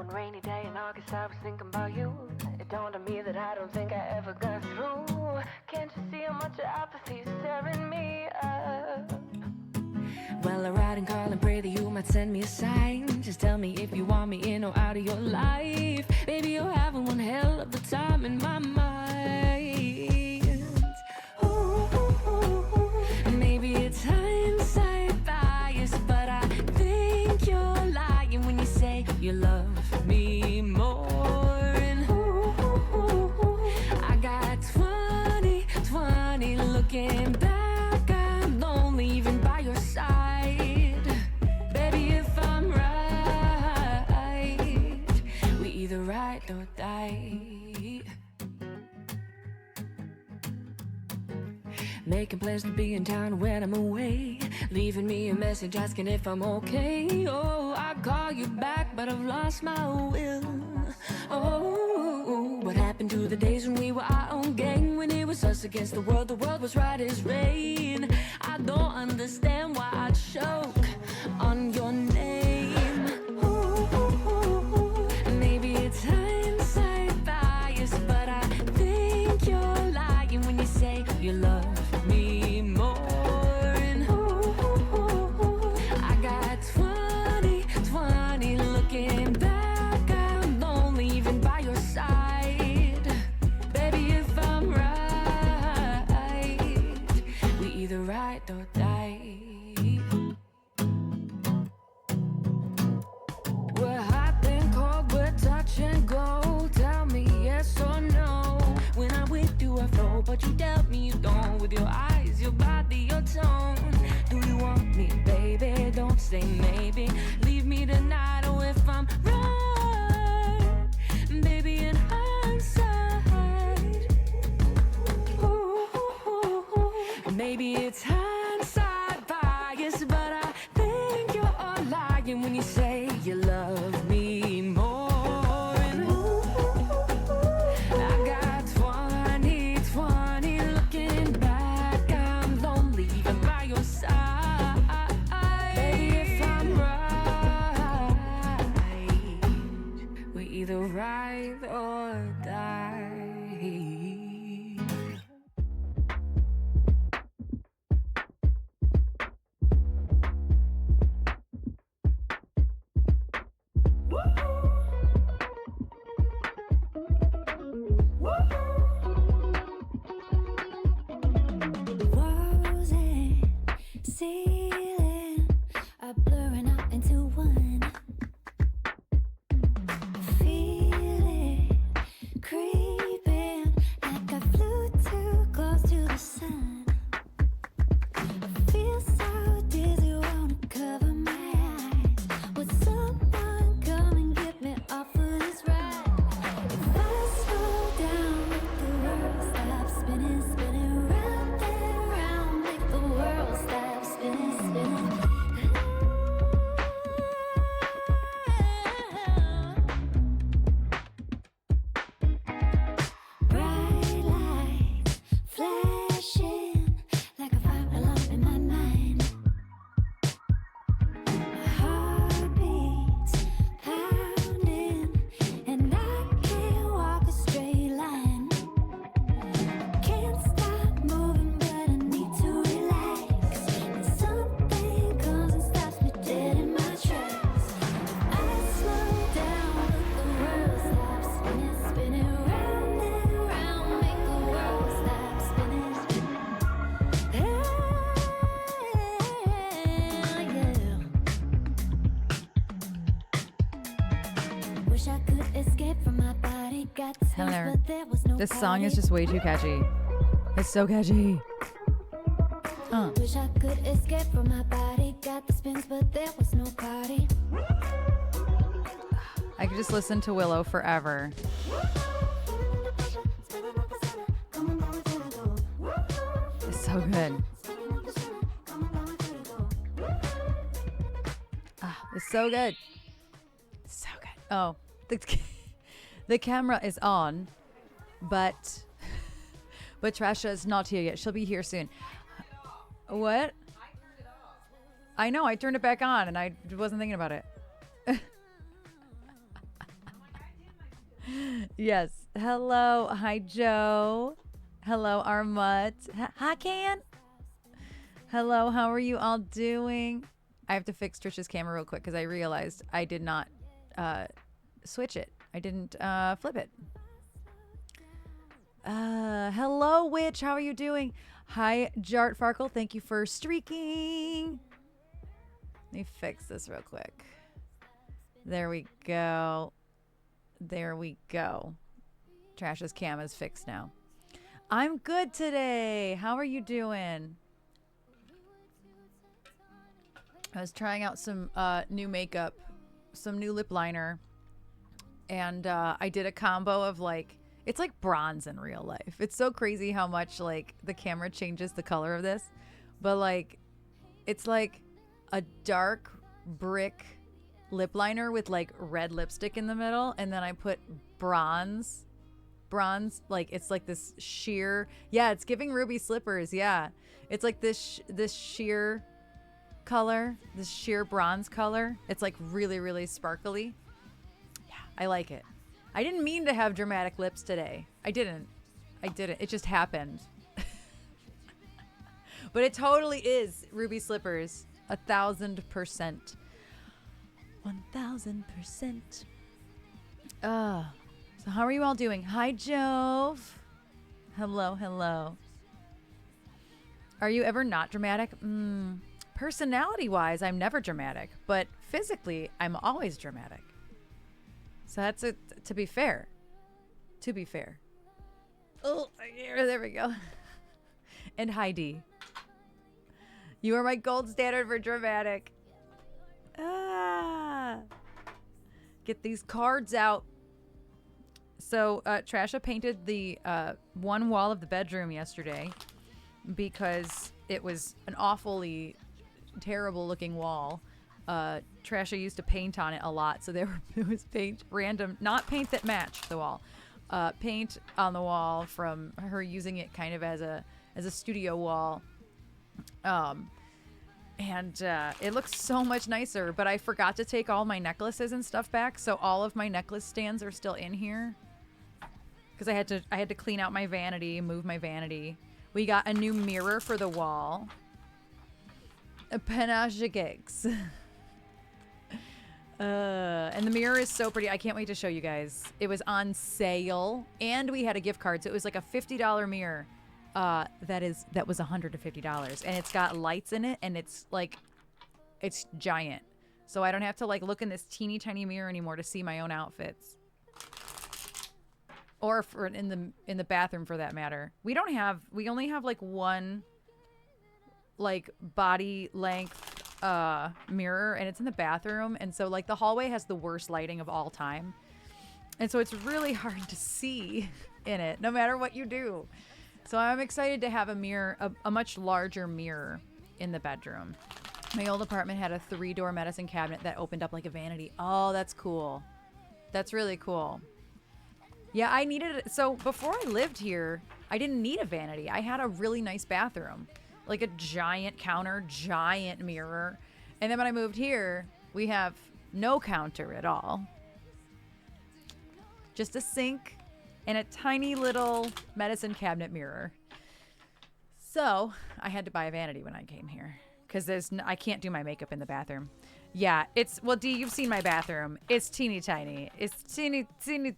One rainy day in August I was thinking about you. It dawned on me that I don't think I ever got through. Can't you see how much apathy is tearing me up? Well, I ride and call and pray that you might send me a sign. Just tell me if you want me in or out of your life. Baby, you're having one hell of a time in my mind. Ooh, maybe it's hindsight bias, but I think you're lying when you say you love me more. And I got 20/20 looking back. I'm lonely even by your side. Baby, if I'm right, we either ride or die. Making plans to be in town when I'm away. Leaving me a message asking if I'm okay. Oh, I call you back, but I've lost my will. Oh, what happened to the days when we were our own gang? When it was us against the world was right as rain. I don't understand why I choke on your name. Maybe it's hindsight bias, but I think you're lying when you say you love me more. And I got 20/20 looking back. I'm lonely even by your side. Baby, if I'm right, we either ride or die. We're hot and cold, we're touch and go. Tell me yes or no. When I'm with you I flow, but you tell me you don't. With your eyes, your body, your tone. Do you want me, baby? Don't say maybe. Leave me tonight, or if I'm right, baby, in hindsight. Ooh, maybe it's hindsight bias, but I think you're all lying when you say you love me more. And I got 20/20 looking back. I'm lonely even by your side. Baby, if I'm right, we either ride or die. Walls and ceiling are blurring out into one. Feel it creeping like I flew too close to the sun. Feel so dizzy, wanna cover my eyes. Would someone come and get me off of this ride? If I slow down, make the world stop spinning, spinning round and round. Make the world stop spinning, spinning. Bright lights flashing like a fire alarm in my mind. My heart beats pounding, and I can't walk a straight line. Can't stop moving, but I need to relax. And something comes and stops me dead in my tracks. I slow down, let the world stop spinning, spinning round and round. Make the world stop spinning, spinning. Yeah. Wish I could escape from my body. Got the spins, Hello. but there was no This song is body. just way too catchy. It's so catchy. Wish I could escape from my body. Got the spins, but there was no party. I could just listen to Willow forever. It's so good. It's so good. So good. Oh, the camera is on, but Tresha is not here yet. She'll be here soon. What? I know. I turned it back on, and I wasn't thinking about it. Yes. Hello. Hi, Joe. Hello, Armut. Hi, Can. Hello. How are you all doing? I have to fix Trisha's camera real quick because I realized I did not switch it. I didn't flip it. Hello, Witch. How are you doing? Hi, Jart Farkle. Thank you for streaking. Let me fix this real quick. There we go. There we go. Trash's cam is fixed now. I'm good today. How are you doing? I was trying out some new makeup, some new lip liner, and I did a combo of like, it's like bronze in real life. It's so crazy how much like the camera changes the color of this, but like, it's like a dark brick lip liner with like red lipstick in the middle, and then I put bronze, like it's like this sheer, yeah, it's giving ruby slippers. Yeah, it's like this sheer color, this sheer bronze color. It's like really, really sparkly. Yeah, I like it. I didn't mean to have dramatic lips today. I didn't. It just happened. But it totally is ruby slippers. 1,000%. 1,000%. So how are you all doing? Hi, Jove. Hello, hello. Are you ever not dramatic? Personality-wise, I'm never dramatic, but physically, I'm always dramatic. So that's it. To be fair. To be fair. Oh, there we go. And Heidi. You are my gold standard for dramatic. Get these cards out. So Trasha painted the one wall of the bedroom yesterday because it was an awfully terrible looking wall. Trasha used to paint on it a lot, so there was paint, random, not paint that matched the wall, paint on the wall from her using it kind of as a studio wall. And it looks so much nicer, but I forgot to take all my necklaces and stuff back, so all of my necklace stands are still in here because I had to clean out my vanity, move my vanity. We got a new mirror for the wall. A panache gigs. And the mirror is so pretty. I can't wait to show you guys. It was on sale, and we had a gift card, so it was like a $50 mirror. That was $150, and it's got lights in it, and it's giant, so I don't have to like look in this teeny tiny mirror anymore to see my own outfits, or in the bathroom for that matter. We only have like one like body length mirror, and it's in the bathroom, and so like the hallway has the worst lighting of all time, and so it's really hard to see in it no matter what you do. So I'm excited to have a mirror, a much larger mirror in the bedroom. My old apartment had a 3-door medicine cabinet that opened up like a vanity. Oh, that's cool. That's really cool. Yeah, I needed it. So before I lived here, I didn't need a vanity. I had a really nice bathroom, like a giant counter, giant mirror. And then when I moved here, we have no counter at all. Just a sink and a tiny little medicine cabinet mirror. So I had to buy a vanity when I came here because I can't do my makeup in the bathroom. Yeah, well, Dee, you've seen my bathroom. It's teeny tiny. It's teeny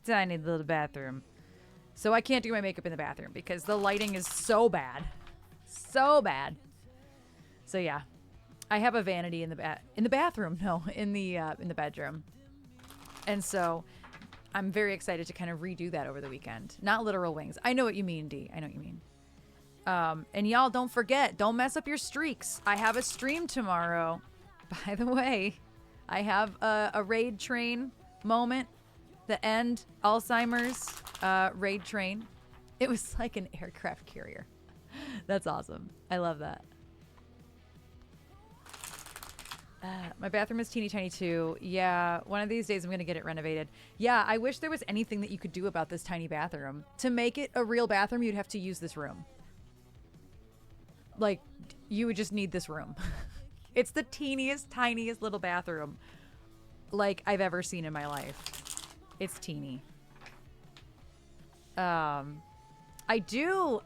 tiny little bathroom. So I can't do my makeup in the bathroom because the lighting is so bad. So bad. So yeah, I have a vanity in the bathroom. No, in the bedroom. And so I'm very excited to kind of redo that over the weekend. Not literal wings. I know what you mean, Dee. I know what you mean. And y'all, don't forget, don't mess up your streaks. I have a stream tomorrow. By the way, I have a raid train moment. The end Alzheimer's raid train. It was like an aircraft carrier. That's awesome. I love that. My bathroom is teeny tiny too. Yeah, one of these days I'm going to get it renovated. Yeah, I wish there was anything that you could do about this tiny bathroom. To make it a real bathroom, you'd have to use this room. Like, you would just need this room. It's the teeniest, tiniest little bathroom like I've ever seen in my life. It's teeny. I do.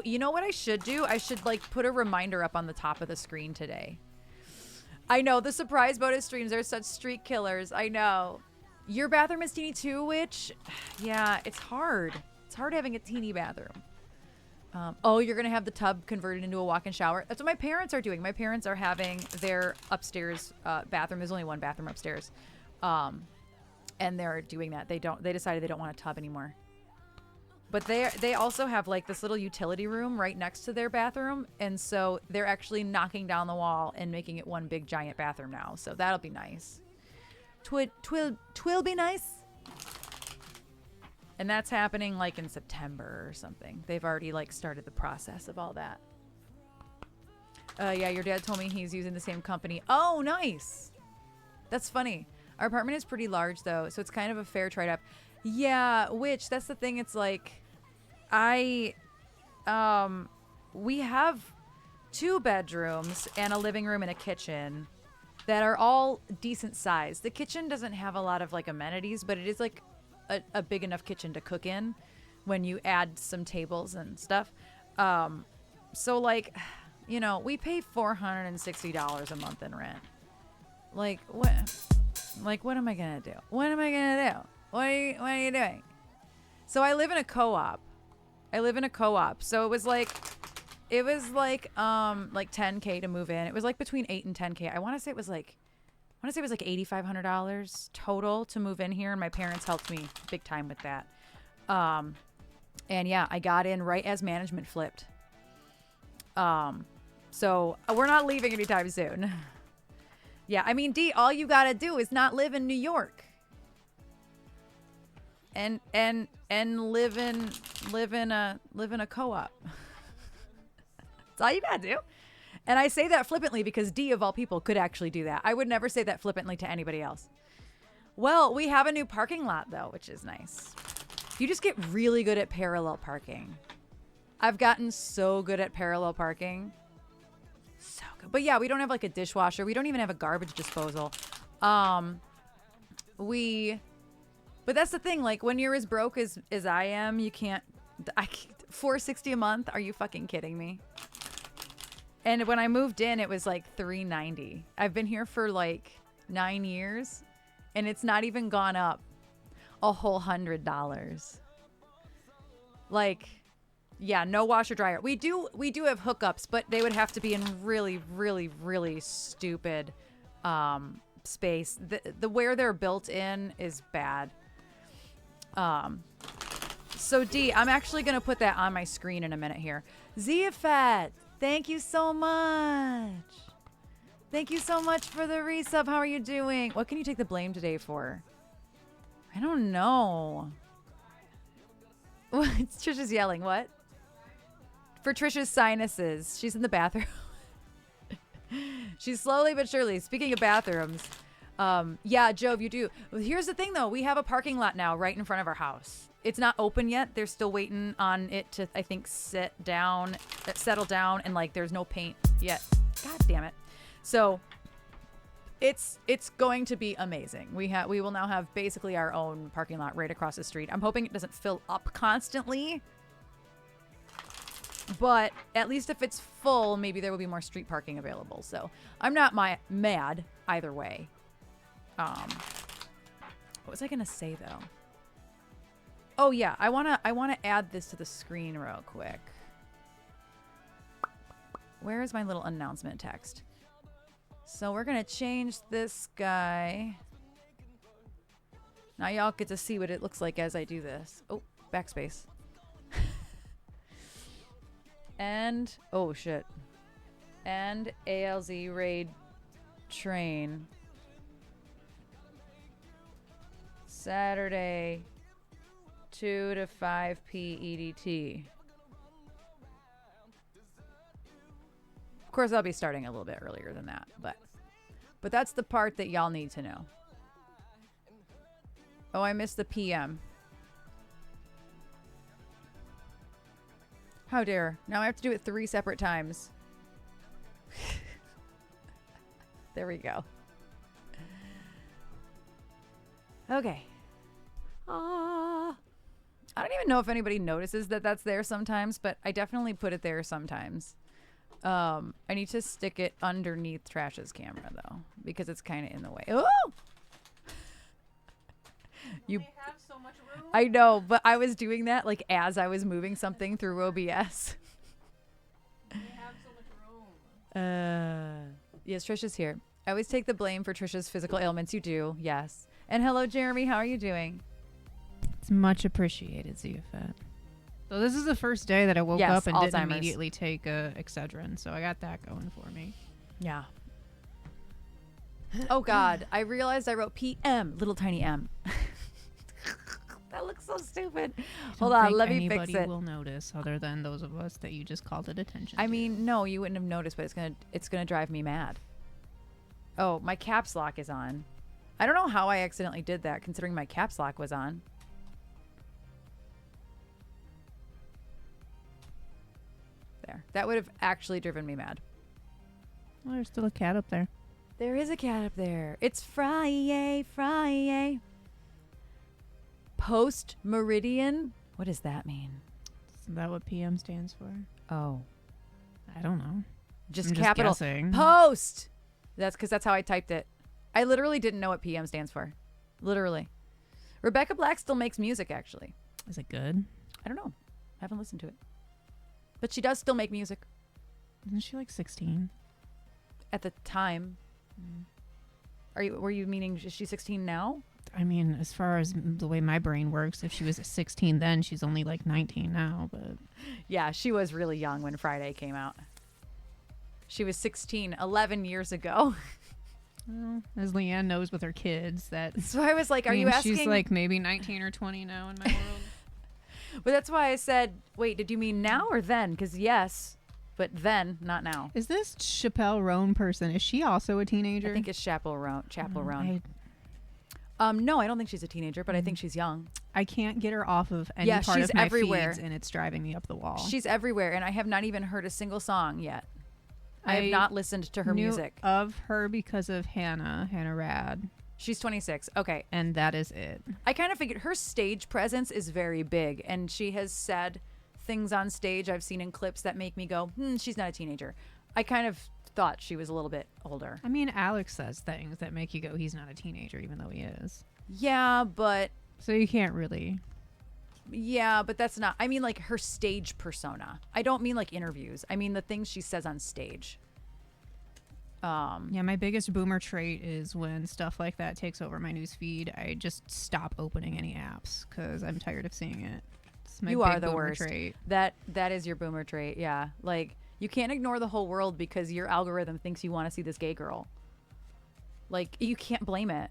You know what I should do? I should like put a reminder up on the top of the screen today. I know the surprise bonus streams are such streak killers. I know. Your bathroom is teeny too, which, yeah, it's hard. It's hard having a teeny bathroom. Oh, you're going to have the tub converted into a walk-in shower. That's what my parents are doing. My parents are having their upstairs bathroom. There's only one bathroom upstairs. And they're doing that. They decided they don't want a tub anymore. But they also have like this little utility room right next to their bathroom. And so they're actually knocking down the wall and making it one big giant bathroom now. So that'll be nice. Twill be nice. And that's happening like in September or something. They've already like started the process of all that. Yeah, your dad told me he's using the same company. Oh, nice. That's funny. Our apartment is pretty large though, so it's kind of a fair trade-off. Yeah, which that's the thing. It's like we have 2 bedrooms and a living room and a kitchen that are all decent size. The kitchen doesn't have a lot of like amenities, but it is like a big enough kitchen to cook in when you add some tables and stuff. So like, you know, we pay $460 a month in rent. Like what? Like what am I gonna do? What am I gonna do? What are you doing? So I live in a co-op. So it was like 10K to move in. It was like between 8 and 10K. I want to say it was like $8,500 total to move in here, and my parents helped me big time with that. And yeah, I got in right as management flipped. So we're not leaving anytime soon. Yeah, I mean, D, all you gotta do is not live in New York. And live in a co-op. That's all you gotta do. And I say that flippantly because D of all people could actually do that. I would never say that flippantly to anybody else. Well, we have a new parking lot though, which is nice. You just get really good at parallel parking. I've gotten so good at parallel parking. So good. But yeah, we don't have like a dishwasher. We don't even have a garbage disposal. But that's the thing, like when you're as broke as I am, you can't, $460 a month. Are you fucking kidding me? And when I moved in, it was like $390. I've been here for like 9 years and it's not even gone up a whole $100. Like, yeah, no washer dryer. We do have hookups, but they would have to be in really, really, really stupid space. The where they're built in is bad. So D, I'm actually going to put that on my screen in a minute here. Ziafat, thank you so much. Thank you so much for the resub. How are you doing? What can you take the blame today for? I don't know. Trisha's yelling. What? For Trisha's sinuses. She's in the bathroom. She's slowly but surely. Speaking of bathrooms. Yeah, Jove, you do. Well, here's the thing, though. We have a parking lot now right in front of our house. It's not open yet. They're still waiting on it to, I think, settle down, and like there's no paint yet. God damn it. So it's going to be amazing. We will now have basically our own parking lot right across the street. I'm hoping it doesn't fill up constantly. But at least if it's full, maybe there will be more street parking available. So I'm not mad either way. What was I gonna say though? Oh yeah, I wanna add this to the screen real quick. Where is my little announcement text? So we're gonna change this guy. Now y'all get to see what it looks like as I do this. Oh, backspace. And oh shit. And ALZ raid train. Saturday 2 to 5 p. EDT. Of course, I'll be starting a little bit earlier than that, but that's the part that y'all need to know. Oh, I missed the PM. How dare. Now I have to do it 3 separate times. There we go. Okay. I don't don't even know if anybody notices that that's there sometimes, but I definitely put it there sometimes. I need to stick it underneath Trash's camera though, because it's kind of in the way. Oh, you have so much room. I know, but I was doing that like as I was moving something through OBS. They have so much room. Yes, Trisha's here. I always take the blame for Trisha's physical ailments. You do, yes. And hello, Jeremy. How are you doing? It's much appreciated, Zufet. So this is the first day that I woke Yes, up and didn't Alzheimer's. immediately take Excedrin, so I got that going for me. Yeah. Oh God, I realized I wrote PM, little tiny m. That looks so stupid. Hold on, let me fix Anybody it. will notice, other than those of us that you just called it attention. I to. mean, no, you wouldn't have noticed, but it's gonna drive me mad. Oh, my caps lock is on. I don't know how I accidentally did that, considering my caps lock was on. There, that would have actually driven me mad. Well, there's still a cat up there. There is a cat up there. It's Friday, Friday. Post meridian. What does that mean? Is that what PM stands for? Oh, I don't know. just I'm capital guessing. post. That's because that's how I typed it. I literally didn't know what PM stands for. Literally. Rebecca Black still makes music, actually. Is it good? I don't know. I haven't listened to it. But she does still make music Isn't she like 16? at the time. Were you meaning is she 16 now? I mean, as far as the way my brain works, if she was 16 then, she's only like 19 now, but... Yeah, she was really young when Friday came out. She was 16 11 years ago. Well, as Leanne knows with her kids, that... So I was like, I are mean, you asking? she's like maybe 19 or 20 now in my world. But that's why I said, wait, did you mean now or then? Because yes, but then, not now. Is this Chappelle Roan person, is she also a teenager? I think it's Chapel Roan. Chapel Mm, Roan. No, I don't think she's a teenager, but I think she's young. I can't get her off of any Yeah, part she's of my everywhere. feeds, and it's driving me up the wall. She's everywhere, and I have not even heard a single song yet. I have not listened to her knew music. of her because of Hannah Rad, She's 26. Okay. and that is it. I kind of figured her stage presence is very big, and she has said things on stage I've seen in clips that make me go, she's not a teenager. I kind of thought she was a little bit older. I mean, Alex says things that make you go, he's not a teenager, even though he is. Yeah, but So you can't really. that's not, I mean like her stage persona. I don't mean like interviews. I mean the things she says on stage. Yeah, my biggest boomer trait is when stuff like that takes over my news feed, I just stop opening any apps because I'm tired of seeing it. It's my You big are the boomer worst. trait. That is your boomer trait. Yeah. Like you can't ignore the whole world because your algorithm thinks you want to see this gay girl. Like you can't blame it.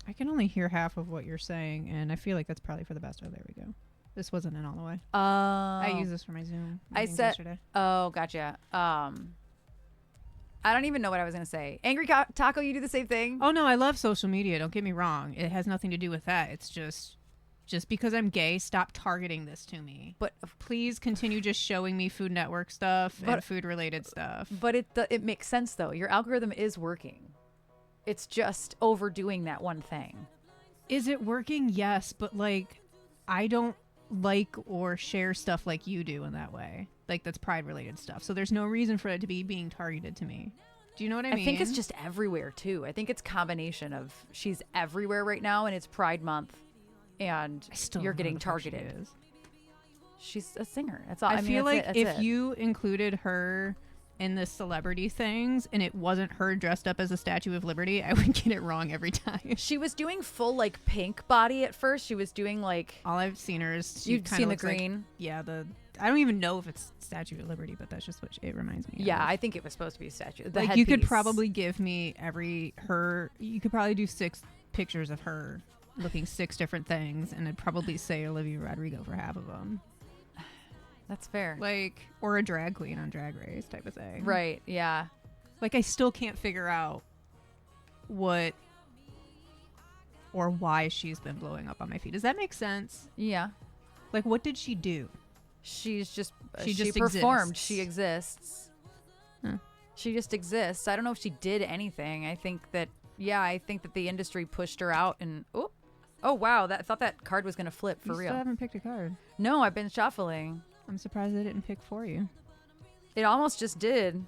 I can only hear half of what you're saying, and I feel like that's probably for the best. Oh, there we go. This wasn't in all the way. I use this for my Zoom. I meetings said, yesterday. oh, gotcha. I don't even know what I was going to say. Angry Taco, you do the same thing? Oh no, I love social media. Don't get me wrong. It has nothing to do with that. It's just because I'm gay, stop targeting this to me. But Please continue just showing me Food Network stuff But- and food related stuff. but it makes sense though. Your algorithm is working. It's just overdoing that one thing. Is it working? Yes, but like I don't like or share stuff like you do in that way. Like that's pride related stuff. So there's no reason for it to be being targeted to me. Do you know what I mean? I think it's just everywhere too. I think it's combination of she's everywhere right now and it's Pride Month and I still you're don't know getting who the fuck she targeted. is. She's a singer. That's all. I I mean, feel that's like it, if that's it. you included her in the celebrity things and it wasn't her dressed up as a Statue of Liberty, I would get it wrong every time. She was doing full like pink body at first. She was doing like All I've seen her is she you've kinda seen the looks like- green. yeah, I don't even know if it's Statue of Liberty, but that's just what it reminds me. Yeah, of. I think it was supposed to be a statue. The like you could headpiece. probably give me you could probably do 6 pictures of her looking 6 different things, and I'd probably say Olivia Rodrigo for half of them. That's fair. Like, or a drag queen on Drag Race type of thing. Right. Yeah. Like, I still can't figure out what or why she's been blowing up on my feed. Does that make sense? Yeah. Like, what did she do? She's just She she just performed. exists. She exists. Huh. She just exists. I don't know if she did anything. I think that the industry pushed her out and Oh, wow. I thought that card was going to flip for You real. still haven't picked a card. No, I've been shuffling. I'm surprised I didn't pick for you. It almost just did.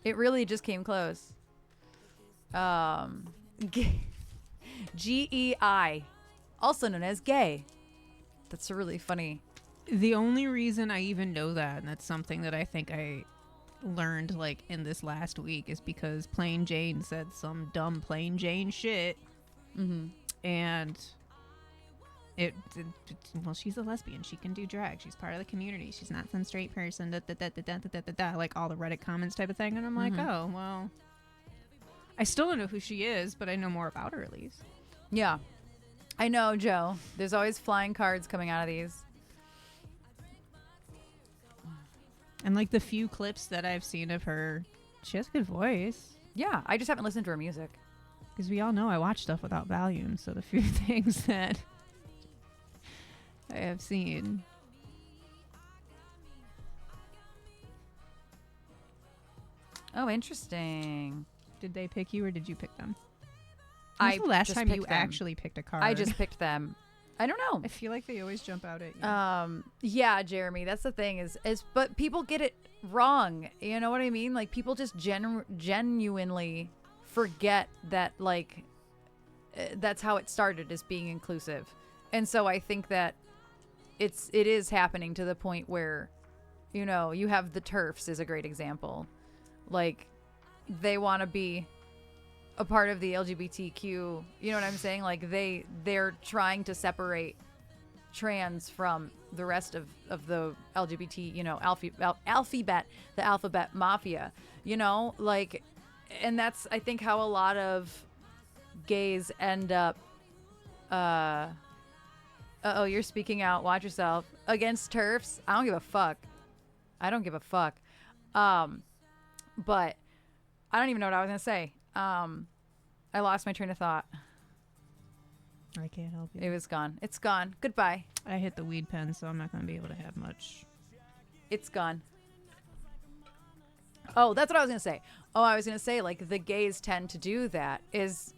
It really just came close. GEI, also known as gay. That's a really funny. The only reason I even know that, and that's something that I think I learned like in this last week, is because Plain Jane said some dumb Plain Jane shit. Mm-hmm. And well, she's a lesbian. She can do drag. She's part of the community. She's not some straight person. Like all the Reddit comments type of thing. And I'm like, oh, well, I still don't know who she is, but I know more about her at least. Yeah. I know, Joe. There's always flying cards coming out of these. And like the few clips that I've seen of her, she has a good voice. Yeah, I just haven't listened to her music. Because we all know I watch stuff without volume. So the few things that I have seen. Oh, interesting. Did they pick you or did you pick them? When's the last just time you picked them. actually picked a card? I just picked them. I don't know. I feel like they always jump out at you. Yeah, Jeremy, that's the thing is but people get it wrong. You know what I mean? Like people just genuinely forget that like that's how it started, as being inclusive. And so I think that it is happening to the point where, you know, you have the TERFs is a great example. Like they want to be a part of the LGBTQ, you know what I'm saying? Like they're trying to separate trans from the rest of the LGBT, you know, the alphabet mafia, you know, like, and that's, I think, how a lot of gays end up, you're speaking out, watch yourself, against TERFs. I don't give a fuck. But I don't even know what I was going to say. I lost my train of thought. I can't help you. It was gone. It's gone. Goodbye. I hit the weed pen, so I'm not going to be able to have much. It's gone. Oh, that's what I was going to say. Oh, I was going to say, like, the gays tend to do that is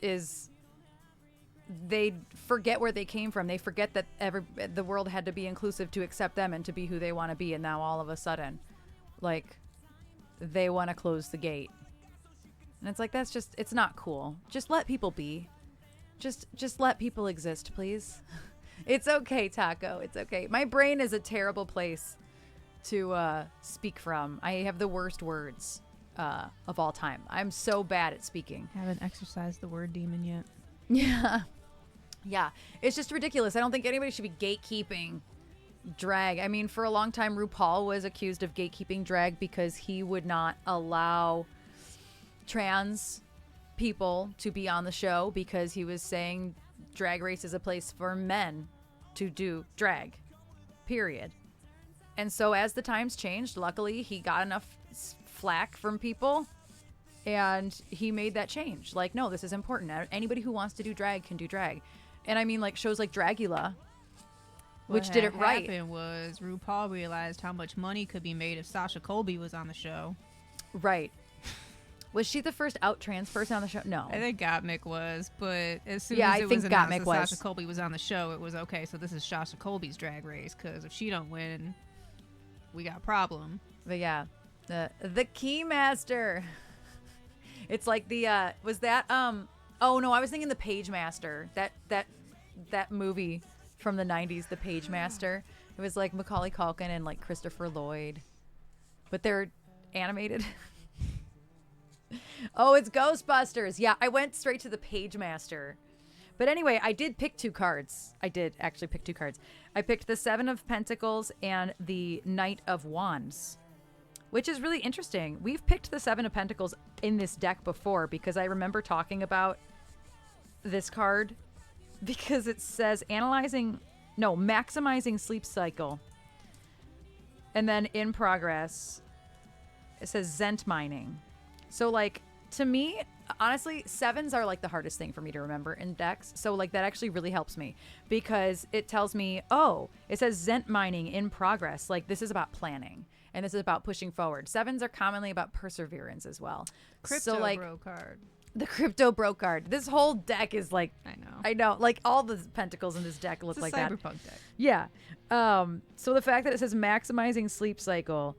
they forget where they came from. They forget that the world had to be inclusive to accept them and to be who they want to be. And now all of a sudden, like, they want to close the gate. And it's like, that's just, it's not cool. Just let people be. Just let people exist, please. It's okay, Taco. It's okay. My brain is a terrible place to speak from. I have the worst words of all time. I'm so bad at speaking. Haven't exercised the word demon yet. Yeah. Yeah. It's just ridiculous. I don't think anybody should be gatekeeping drag. I mean, for a long time, RuPaul was accused of gatekeeping drag because he would not allow trans people to be on the show because he was saying Drag Race is a place for men to do drag, period. And so as the times changed, luckily he got enough flack from people and he made that change. Like, no, this is important. Anybody who wants to do drag can do drag. And I mean, like, shows like Dragula, which did it right. What happened was RuPaul realized how much money could be made if Sasha Colby was on the show. Right. Was she the first out trans person on the show? No. I think Gottmik was, but as soon as it was announced that Sasha Colby was on the show, it was okay, so this is Sasha Colby's Drag Race, because if she don't win, we got a problem. But yeah, the Keymaster. It's like the, was that, oh no, I was thinking the Page Master. That movie from the 90s, the Page Master. It was like Macaulay Culkin and like Christopher Lloyd. But they're animated. Oh, it's Ghostbusters. Yeah, I went straight to the Page Master. But anyway, I did pick two cards. I did actually pick two cards. I picked the Seven of Pentacles and the Knight of Wands, which is really interesting. We've picked the Seven of Pentacles in this deck before because I remember talking about this card because it says maximizing sleep cycle. And then in progress, it says Zent mining. So, like, to me, honestly, sevens are, like, the hardest thing for me to remember in decks. So, like, that actually really helps me because it tells me, oh, it says Zent mining in progress. Like, this is about planning and this is about pushing forward. Sevens are commonly about perseverance as well. Crypto so, like, bro card. The crypto bro card. This whole deck is like, I know. like all the pentacles in this deck look It's a like cyberpunk that. deck. Yeah. So the fact that it says maximizing sleep cycle,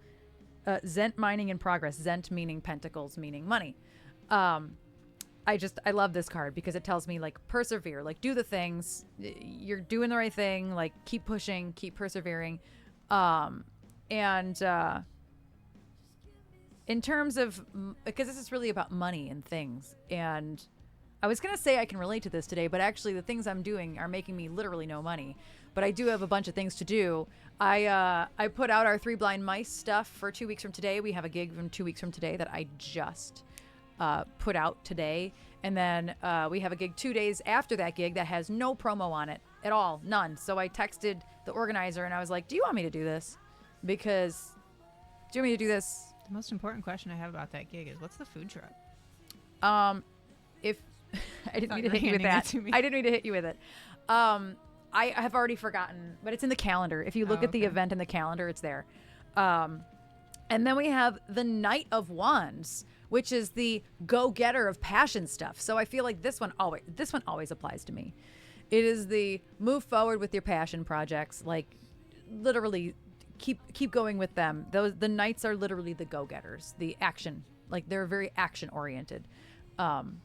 Zent mining in progress, Zent meaning pentacles, meaning money. I love this card because it tells me like persevere, like do the things, you're doing the right thing, like keep pushing, keep persevering. In terms of, because this is really about money and things, and I was going to say I can relate to this today, but actually the things I'm doing are making me literally no money, but I do have a bunch of things to do. I put out our 3 Blind Mice stuff for 2 weeks from today. We have a gig from 2 weeks from today that I just put out today. And then we have a gig 2 days after that gig that has no promo on it at all, none. So I texted the organizer and I was like, do you want me to do this? Because, do you want me to do this? The most important question I have about that gig is, what's the food truck? If I didn't thought mean you to were hit you with handing that. that to me. I didn't mean to hit you with it. I have already forgotten, but it's in the calendar. If you look at the okay. event in the calendar, it's there. And then we have the Knight of Wands, which is the go-getter of passion stuff. So I feel like this one always applies to me. It is the move forward with your passion projects, like literally keep going with them. The knights are literally the go-getters, the action, like they're very action oriented. And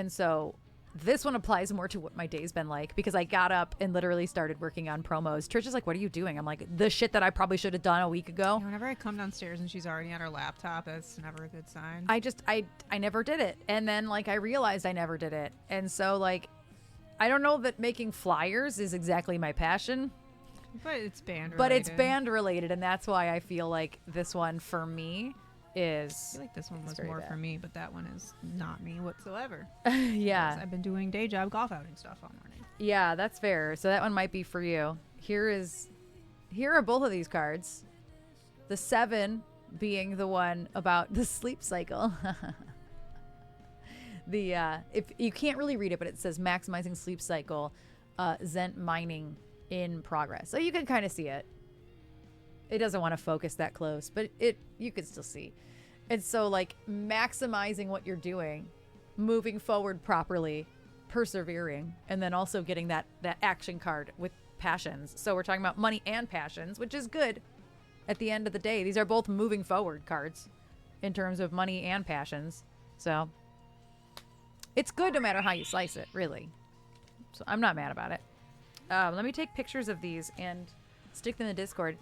so this one applies more to what my day's been like, because I got up and literally started working on promos. Trish is like, what are you doing? I'm like, the shit that I probably should have done a week ago. Whenever I come downstairs and she's already on her laptop, that's never a good sign. I never did it. And then like I realized I never did it. And so like, I don't know that making flyers is exactly my passion, But it's band related. but it's band related. And that's why I feel like this one for me I is, feel like this one was very more bad. for me, but that one is not me whatsoever. yeah. I've been doing day job golf outing stuff all morning. Yeah, that's fair. So that one might be for you. Here are both of these cards. The 7 being the one about the sleep cycle. If you can't really read it, but it says maximizing sleep cycle, Zent mining in progress. So you can kind of see it. It doesn't want to focus that close, but you can still see. And so like maximizing what you're doing, moving forward properly, persevering, and then also getting that action card with passions. So we're talking about money and passions, which is good at the end of the day. These are both moving forward cards in terms of money and passions. So it's good no matter how you slice it, really. So I'm not mad about it. Let me take pictures of these and stick them in the Discord.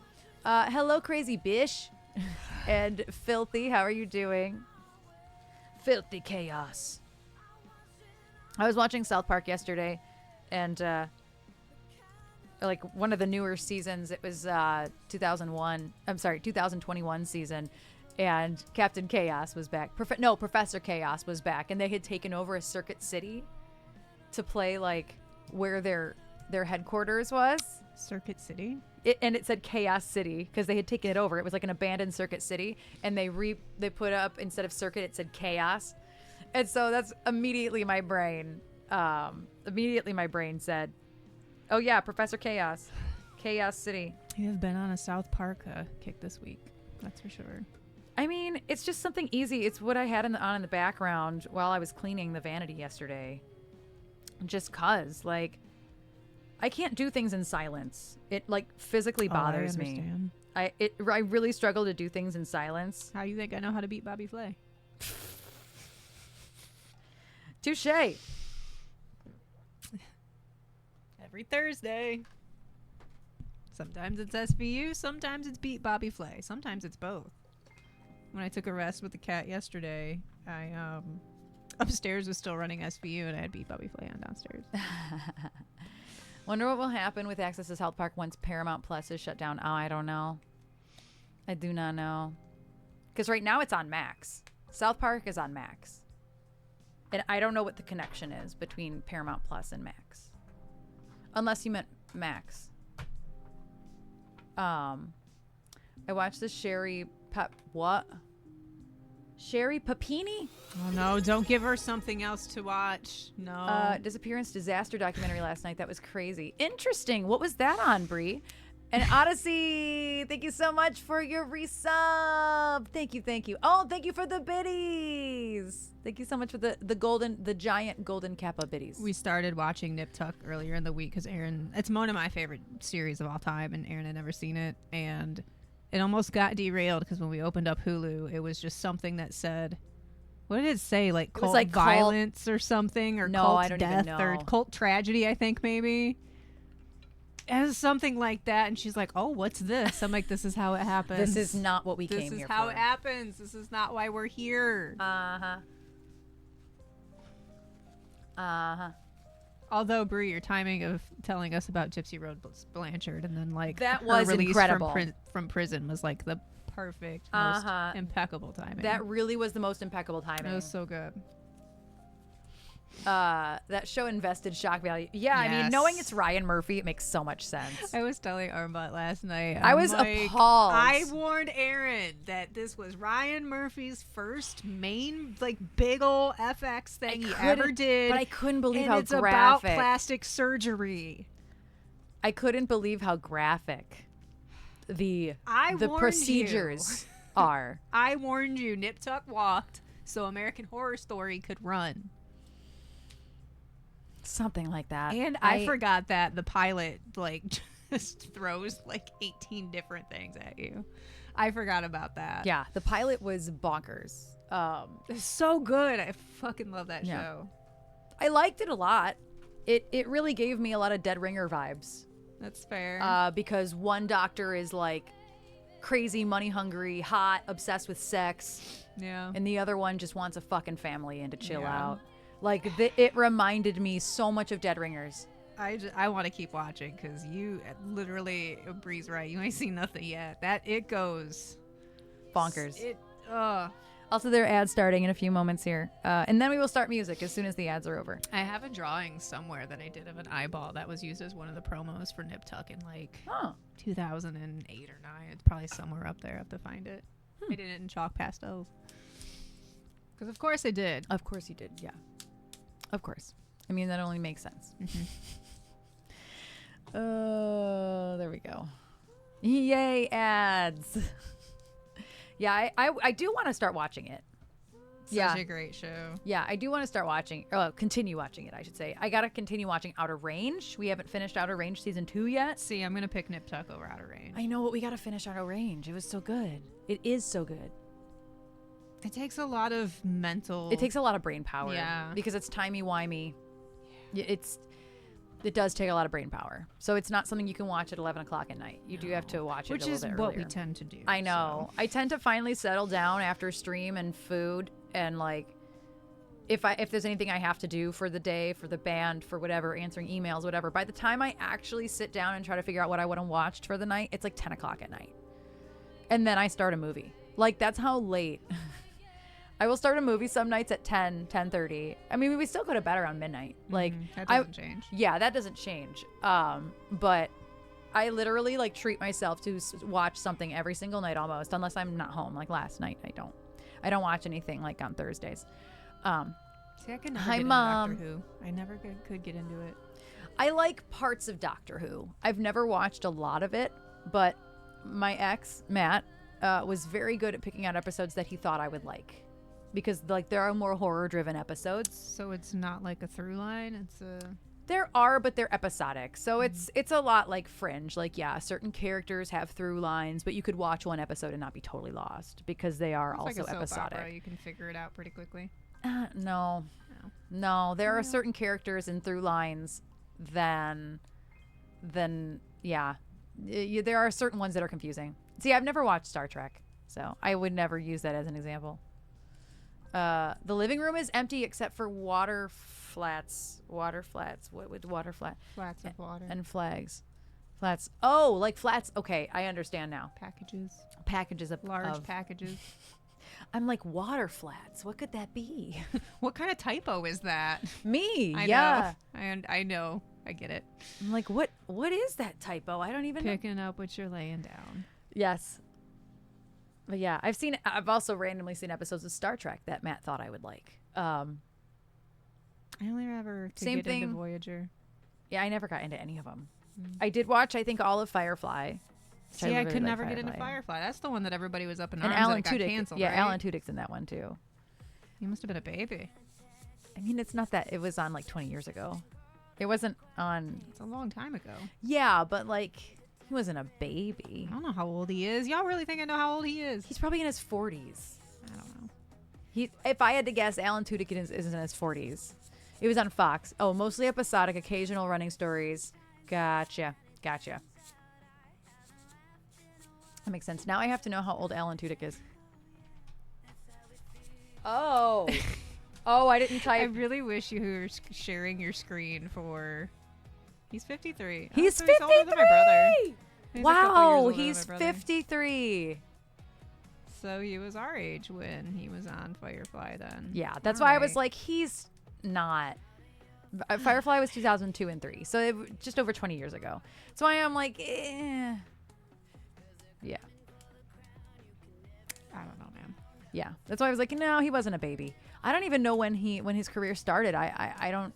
Hello, Crazy Bish. And Filthy, how are you doing? Filthy Chaos. I was watching South Park yesterday, and like one of the newer seasons, it was 2021 season, and Captain Chaos was back. Professor Chaos was back, and they had taken over a Circuit City to play like where their headquarters was. Circuit City? And it said Chaos City because they had taken it over. It was like an abandoned Circuit City, and they put up, instead of Circuit, it said Chaos. And so that's immediately my brain said, oh yeah, Professor Chaos, Chaos City. You have been on a South Park kick this week. That's for sure. I mean, it's just something easy. It's what I had on in the background while I was cleaning the vanity yesterday. Just cause, like, I can't do things in silence. It like physically bothers me. I really struggle to do things in silence. How you think I know how to beat Bobby Flay? Touche. Every Thursday. Sometimes it's SVU, sometimes it's beat Bobby Flay, sometimes it's both. When I took a rest with the cat yesterday, I upstairs was still running SVU and I had beat Bobby Flay on downstairs. Wonder what will happen with access to South Park once Paramount Plus is shut down. Oh, I don't know. I do not know. Because right now it's on Max. South Park is on Max. And I don't know what the connection is between Paramount Plus and Max. Unless you meant Max. I watched the Sherry Papini? Oh no, don't give her something else to watch. No. Disappearance disaster documentary last night. That was crazy. Interesting. What was that on, Bree? And Odyssey, thank you so much for your resub. Thank you, thank you. Oh, thank you for the biddies. Thank you so much for the giant golden kappa biddies. We started watching Nip Tuck earlier in the week because Erin, it's one of my favorite series of all time, and Erin had never seen it. And it almost got derailed because when we opened up Hulu, it was just something that said, what did it say? Like cult like violence or something, or No, cult I don't even death know. or cult tragedy, I think maybe. It was something like that, and she's like, "Oh, what's this?" I'm like, "This is how it happens. This is not what we came here for. This is how it happens. This is not why we're here." Although, Brie, your timing of telling us about Gypsy Rose Blanchard and then like that her was release incredible from prison was like the perfect, most impeccable timing. That really was the most impeccable timing. It was so good. That show invested shock value. Yeah, I mean, Yes. knowing it's Ryan Murphy, it makes so much sense. I was telling Armbot last night. I was appalled. I warned Erin that this was Ryan Murphy's first main, like, big ol' FX thing he ever did. But I couldn't believe and how it's graphic. about plastic surgery. I couldn't believe how graphic the warned procedures are. I warned you. Nip Tuck walked so American Horror Story could run. Something like that. And I forgot that the pilot like just throws like 18 different things at you. I forgot about that. Yeah, the pilot was bonkers. It's so good. I fucking love that Yeah. show. I liked it a lot. It really gave me a lot of Dead Ringer vibes. That's fair. Because one doctor is like crazy, money hungry, hot, obsessed with sex, Yeah. and the other one just wants a fucking family and to chill Yeah. out. Like it reminded me so much of Dead Ringers. I want to keep watching because you literally, Bree's right. You ain't seen nothing yet. It goes Bonkers. Ugh. Also, there are ads starting in a few moments here. And then we will start music as soon as the ads are over. I have a drawing somewhere that I did of an eyeball that was used as one of the promos for Nip Tuck in like 2008 or 9. It's probably somewhere up there. I have to find it. I did it in chalk pastels. Because of course I did. Of course you did, yeah. Of course. I mean, that only makes sense. There we go. Yay, ads. Yeah, I do want to start watching it. Such a great show. Yeah, I do want to start watching, continue watching it, I should say. I got to continue watching Outer Range. We haven't finished Outer Range season 2 yet. See, I'm going to pick Nip Tuck over Outer Range. I know, but we got to finish Outer Range. It was so good. It is so good. It takes a lot of mental... It takes a lot of brain power. Yeah. Because it's timey-wimey. It does take a lot of brain power. So it's not something you can watch at 11 o'clock at night. You do have to watch it Which a little is bit what earlier. we tend to do. I know. I tend to finally settle down after stream and food and like if there's anything I have to do for the day, for the band, for whatever, answering emails, whatever. By the time I actually sit down and try to figure out what I want to watch for the night, it's like 10 o'clock at night. And then I start a movie. Like that's how late. I will start a movie some nights at 10:30. I mean, we still go to bed around midnight. Like that doesn't change. Yeah, that doesn't change. But I literally like treat myself to watch something every single night almost, unless I'm not home. Like last night, I don't watch anything like on Thursdays. See, I could never Hi, get into Mom. Doctor Who. I never could get into it. I like parts of Doctor Who. I've never watched a lot of it, but my ex Matt was very good at picking out episodes that he thought I would like. Because like there are more horror-driven episodes. So it's not like a through line. It's a There are, but they're episodic. So it's a lot like Fringe. Like yeah, certain characters have through lines, but you could watch one episode and not be totally lost because they are it's also like a soap episodic. opera. You can figure it out pretty quickly. No. There are certain characters and through lines than yeah. There are certain ones that are confusing. See, I've never watched Star Trek, so I would never use that as an example. The living room is empty except for water flats. What with water flat? Flats of water. And flags. Flats. Oh, like flats. Okay, I understand now. Packages of Large packages. I'm like water flats. What could that be? What kind of typo is that? Me. I yeah. know. And I know. I get it. I'm like, what is that typo? I don't even know. Picking up what you're laying down. Yes. But yeah, I've also randomly seen episodes of Star Trek that Matt thought I would like. I only ever could Same get thing. into Voyager. Yeah, I never got into any of them. I did watch, I think, all of Firefly. which See, I really could like never get into Firefly. That's the one that everybody was up in And arms Alan that it got Tudyk. canceled, Yeah, right? Alan Tudyk's in that one too. You must have been a baby. I mean, it's not that it was on like 20 years ago. It wasn't on. It's a long time ago. Yeah, but like he wasn't a baby. I don't know how old he is. Y'all really think I know how old he is? He's probably in his 40s. I don't know. If I had to guess, Alan Tudyk is in his 40s. It was on Fox. Oh, mostly episodic, occasional running stories. Gotcha. That makes sense. Now I have to know how old Alan Tudyk is. Oh. Oh, I didn't type. I really wish you were sharing your screen for... He's 53. He's so 53! He's older than my brother. He's a couple years Wow, older than he's my brother. 53. So he was our age when he was on Firefly then. Yeah, that's All why I was right. like, he's not. Firefly was 2002 and 3, so just over 20 years ago. So I am like, eh. Yeah, I don't know, man. yeah. That's why I was like, no, he wasn't a baby. I don't even know when his career started. I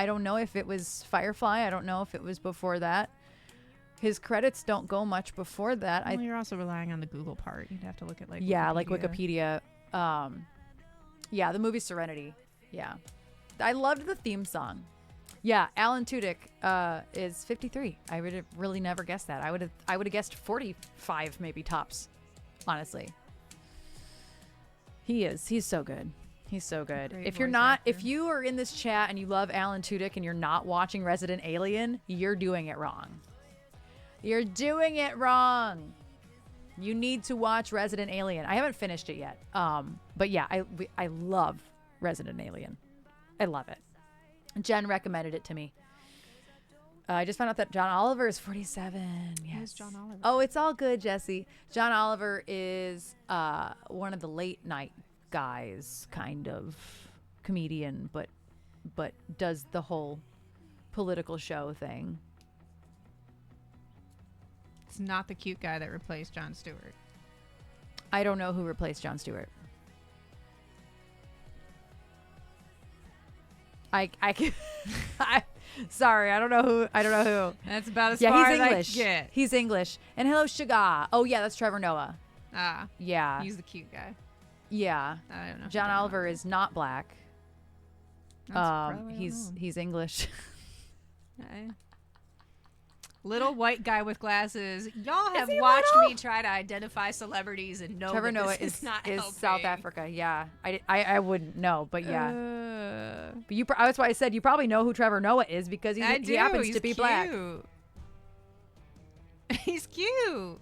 don't know if it was Firefly. I don't know if it was before that. His credits don't go much before that. Well, you're also relying on the Google part. You'd have to look at like Yeah, like Wikipedia. Yeah, the movie Serenity. Yeah. I loved the theme song. Yeah, Alan Tudyk is 53. I would have really never guessed that. I would have guessed 45 maybe tops, honestly. He's so good. He's so good. Great If you're voice not actor. if you are in this chat and you love Alan Tudyk and you're not watching Resident Alien, you're doing it wrong. You're doing it wrong. You need to watch Resident Alien. I haven't finished it yet. But yeah, I love Resident Alien. I love it. Jen recommended it to me. I just found out that John Oliver is 47. Yes. Who's John Oliver? Oh, it's all good, Jesse. John Oliver is one of the late night guys, kind of comedian, but does the whole political show thing. It's not the cute guy that replaced Jon Stewart. I don't know who replaced Jon Stewart. I sorry, I don't know who. That's about as Yeah, far he's as English. I can get. He's English. And hello, Sugar. Oh yeah, that's Trevor Noah. Ah, Yeah, he's the cute guy. yeah. I don't know. John Oliver is not black. That's probably why I don't He's know. he's English. Okay. Little white guy with glasses. Y'all have he watched little? me try to identify celebrities and know Trevor that Noah this is not is helping. South Africa. Yeah, I wouldn't know, but yeah. Uh, But that's why I said you probably know who Trevor Noah is because he I do. happens He's to be black. cute. He's cute.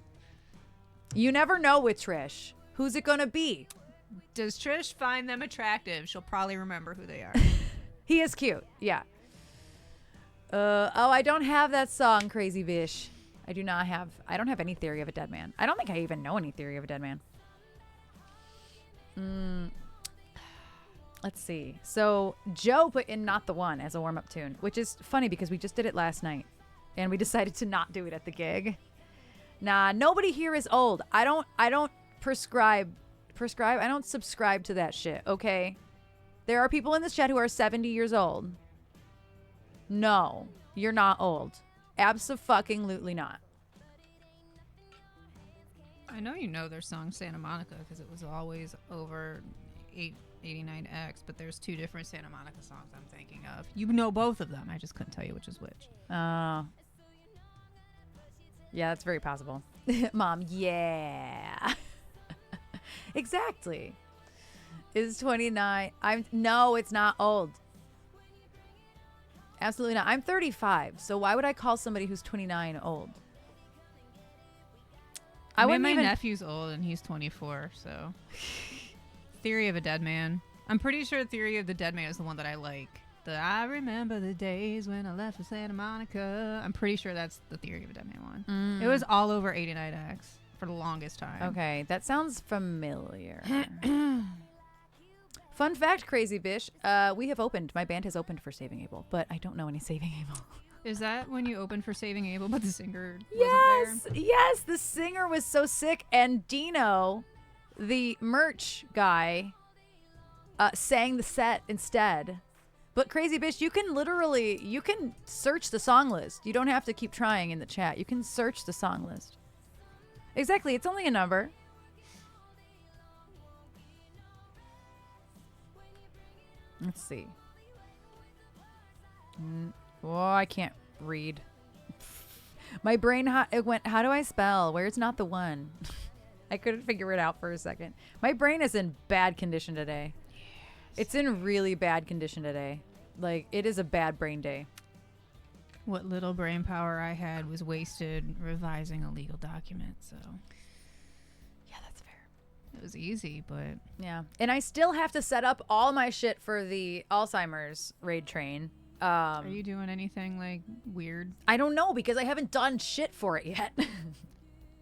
You never know with Trish. Who's it gonna be? Does Trish find them attractive? She'll probably remember who they are. He is cute. Yeah. Oh, I don't have that song, Crazy Bish. I don't have any Theory of a Dead Man. I don't think I even know any Theory of a Dead Man. Let's see. So Joe put in Not the One as a warm-up tune, which is funny because we just did it last night and we decided to not do it at the gig. Nah, nobody here is old. I don't prescribe. I don't subscribe to that shit, okay? There are people in this chat who are 70 years old. No, you're not old. Abso-fucking-lutely not. I know you know their song Santa Monica because it was always over 889X, but there's two different Santa Monica songs I'm thinking of. You know both of them. I just couldn't tell you which is which. Oh. Yeah, that's very possible. Mom, yeah. Exactly. Is 29. No, it's not old. Absolutely not. I'm 35, so why would I call somebody who's 29 old? I mean, wouldn't my even. nephew's old and he's 24, so. Theory of a Dead Man. I'm pretty sure Theory of the Dead Man is the one that I like. I remember the days when I left for Santa Monica. I'm pretty sure that's the Theory of a Dead Man one. It was all over 89X for the longest time. Okay, that sounds familiar. Fun fact, Crazy Bish. We have opened. My band has opened for Saving Abel, but I don't know any Saving Abel. Is that when you opened for Saving Abel, but the singer Yes, wasn't there? yes. The singer was so sick, and Dino, the merch guy, sang the set instead. But Crazy Bitch, you can search the song list. You don't have to keep trying in the chat. You can search the song list. Exactly. It's only a number. Let's see. Oh, I can't read. My brain, it went, how do I spell? Where's not the one? I couldn't figure it out for a second. My brain is in bad condition today. Yes. It's in really bad condition today. Like, it is a bad brain day. What little brain power I had was wasted revising a legal document, so. Yeah, that's fair. It was easy, but. Yeah. And I still have to set up all my shit for the Alzheimer's raid train. Are you doing anything, like, weird? I don't know, because I haven't done shit for it yet.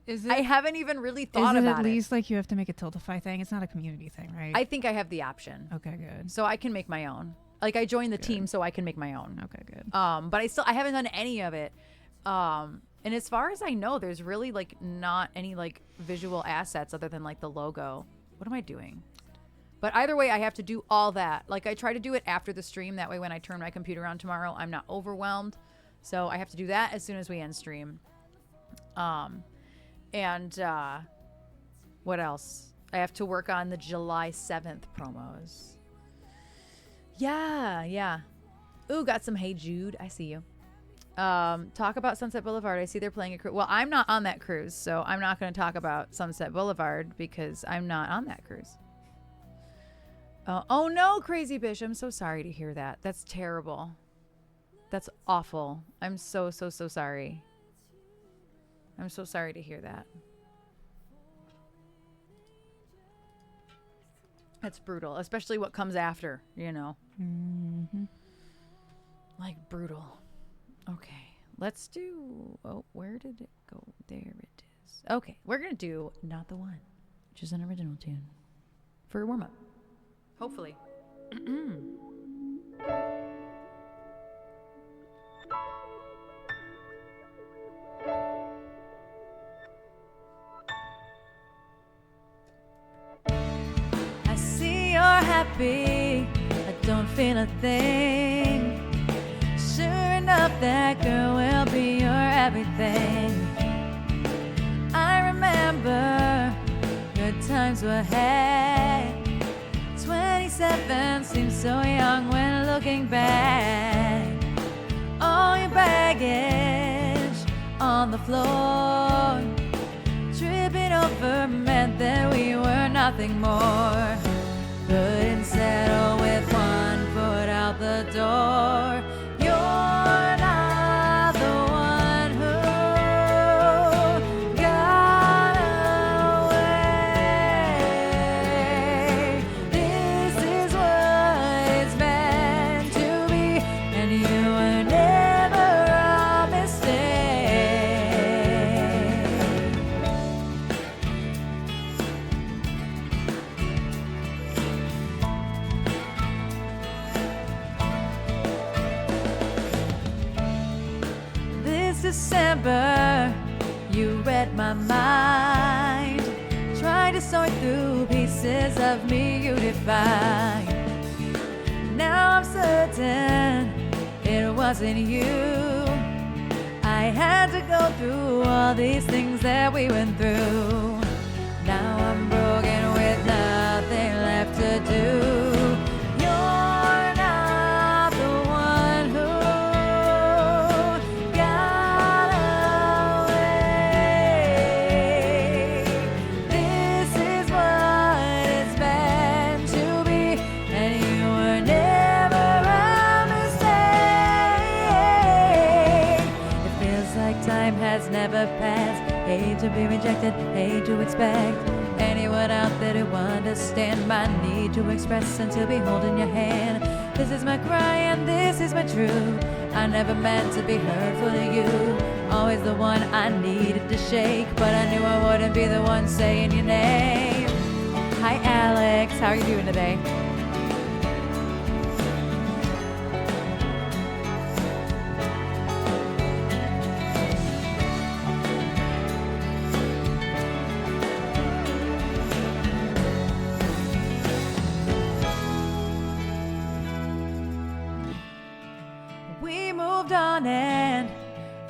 Is it? I haven't even really thought about it. At least like you have to make a Tiltify thing? It's not a community thing, right? I think I have the option. Okay, good. So I can make my own. Like, I joined the team so I can make my own. Okay, good. But I haven't done any of it. And as far as I know, there's really like not any like visual assets other than like the logo. What am I doing? But either way, I have to do all that. Like, I try to do it after the stream. That way, when I turn my computer on tomorrow, I'm not overwhelmed. So I have to do that as soon as we end stream. And what else? I have to work on the July 7th promos. Yeah. Ooh, got some Hey Jude. I see you. Talk about Sunset Boulevard. I see they're playing a cruise. Well, I'm not on that cruise, so I'm not going to talk about Sunset Boulevard because I'm not on that cruise. Oh no, Crazy Bish. I'm so sorry to hear that. That's terrible. That's awful. I'm so sorry. I'm so sorry to hear that. That's brutal, especially what comes after, you know. Mm-hmm. Like, brutal. Okay, let's do... Oh, where did it go? There it is. Okay, we're going to do Not the One, which is an original tune for a warm-up. Hopefully. I see you're happy. I don't feel a thing. Sure enough, that girl will be your everything. I remember good times were had. 27 seems so young when looking back. All your baggage on the floor. Tripping over meant that we were nothing more. Couldn't settle with one foot out the door. You're not the one who got away. This is what it's meant to be, and you were never a mistake. This December, you read my mind. Tried to sort through pieces of me you defined. Now I'm certain it wasn't you. I had to go through all these things that we went through. Now I'm broken with nothing left to do. You're not the one who got away. This is what it's meant to be, and you were never a mistake. It feels like time has never passed. Hate to be rejected, hate to expect anyone out there to understand my need to express and to be holding your hand. This is my cry and this is my truth. I never meant to be hurtful to you. Always the one I needed to shake, but I knew I wouldn't be the one saying your name. Hi Alex, how are you doing today? moved on and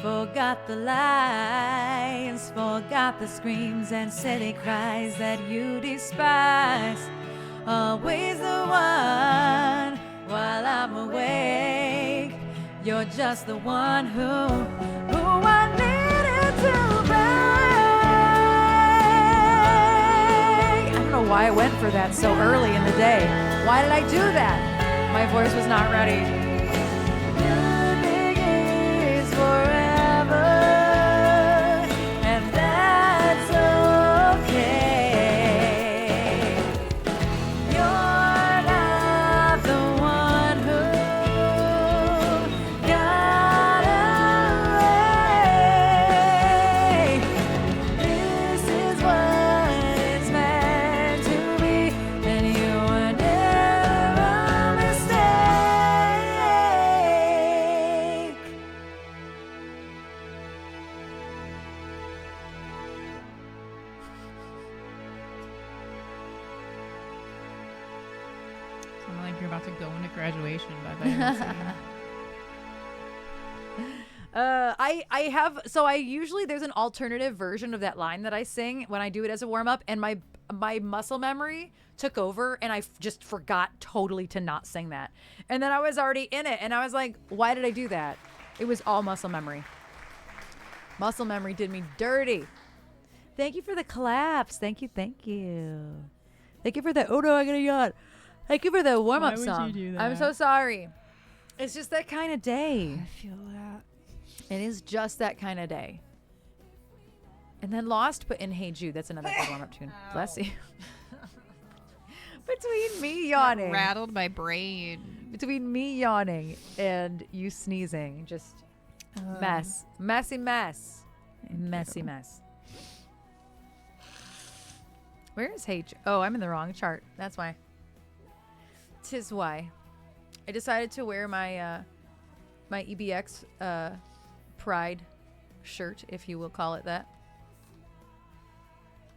forgot the lies, forgot the screams and silly cries that you despise. Always the one while I'm awake. You're just the one who I needed to beg. I don't know why I went for that so early in the day. Why did I do that? My voice was not ready. Nothing is forever, and that's okay. You're not the one who got away. This is what it's meant to be, and you were never a mistake. Sound like you're about to go into graduation by the end. I have, so I usually, there's an alternative version of that line that I sing when I do it as a warm up, and my muscle memory took over, and I just forgot totally to not sing that. And then I was already in it, and I was like, why did I do that? It was all muscle memory. Muscle memory did me dirty. Thank you for the claps. Thank you. Thank you. Thank you for the, oh no, I gotta yawn. Thank you for the warm up Why would song. you do that? I'm so sorry. It's just that kind of day. I feel that. It is just that kind of day. And then Lost put in Hey Jude. That's another good warm-up tune. Bless you. Between me yawning. Rattled my brain. Between me yawning and you sneezing. Just mess. Messy mess. Messy mess. Where is Hey Jude? Oh, I'm in the wrong chart. That's why. 'Tis why. I decided to wear my my EBX Pride shirt, if you will call it that.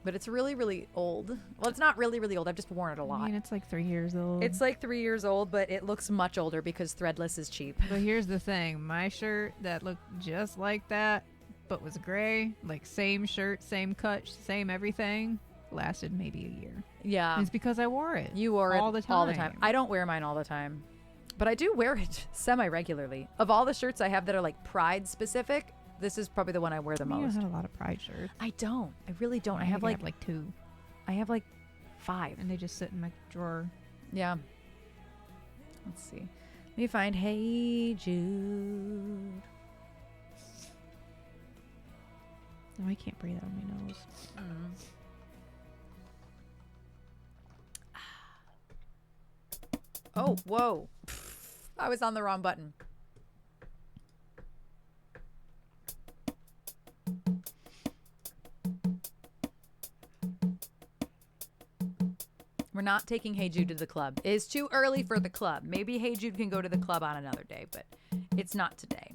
But it's really, really old. Well, it's not really, really old. I've just worn it a lot. I mean, it's like 3 years old. It's like 3 years old, but it looks much older because threadless is cheap. But here's the thing. My shirt that looked just like that, but was gray, like same shirt, same cut, same everything, lasted maybe a year. Yeah. And it's because I wore it. You wore it all the time. all the time. I don't wear mine all the time, but I do wear it semi-regularly. Of all the shirts I have that are like Pride specific, this is probably the one I wear the You most. had a lot of Pride shirts. I don't. I really don't. I think have like like 2, I have like 5. and they just sit in my drawer. Yeah. Let's see. Let me find Hey Jude. No, I can't breathe out of my nose. Oh, whoa. I was on the wrong button. We're not taking Hey Jude to the club. It's too early for the club. Maybe Hey Jude can go to the club on another day, but it's not today.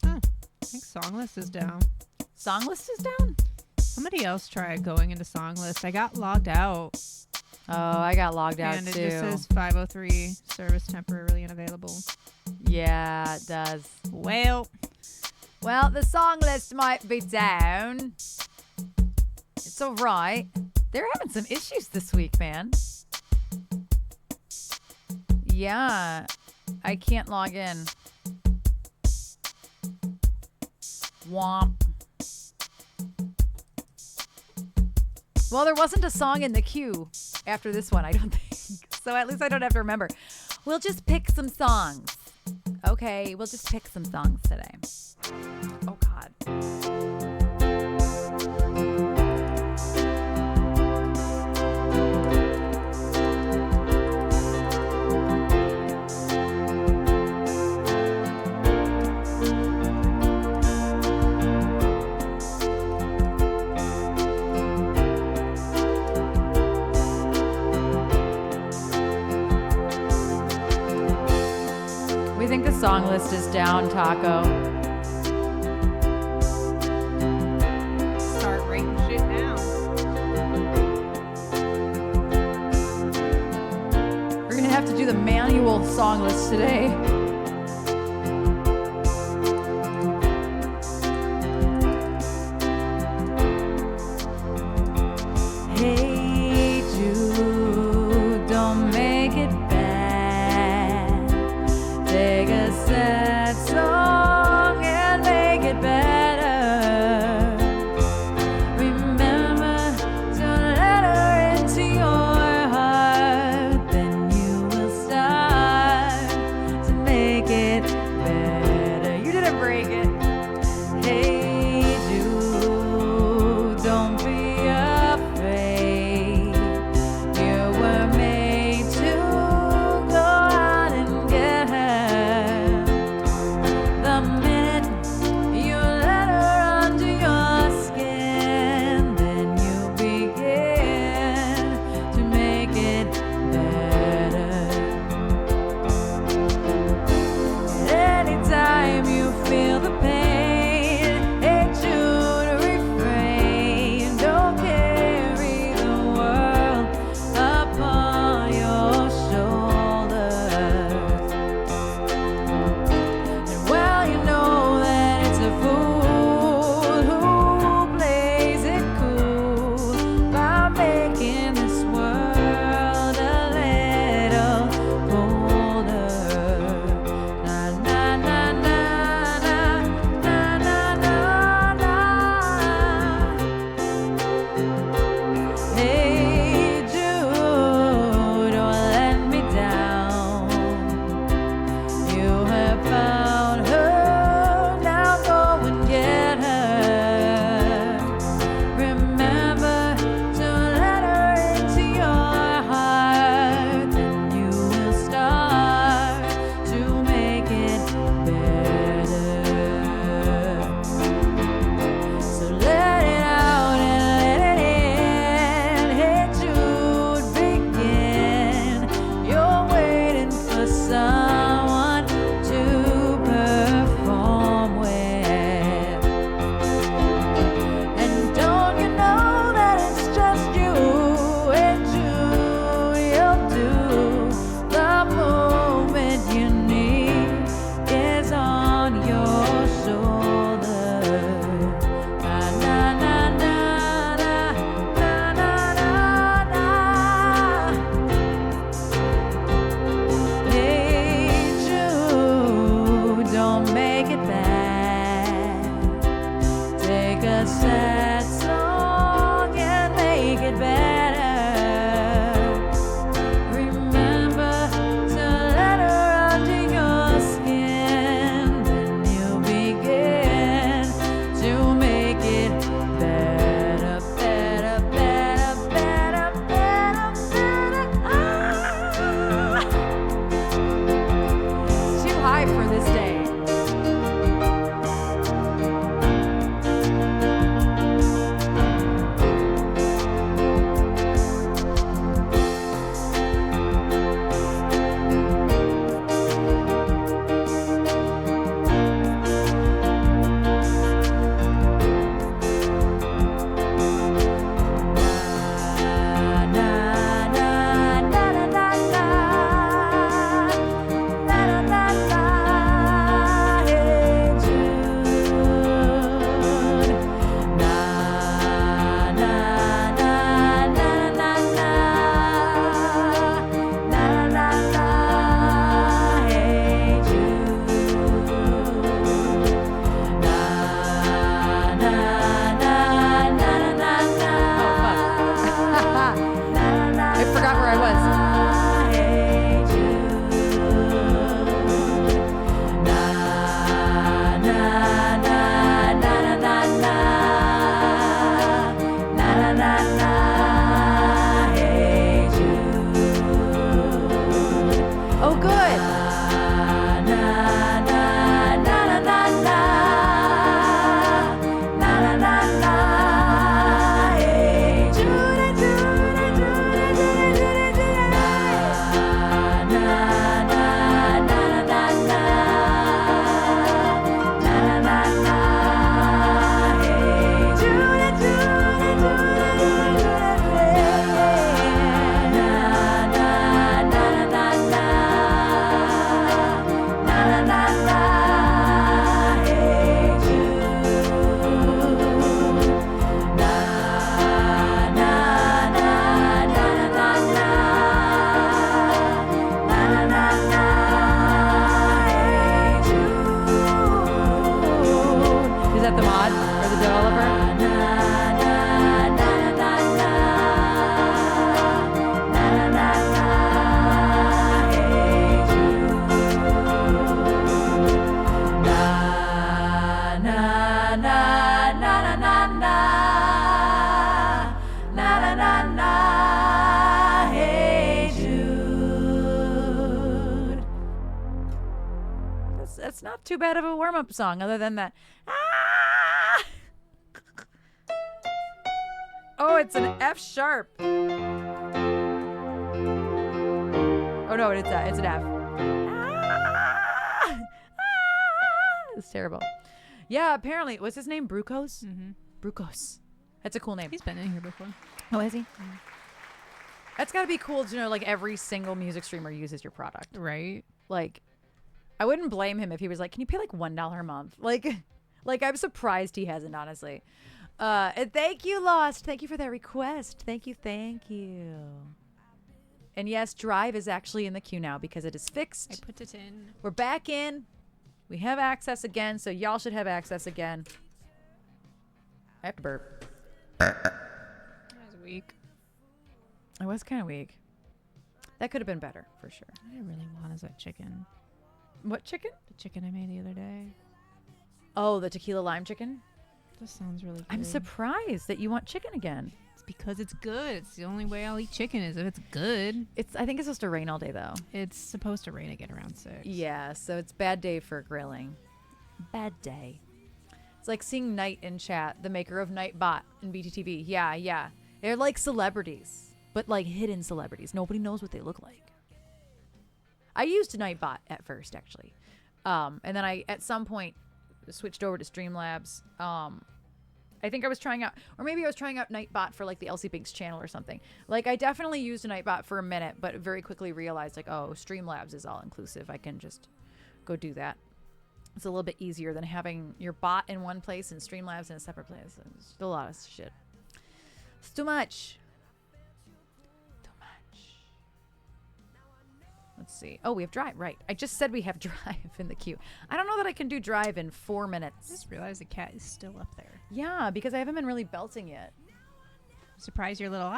I think song list is down. Song list is down? Somebody else tried going into song list. I got logged out. Oh, I got logged out And it too. just says 503 service temporarily unavailable. Yeah, it does. Well, The song list might be down. It's all right. They're having some issues this week, man. Yeah, I can't log in. Womp. Well, there wasn't a song in the queue after this one, I don't think. So at least I don't have to remember. We'll just pick some songs. Okay, we'll just pick some songs today. Oh, God. We think the song list is down, Taco. start writing shit down. have to do the manual song list today. Hey Jude, don't make it bad. Take a sad song and make it better. Remember to let her into your heart, then you will start to make That's not too bad of a warm-up song other than that. Ah! Oh, it's an F sharp. Oh no, it's an F. Ah! It's terrible. Yeah, apparently. What's his name? Brucos? Mm-hmm. Brucos. That's a cool name. He's been in here before. Oh, is he? That's got to be cool to know, like, every single music streamer uses your product. Right. Like, I wouldn't blame him if he was like, can you pay like $1 a month? Like I'm surprised he hasn't, honestly. And thank you, Lost. Thank you for that request. Thank you. And yes, Drive is actually in the queue now because it is fixed. I put it in. We're back in. We have access again, so y'all should have access again. I have to burp. That was weak. I was kind of weak. That could have been better, for sure. What I really want is that chicken. What chicken? The chicken I made the other day. Oh, the tequila lime chicken? This sounds really good. I'm surprised that you want chicken again. It's because it's good. It's the only way I'll eat chicken is if it's good. I think it's supposed to rain all day, though. It's supposed to rain again around 6. Yeah, so it's bad day for grilling. Bad day. It's like seeing Knight in chat, the maker of Nightbot in BTTV. Yeah. They're like celebrities, but like hidden celebrities. Nobody knows what they look like. I used Nightbot at first, actually. And then I, at some point, switched over to Streamlabs. I think I was trying out, or maybe I was trying out Nightbot for like the Elsie Binks channel or something. Like I definitely used Nightbot for a minute, but very quickly realized like, oh, Streamlabs is all inclusive. I can just go do that. It's a little bit easier than having your bot in one place and Streamlabs in a separate place. It's a lot of shit. It's too much. Let's see. Oh, we have Drive. Right. I just said we have Drive in the queue. I don't know that I can do Drive in 4 minutes. I just realized the cat is still up there. Yeah, because I haven't been really belting yet. Surprise your little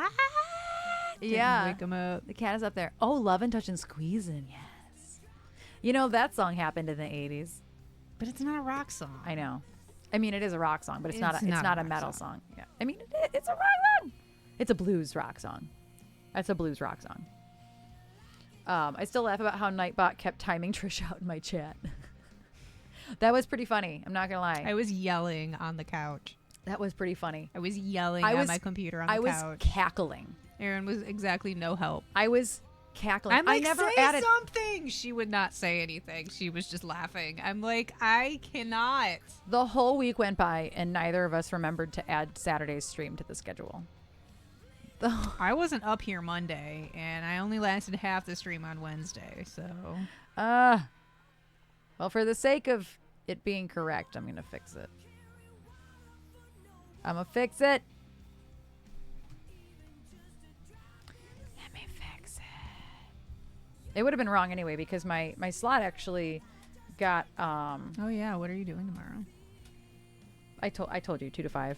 Yeah. Wake him up. The cat is up there. Oh, Lovin' Touchin' Squeezin'. Yes. You know, that song happened in the 80s. But it's not a rock song. I know. I mean, it is a rock song, but it's not a metal song. Yeah. I mean, it's a rock song. It's a blues rock song. That's a blues rock song. I still laugh about how Nightbot kept timing Trish out in my chat. That was pretty funny. I'm not going to lie. I was yelling on the couch. That was pretty funny. I was yelling on my computer on the couch. I was cackling. Erin was exactly no help. I was cackling. I'm like, I never say added something. She would not say anything. She was just laughing. I'm like, I cannot. The whole week went by and neither of us remembered to add Saturday's stream to the schedule. I wasn't up here Monday, and I only lasted half the stream on Wednesday, so. Well, for the sake of it being correct, I'm going to fix it. I'm going to fix it. Let me fix it. It would have been wrong anyway because my slot actually got Oh yeah, what are you doing tomorrow? I told you 2 to 5.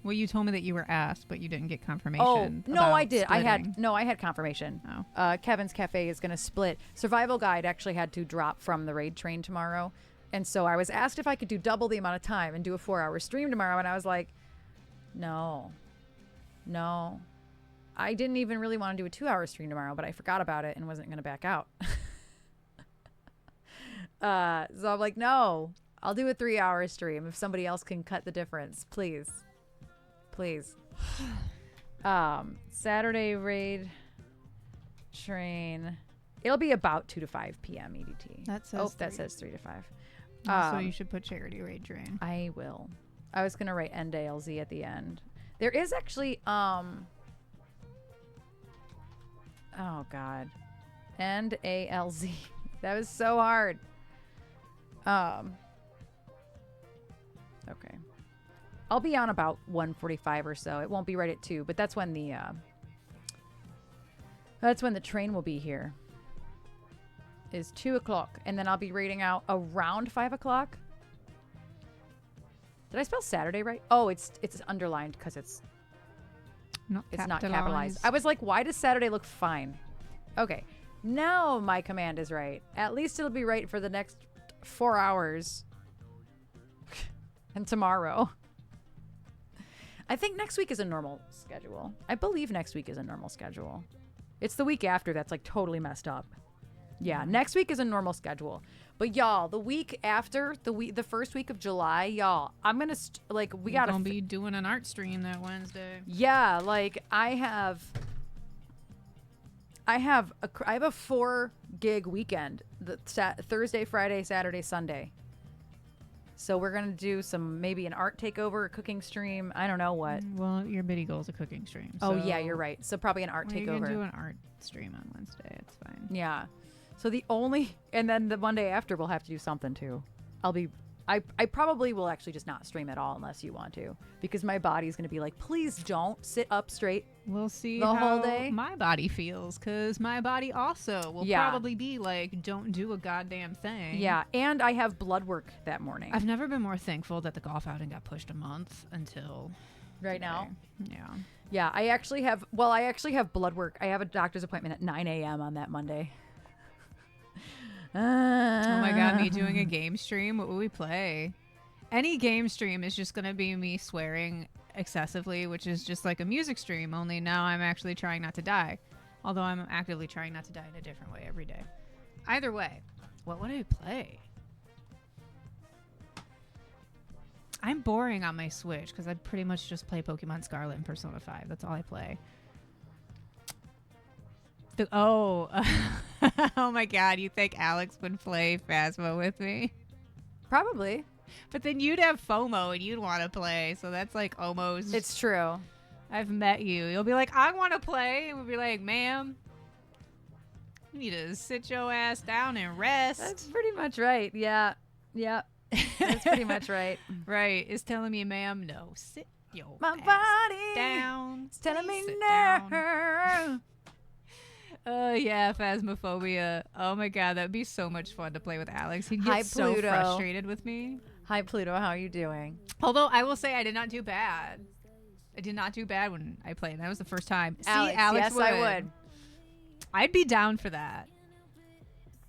Well, you told me that you were asked, but you didn't get confirmation. Oh, no, about I did. splitting. I had confirmation. Oh. Kevin's Cafe is going to split. Survival Guide actually had to drop from the raid train tomorrow. And so I was asked if I could do double the amount of time and do a 4-hour stream tomorrow. And I was like, no. I didn't even really want to do a 2-hour stream tomorrow, but I forgot about it and wasn't going to back out. So I'm like, no, I'll do a 3-hour stream if somebody else can cut the difference, please. Saturday raid train. It'll be about 2 to 5 p.m. EDT. That says 3 to 5. So you should put charity raid train. I will. I was gonna write end ALZ at the end. There is actually oh god, end ALZ. That was so hard. Okay. I'll be on about 1:45 or so. It won't be right at 2, but that's when the train will be here. Is 2 o'clock, and then I'll be raiding out around 5 o'clock. Did I spell Saturday right? Oh, it's underlined because it's not capitalized. I was like, why does Saturday look fine? Okay, now my command is right. At least it'll be right for the next 4 hours. And tomorrow. I think next week is a normal schedule. I believe next week is a normal schedule. It's the week after that's like totally messed up. Yeah, next week is a normal schedule. But y'all, the week after, the first week of July, y'all, I'm going to we got to be doing an art stream that Wednesday. Yeah, like I have a 4 gig weekend, Thursday, Friday, Saturday, Sunday. So we're going to do maybe an art takeover, a cooking stream. I don't know what. Well, your biddy goal's a cooking stream. So Oh, yeah, you're right. So probably an art takeover. We're going to do an art stream on Wednesday. It's fine. Yeah. So and then the Monday after we'll have to do something too. I probably will actually just not stream at all unless you want to, because my body's going to be like, please don't sit up straight. We'll see the how whole day. My body feels, because my body also will probably be like, don't do a goddamn thing. Yeah, and I have blood work that morning. I've never been more thankful that the golf outing got pushed a month until right today. now. Yeah. Yeah, I actually have blood work. I have a doctor's appointment at 9 a.m. on that Monday. Oh my God, me doing a game stream? What will we play? Any game stream is just going to be me swearing excessively, which is just like a music stream, only now I'm actually trying not to die. Although I'm actively trying not to die in a different way every day. Either way, what would I play? I'm boring on my Switch because I pretty much just play Pokemon Scarlet and Persona 5. That's all I play. Oh my God, you think Alex would play Phasmo with me? Probably. But then you'd have FOMO and you'd want to play, so that's like almost... It's true. I've met you. You'll be like, I want to play, and we'll be like, ma'am, you need to sit your ass down and rest. That's pretty much right. Yeah. Yeah. That's pretty much right. Right. It's telling me, ma'am, no, sit your My ass body down. It's telling me Sit no. down. Oh, yeah, Phasmophobia. Oh, my God, that'd be so much fun to play with Alex. He'd get Hi, so Pluto. frustrated with me. Hi, Pluto. How are you doing? Although, I will say I did not do bad. I did not do bad when I played. That was the first time. Alex, See, Alex yes, I would. I'd be down for that.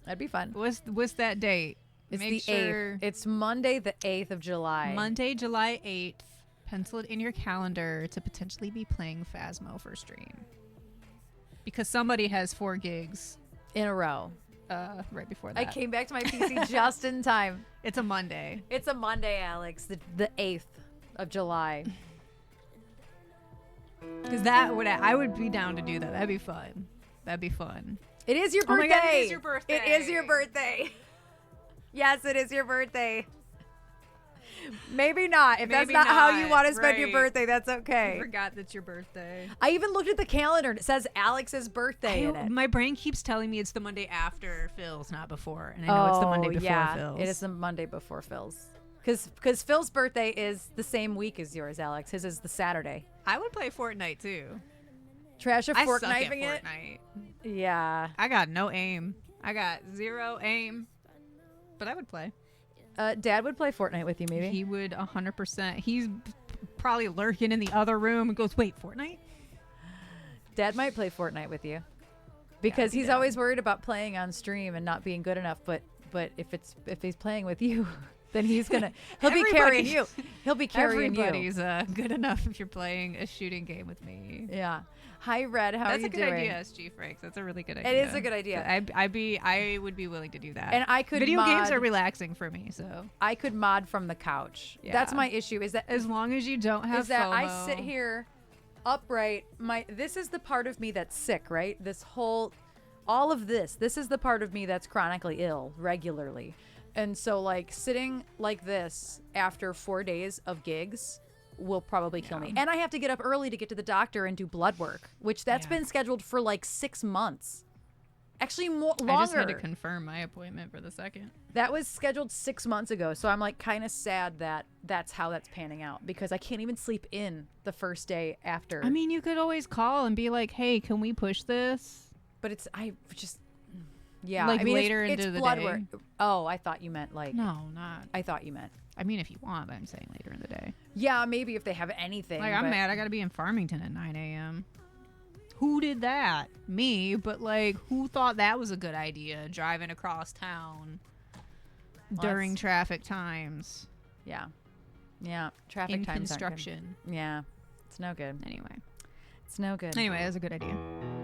That'd be fun. What's that date? It's Make the sure 8th. It's Monday, the 8th of July. Monday, July 8th. Pencil it in your calendar to potentially be playing Phasmo for stream. Because somebody has 4 gigs in a row. Right before that. I came back to my PC just in time. It's a Monday. It's a Monday, Alex. The 8th of July. Because I would be down to do that. That'd be fun. That'd be fun. It is your birthday. Oh my God, it is your birthday. It is your birthday. Yes, it is your birthday. Maybe not. If that's Maybe not how you not, want to spend your right. birthday, that's I okay. forgot that's your birthday. I even looked at the calendar and it says Alex's birthday in it. My brain keeps telling me it's the Monday after Phil's, not before. And I know it's the Monday before Phil's. It is the Monday before Phil's. Because Phil's birthday is the same week as yours, Alex. His is the Saturday. I would play Fortnite, too. Trash of I suck at Fortnite-ing it? Fortnite. Yeah. I got no aim. I got 0 aim. But I would play. Dad would play Fortnite with you, maybe. He would 100%. He's probably lurking in the other room and goes, wait, Fortnite? Dad might play Fortnite with you. Because he's always worried about playing on stream and not being good enough. But if he's playing with you, then he'll be carrying you. He'll be carrying Everybody's good enough if you're playing a shooting game with me. Yeah. Hi, Red. How are you doing? That's a good idea, SG Franks. That's a really good idea. It is a good idea. I would be willing to do that. And I could Video games are relaxing for me, so I could mod from the couch. Yeah. That's my issue. Is that as long as you don't have is that FOMO. I sit here upright. This is the part of me that's sick, right? All of this is the part of me that's chronically ill regularly. And so like sitting like this after 4 days of gigs will probably kill me. And I have to get up early to get to the doctor and do blood work, which that's been scheduled for like 6 months. Actually, longer. I just had to confirm my appointment for the 2nd. That was scheduled 6 months ago. So I'm like kind of sad that that's how that's panning out, because I can't even sleep in the first day after. I mean, you could always call and be like, hey, can we push this? But like later it's into the blood day. work. Oh, I thought you meant like. No, not. I thought you meant. I mean, if you want, but I'm saying later in the day. Yeah, maybe if they have anything. Like, I'm mad. I got to be in Farmington at 9 a.m. Who did that? Me. But, like, who thought that was a good idea, driving across town during traffic times? Yeah. Yeah. Traffic in times construction. Yeah. It's no good. Anyway. It's no good. Anyway, that's a good idea.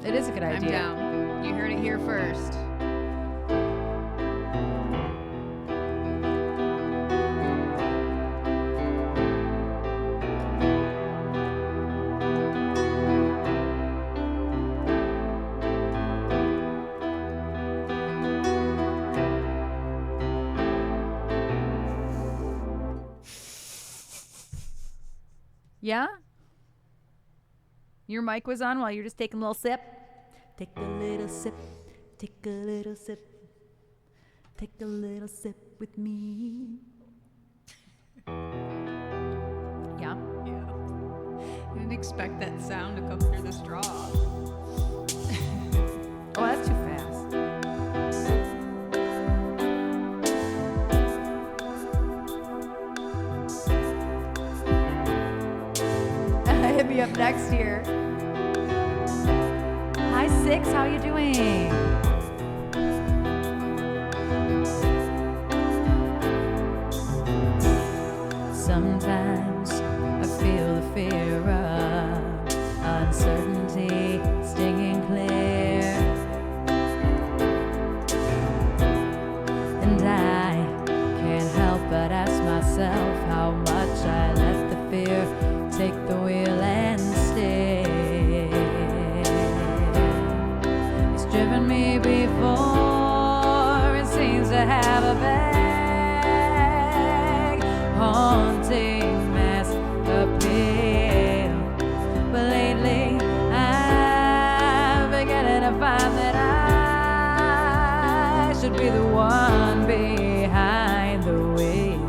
It is a good idea. I'm down. You heard it here first. Yeah? Your mic was on while you were just taking a little sip? Take a little sip. Take a little sip. Take a little sip with me. Yeah? Yeah. I didn't expect that sound to come through the straw. Oh, that's too fast. Hit me up next year. Hi, Six. How you doing? Sometimes I feel the fear of uncertainty stinging clear, and I can't help but ask myself how much I let the fear take the wheel and steer. It's driven me before, it seems to have a vague, haunting mass appeal. But lately, I'm beginning to find that I should be the one behind the wheel.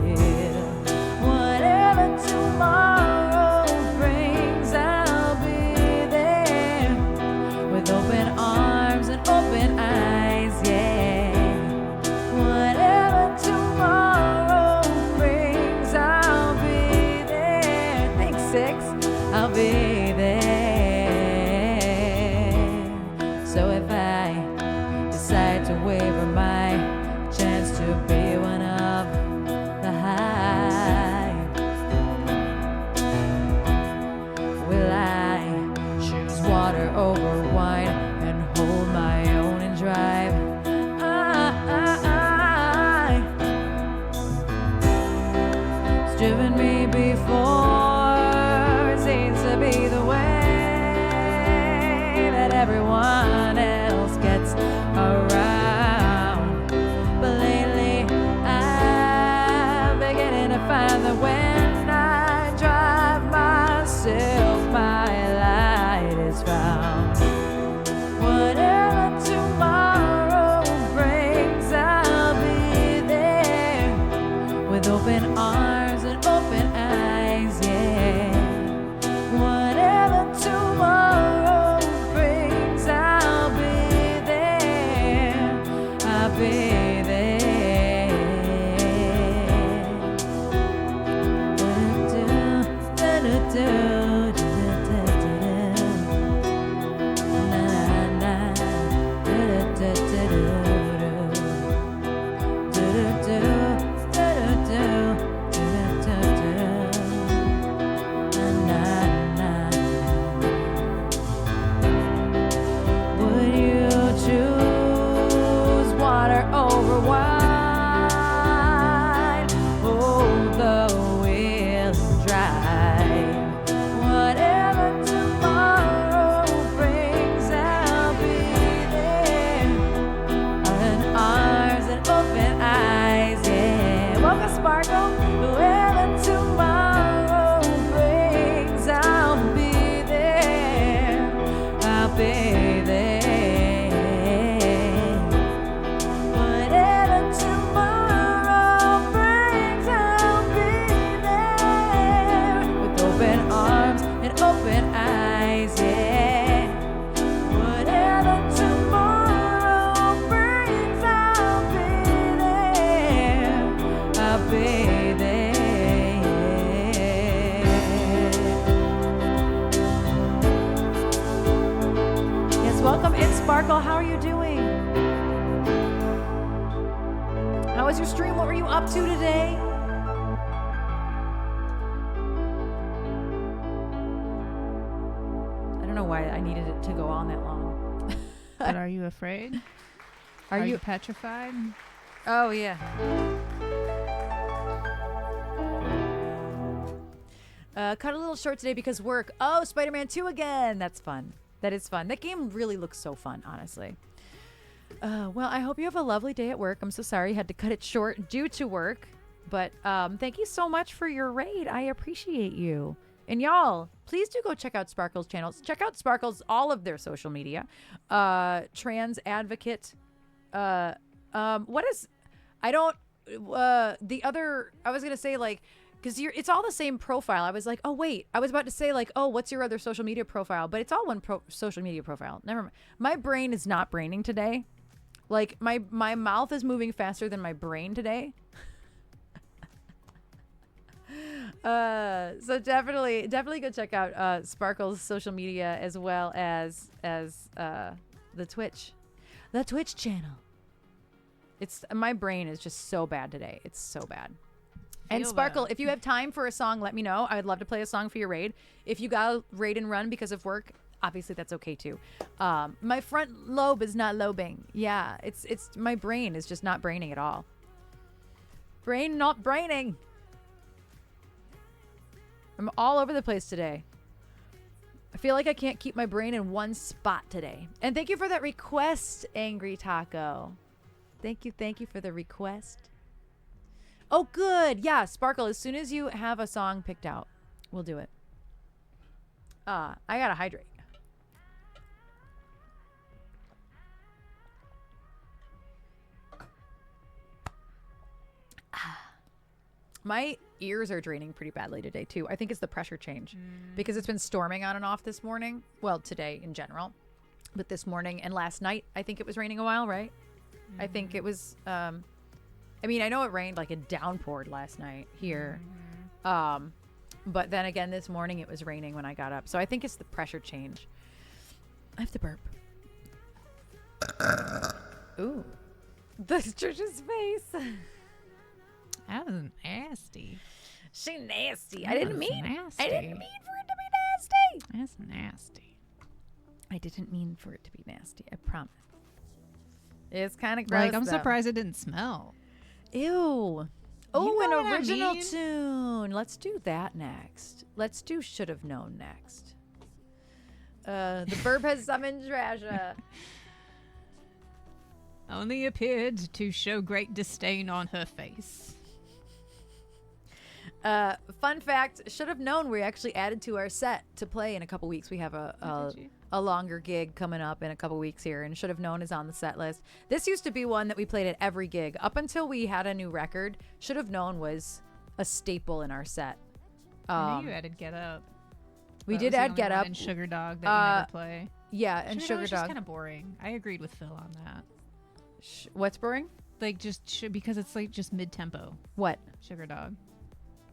Whatever tomorrow brings, I'll be there with open arms and open eyes, yeah. Whatever tomorrow brings, I'll be there. Thanks, Six. I'll be there. So if I decide to waver my chance to be one of the hive, will I choose water over wine and hold my own and drive? It's driven me before, it seems to be the way that everyone else gets around. But lately, I'm beginning to find that when I drive myself, my light is found. Whatever tomorrow brings, I'll be there with open arms and open eyes, yeah. Whatever tomorrow brings, I'll be there. I'll be there. Would you choose water over wine? Hold the wheel and drive. Whatever tomorrow brings, I'll be there. Open arms and open eyes, yeah. Welcome, Sparkle. Whoever tomorrow brings, I'll be there. I'll be there. Whatever tomorrow brings, I'll be there. With open arms and open eyes, yeah. Whatever tomorrow brings, I'll be there. I'll be there. Yes, welcome in, Sparkle. How are you doing? How was your stream? What were you up to today? I don't know why I needed it to go on that long. But are you afraid? Are you? petrified? Oh, yeah. Cut a little short today because work. Oh, Spider-Man 2 again. That's fun. That is fun. That game really looks so fun, honestly. Well, I hope you have a lovely day at work. I'm so sorry you had to cut it short due to work. But thank you so much for your raid. I appreciate you. And y'all, please do go check out Sparkle's channels. Check out Sparkle's, all of their social media. Trans advocate. What is, I don't, the other, I was going to say like, because it's all the same profile. I was like, oh, wait. I was about to say like, oh, what's your other social media profile? But it's all one social media profile. Never mind. My brain is not braining today. Like my mouth is moving faster than my brain today. So definitely go check out Sparkle's social media as well as the Twitch channel. It's my brain is just so bad today. It's so bad. And Sparkle, if you have time for a song, let me know. I would love to play a song for your raid. If you got to raid and run because of work, obviously that's okay too. My front lobe is not lobing. Yeah, it's my brain is just not braining at all. Brain not braining. I'm all over the place today. I feel like I can't keep my brain in one spot today. And thank you for that request, Angry Taco. Thank you for the request. Oh, good. Yeah, Sparkle, as soon as you have a song picked out, we'll do it. I gotta hydrate. My ears are draining pretty badly today, too. I think it's the pressure change because it's been storming on and off this morning. Well, today in general. But this morning and last night, I think it was raining a while, right? I think it was... I mean, I know it rained like a downpour last night here. But then again, this morning it was raining when I got up. So I think it's the pressure change. I have to burp. Ooh. The Trisha's face. That was nasty. She nasty. I didn't mean for it to be nasty. That's nasty. I didn't mean for it to be nasty. I promise. It's kind of gross. Like, I'm though. surprised it didn't smell. Ew. Oh, You know an what I original mean? tune. Let's do that next. Let's do Should Have Known next. The burp has summoned Trasha. Only appeared to show great disdain on her face. Fun fact, Should Have Known we actually added to our set to play in a couple weeks. We have a longer gig coming up in a couple weeks here, and Should Have Known is on the set list. This used to be one that we played at every gig. Up until we had a new record, Should Have Known was a staple in our set. I know you added Get Up. We did add Get Up. And Sugar Dog that you never play. Yeah, and Sugar Dog. Dog. It's kind of boring. I agreed with Phil on that. What's boring? Like because it's like just mid-tempo. What? Sugar Dog.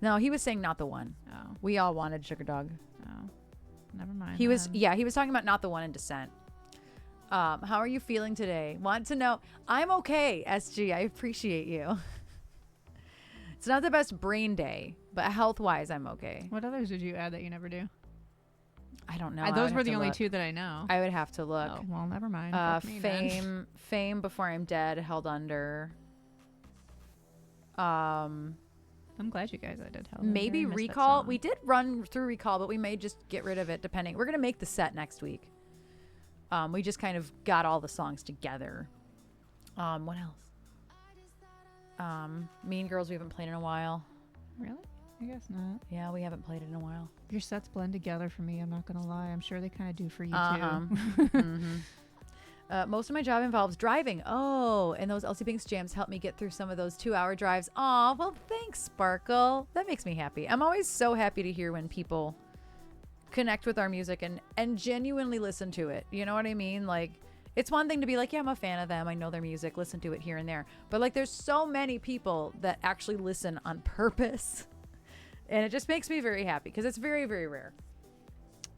No, he was saying Not the One. Oh. We all wanted Sugar Dog. Oh. Never mind. He was talking about Not the One in Descent. How are you feeling today? Want to know? I'm okay, SG. I appreciate you. It's not the best brain day, but health-wise, I'm okay. What others did you add that you never do? I don't know. Those were the only two that I know. I would have to look. Oh, well, never mind. Fuck me then. Fame Before I'm Dead, Held Under. I'm glad you guys I did Held Maybe Under. Recall. We did run through Recall, but we may just get rid of it depending. We're gonna make the set next week. We just kind of got all the songs together. What else? Mean Girls we haven't played in a while. Really? I guess not. Yeah, we haven't played it in a while. Your sets blend together for me. I'm not gonna lie. I'm sure they kind of do for you too. Mm-hmm. Most of my job involves driving. Oh, and those LC Binks jams help me get through some of those 2-hour drives. Aw, well, thanks, Sparkle. That makes me happy. I'm always so happy to hear when people connect with our music and genuinely listen to it. You know what I mean? Like, it's one thing to be like, yeah, I'm a fan of them. I know their music. Listen to it here and there. But like, there's so many people that actually listen on purpose. And it just makes me very happy because it's very, very rare.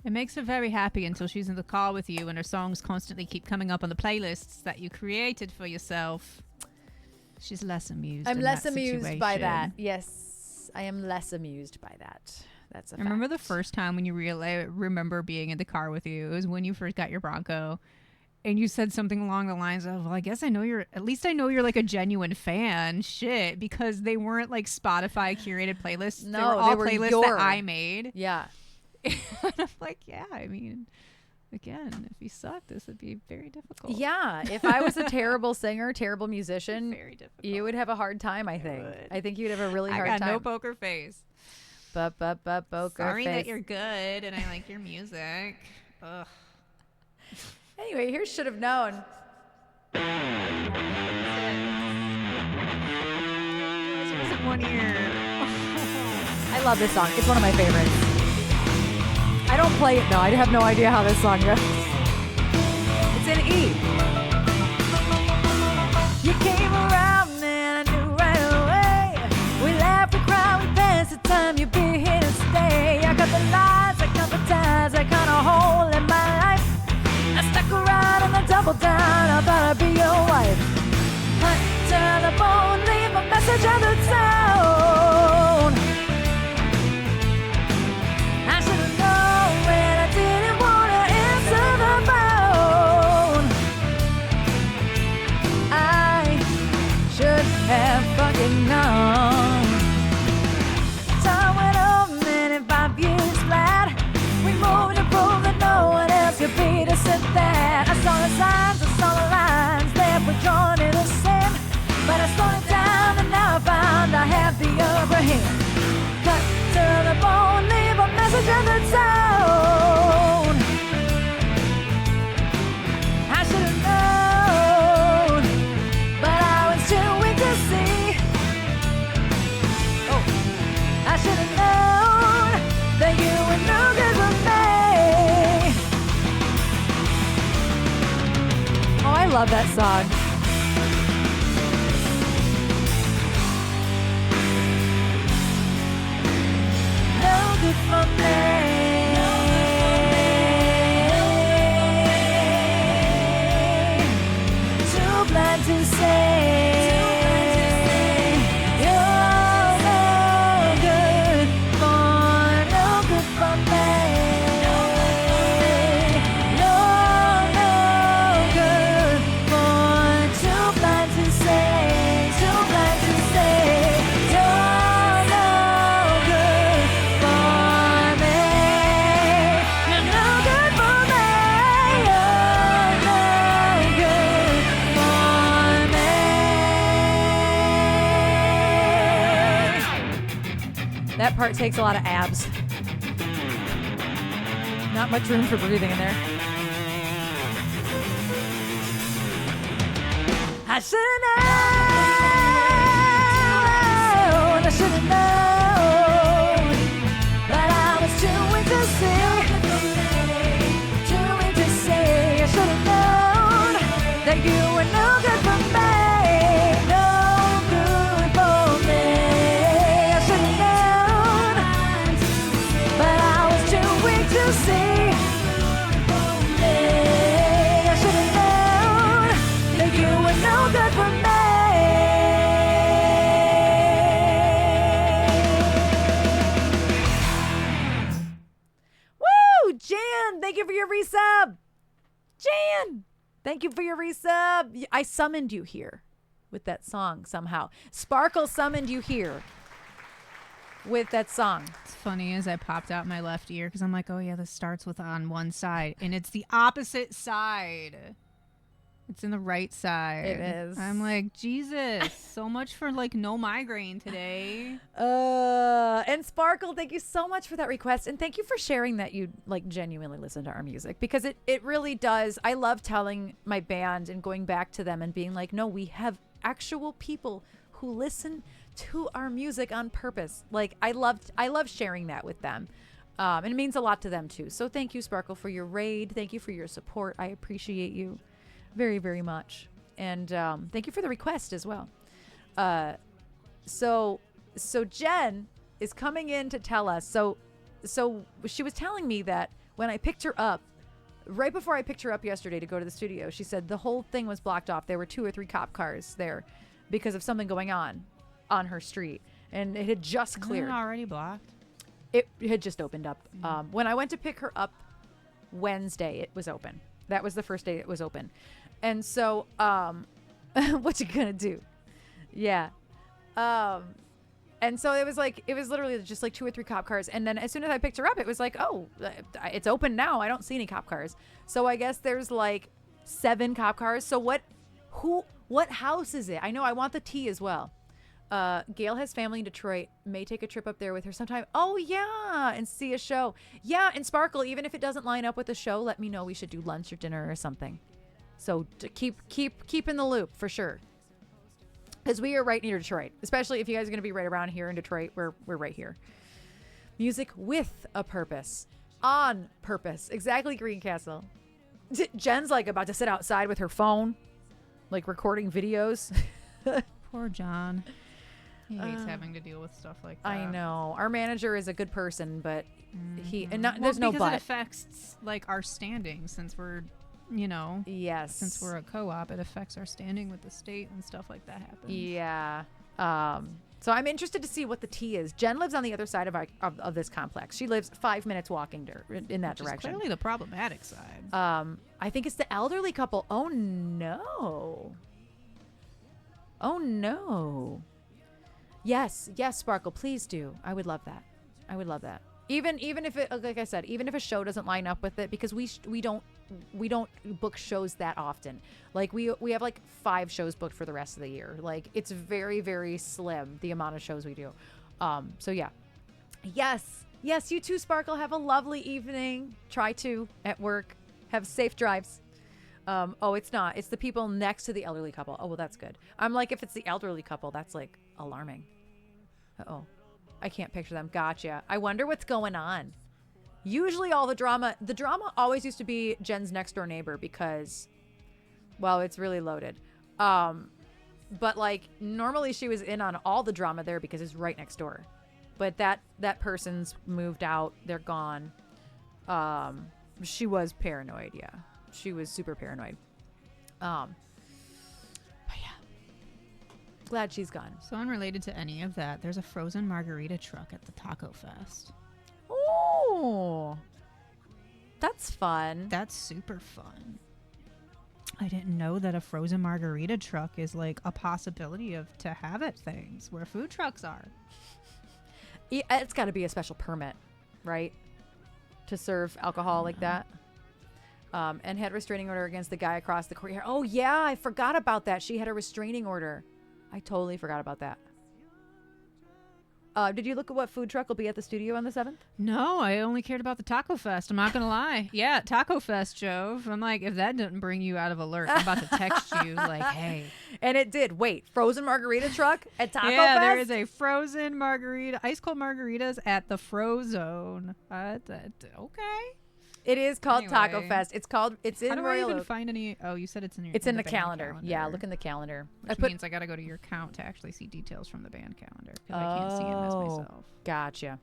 It makes her very happy until she's in the car with you and her songs constantly keep coming up on the playlists that you created for yourself. She's less amused. I'm in less that amused by situation. that. Yes, I am less amused by that. That's a fact. I remember the first time when you remember being in the car with you. It was when you first got your Bronco. And you said something along the lines of, well, I guess I know you're like a genuine fan. Shit. Because they weren't like Spotify curated playlists. No, they were all they were playlists that I made. Yeah. And I'm like, yeah, I mean, again, if you suck, this would be very difficult. Yeah. If I was a terrible singer, terrible musician, Very difficult. you would have a hard time, I think. would. I think you'd have a really hard I got time. no poker face. Poker Sorry face. that you're good and I like your music. Ugh. Anyway, here should have known. Just in one ear. I love this song. It's one of my favorites. I don't play it though. I have no idea how this song goes. It's in E. You came around and I knew right away. We laughed, we cried, we passed the time. You'd be here to stay. I got the lies, I got the ties, I got a hole in my life. I stuck around and I doubled down. I thought I'd be your wife. Cut to the bone, leave a message on the town. I should have known when I didn't want to answer the phone. I should have fucking known. Time went on and in 5 years flat, we moved to prove that no one else could beat us at that. I saw the signs, I saw the lines that were drawn in the sand, but I slowed it down and now I found I have the upper hand. Cut to the bone, leave a message in the tone. I should have known, but I was too weak to see. Oh, I should have known that you were no good for me. Oh, I love that song. No good for me. Too blind to say you're no good for me. You're no good for too blind to say, too blind to say you're no good for me. You're no good for me. You're no good for me. That part takes a lot of abs. Not much room for breathing in there. I should have known, I should have known, but I was too weak to see, too weak to see. I should have known that you were no good for me, no good for me. I should have known, but I was too weak to see. I should have known that you were no good for me. Woo! Jan, thank you for your resub. Jan, thank you for your resub. I summoned you here with that song somehow. Sparkle summoned you here with that song. It's funny as I popped out my left ear because I'm like, oh yeah, this starts with on one side and it's the opposite side. It's in the right side. It is. I'm like, Jesus, so much for like no migraine today. And Sparkle, thank you so much for that request. And thank you for sharing that you like genuinely listen to our music, because it really does. I love telling my band and going back to them and being like, no, we have actual people who listen to our music on purpose. Like I love sharing that with them. And it means a lot to them too. So thank you, Sparkle, for your raid. Thank you for your support. I appreciate you very, very much. And thank you for the request as well. So Jen is coming in to tell us. So she was telling me that when I picked her up, right before I picked her up yesterday to go to the studio, she said the whole thing was blocked off. There were 2 or 3 cop cars there because of something going on her street, and it had just cleared. Isn't it already blocked? It had just opened up. When I went to pick her up Wednesday, it was open. That was the first day it was open. And so, what you gonna do? Yeah. And so it was literally just like 2 or 3 cop cars. And then as soon as I picked her up, it was like, oh, it's open now. I don't see any cop cars. So I guess there's like 7 cop cars. So what house is it? I know I want the tea as well. Gail has family in Detroit. May take a trip up there with her sometime. Oh yeah, and see a show. Yeah, and Sparkle. Even if it doesn't line up with the show, let me know. We should do lunch or dinner or something. So to keep in the loop for sure. Because we are right near Detroit. Especially if you guys are gonna be right around here in Detroit. We're right here. Music with a purpose. On purpose. Exactly, Greencastle. Jen's like about to sit outside with her phone, like recording videos. Poor John. He hates having to deal with stuff like that. I know. Our manager is a good person, but Well, there's no because but. it affects like our standing since we're, Yes. since we're a co-op, it affects our standing with the state when stuff like that happens. Yeah. So I'm interested to see what the tea is. Jen lives on the other side of this complex. She lives 5 minutes walking in that Which direction. is clearly the problematic side. I think it's the elderly couple. Oh no. Oh no. Yes, Sparkle, please do. I would love that. Even if it, like I said, even if a show doesn't line up with it, because we don't book shows that often. Like we have like 5 shows booked for the rest of the year. Like it's very, very slim the amount of shows we do. So yeah. Yes, you too, Sparkle. Have a lovely evening. Try to at work. Have safe drives. Oh, it's not. It's the people next to the elderly couple. Oh, well, that's good. I'm like, if it's the elderly couple, that's like alarming. Uh-oh. I can't picture them. Gotcha. I wonder what's going on. Usually all the drama always used to be Jen's next door neighbor because, well, it's really loaded. But like normally she was in on all the drama there because it's right next door. But that person's moved out. They're gone. She was paranoid. Yeah. She was super paranoid. But yeah. Glad she's gone. So unrelated to any of that, there's a frozen margarita truck at the Taco Fest. Oh, that's fun. That's super fun. I didn't know that a frozen margarita truck is like a possibility to have at things where food trucks are. Yeah, it's got to be a special permit, right? To serve alcohol like that. And had restraining order against the guy across the court here. Oh yeah, I forgot about that. She had a restraining order. I totally forgot about that. Did you look at what food truck will be at the studio on the 7th? No, I only cared about the Taco Fest. I'm not going to lie. Yeah, Taco Fest, Jove. I'm like, if that didn't bring you out of alert, I'm about to text you like, hey. And it did. Wait, frozen margarita truck at Taco Fest? Yeah, there is a frozen margarita, ice cold margaritas at the Frozone. Okay. It is called Taco Anyway. Fest. It's in How do I Royal even Oak. find any? Oh, you said it's in your. It's in the band calendar. Yeah, look in the calendar. Which means I got to go to your account to actually see details from the band calendar because I can't see it as myself. Gotcha.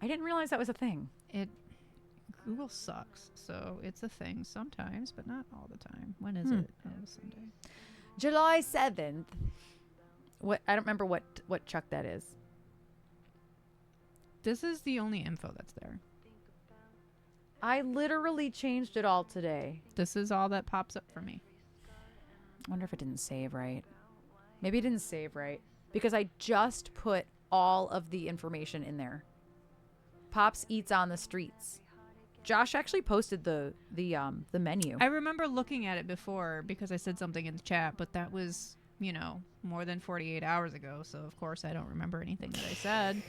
I didn't realize that was a thing. Google sucks, so it's a thing sometimes, but not all the time. When is it? Oh, Sunday. July 7th. What? I don't remember what truck that is. This is the only info that's there. I literally changed it all today. This is all that pops up for me. I wonder if it didn't save right. Maybe it didn't save right because I just put all of the information in there. Pops Eats on the Streets. Josh actually posted the menu. I remember looking at it before because I said something in the chat, but that was, more than 48 hours ago. So, of course, I don't remember anything that I said.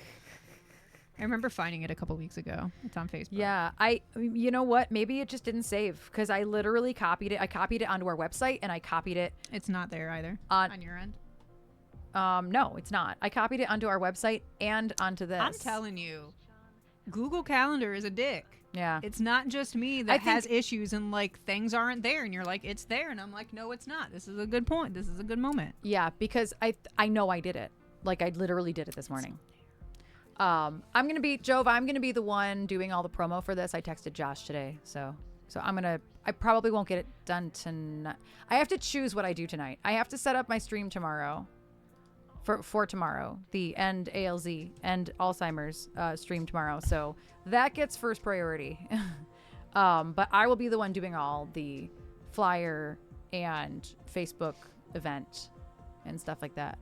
I remember finding it a couple weeks ago. It's on Facebook. Yeah, you know what? Maybe it just didn't save because I literally copied it. I copied it onto our website and I copied it. It's not there either on your end. No, it's not. I copied it onto our website and onto this. I'm telling you, Google Calendar is a dick. Yeah. It's not just me that has issues and like things aren't there and you're like, it's there. And I'm like, no, it's not. This is a good point. This is a good moment. Yeah, because I know I did it. Like I literally did it this morning. I'm going to be the one doing all the promo for this. I texted Josh today. So I probably won't get it done tonight. I have to choose what I do tonight. I have to set up my stream tomorrow for tomorrow, the End ALZ and Alzheimer's stream tomorrow. So that gets first priority. But I will be the one doing all the flyer and Facebook event and stuff like that.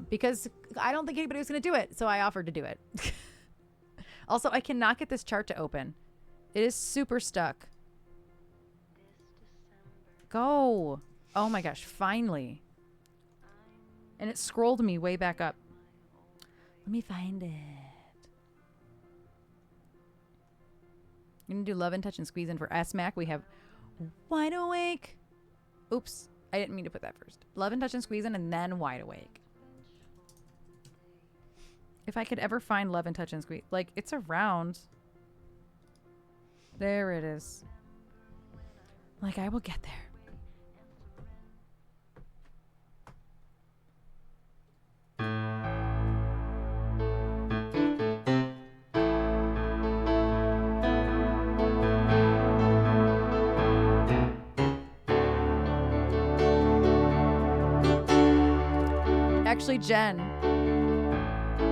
Because I don't think anybody was going to do it. So I offered to do it. Also, I cannot get this chart to open. It is super stuck. Go. Oh my gosh. Finally. And it scrolled me way back up. Let me find it. I'm going to do Love and Touch and Squeeze. And for S-Mac, we have Wide Awake. Oops. I didn't mean to put that first. Love and Touch and Squeeze and then Wide Awake. If I could ever find Love and Touch and Squeeze. Like, it's around. There it is. Like, I will get there. Actually, Jen,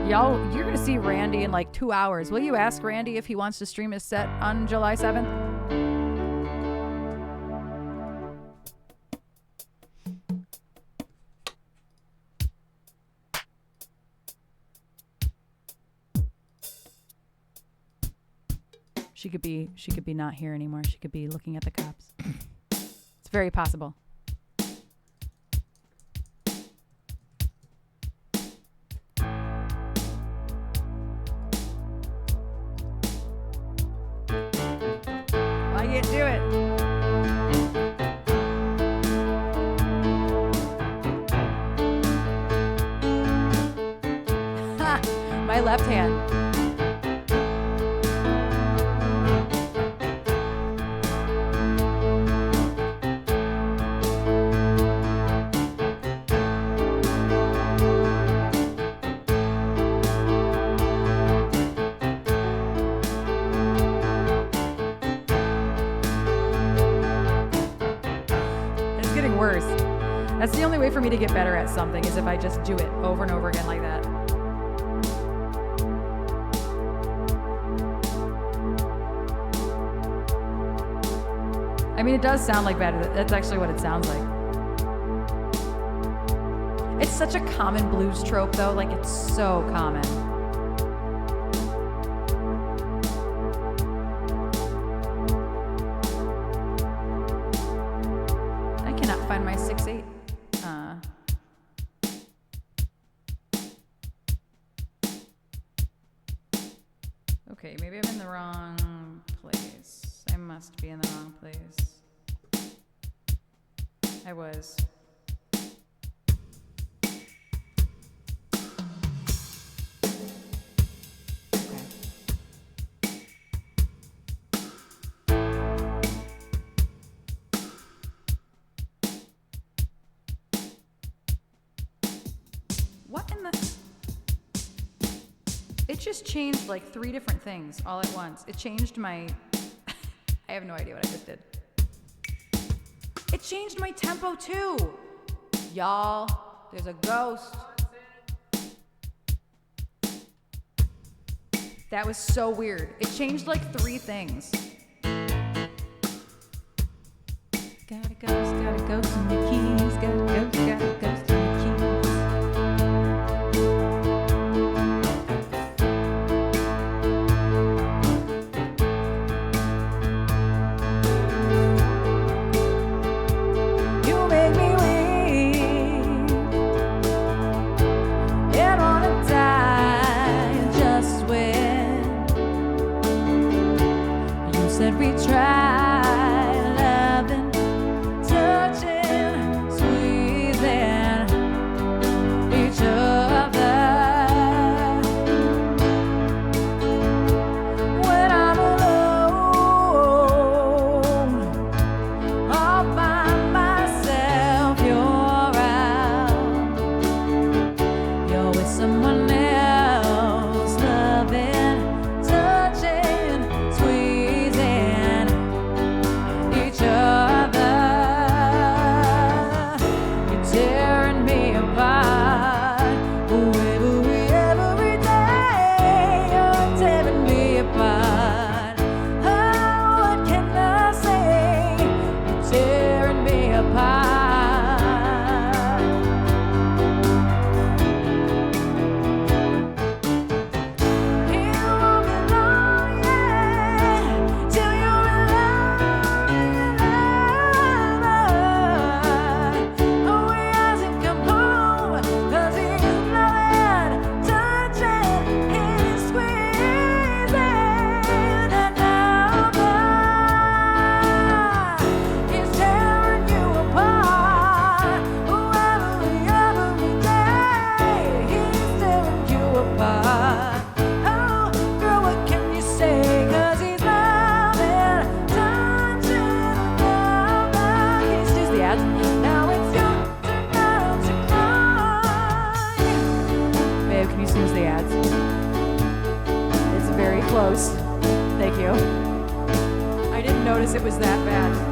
you're gonna see Randy in like 2 hours. Will you ask Randy if he wants to stream his set on July 7th? She could be not here anymore. She could be looking at the cops. It's very possible. I can't do it. Ha! My left hand. Worse. That's the only way for me to get better at something is if I just do it over and over again like that. I mean, it does sound like bad. That's actually what it sounds like. It's such a common blues trope, though. Like, it's so common. Find my 6/8. Okay, maybe I'm in the wrong place. I must be in the wrong place. I was. What in the... It just changed like 3 different things all at once. It changed my... I have no idea what I just did. It changed my tempo too. Y'all, there's a ghost. That was so weird. It changed like 3 things. Got a ghost in the keys. Got a ghost in the keys. We try loving, touching, squeezing. was that bad.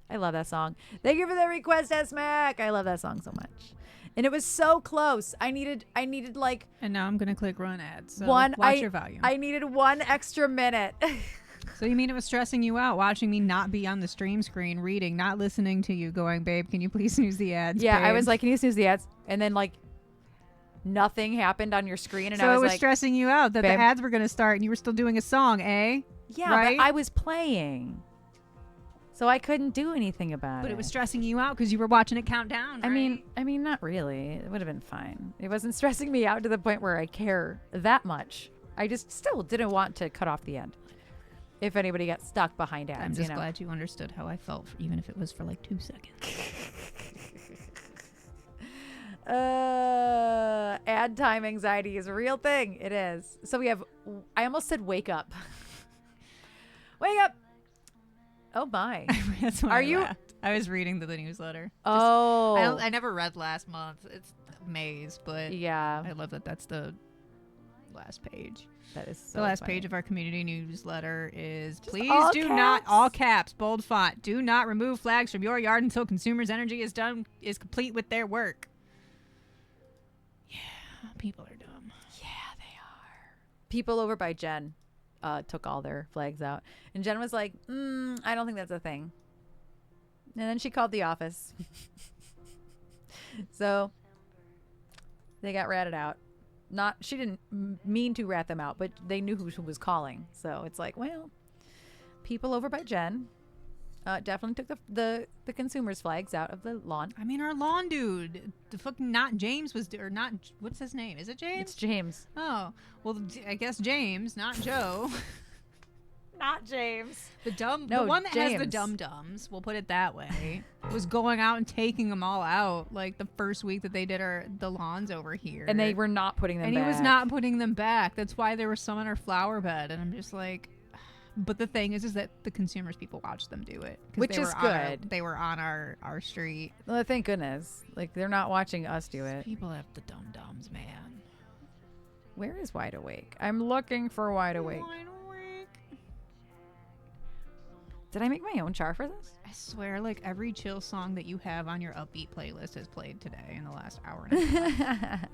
I love that song. Thank you for the request, S-Mac. I love that song so much. And it was so close. I needed like And now I'm gonna click run ads. So watch your volume. I needed 1 extra minute. So you mean it was stressing you out watching me not be on the stream screen reading, not listening to you going, babe, can you please snooze the ads? Yeah, I babe?" was like, can you snooze the ads? And then like nothing happened on your screen, and so I it was was like, stressing you out that babe. the ads were gonna start and you were still doing a song, eh? yeah, right? but I was playing, so I couldn't do anything about it. But it was stressing you out because you were watching it count down. I right? mean, not really. It would have been fine. It wasn't stressing me out to the point where I care that much. I just still didn't want to cut off the end. If anybody got stuck behind ads, I'm just you know? glad you understood how I felt, even if it was for like 2 seconds. Ad time anxiety is a real thing. It is. So we have, I almost said wake up. Wake up. Oh my. That's why Are I you- laughed. I was reading the newsletter. Oh. I never read last month. It's a maze, but yeah. I love that that's the last page. That is so The last funny. page of our community newsletter is please all do not, caps. all caps, bold font, do not remove flags from your yard until consumers' energy is complete with their work. Yeah, people are dumb. Yeah, they are. People over by Jen took all their flags out. And Jen was like, I don't think that's a thing. And then she called the office. So they got ratted out. She didn't mean to rat them out, but they knew who was calling. So it's like, well, people over by Jen definitely took the consumers' flags out of the lawn. I mean, our lawn dude, the fucking not James was, or not, what's his name? Is it James? It's James. Oh, well, I guess James, not Joe. Not James. The one that has the James. dum-dums, we'll put it that way, was going out and taking them all out like the first week that they did the lawns over here. And they were not putting them And back. he was not putting them back. That's why there was some on our flower bed. And I'm just like, but the thing is that the consumers people watched them do it. 'Cause Which they is were on good. they were on our street. Well, thank goodness. Like, they're not watching us do it. People have the dum-dums, man. Where is Wide Awake? I'm looking for Wide Awake. Wide awake. Did I make my own chart for this? I swear, like every chill song that you have on your upbeat playlist has played today in the last hour and a half.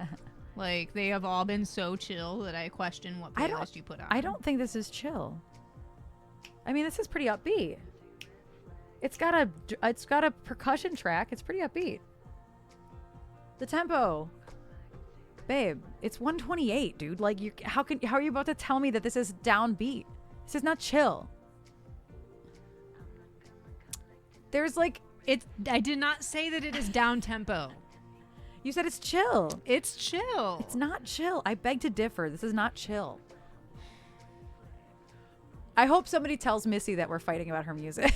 Like, they have all been so chill that I question what playlist you put on. I don't think this is chill. I mean, this is pretty upbeat. It's got a percussion track. It's pretty upbeat. The tempo, babe, it's 128, dude. Like, how are you about to tell me that this is downbeat? This is not chill. There's like, I did not say that it is down tempo. you said it's chill. It's chill. It's not chill. I beg to differ. This is not chill. I hope somebody tells Missy that we're fighting about her music.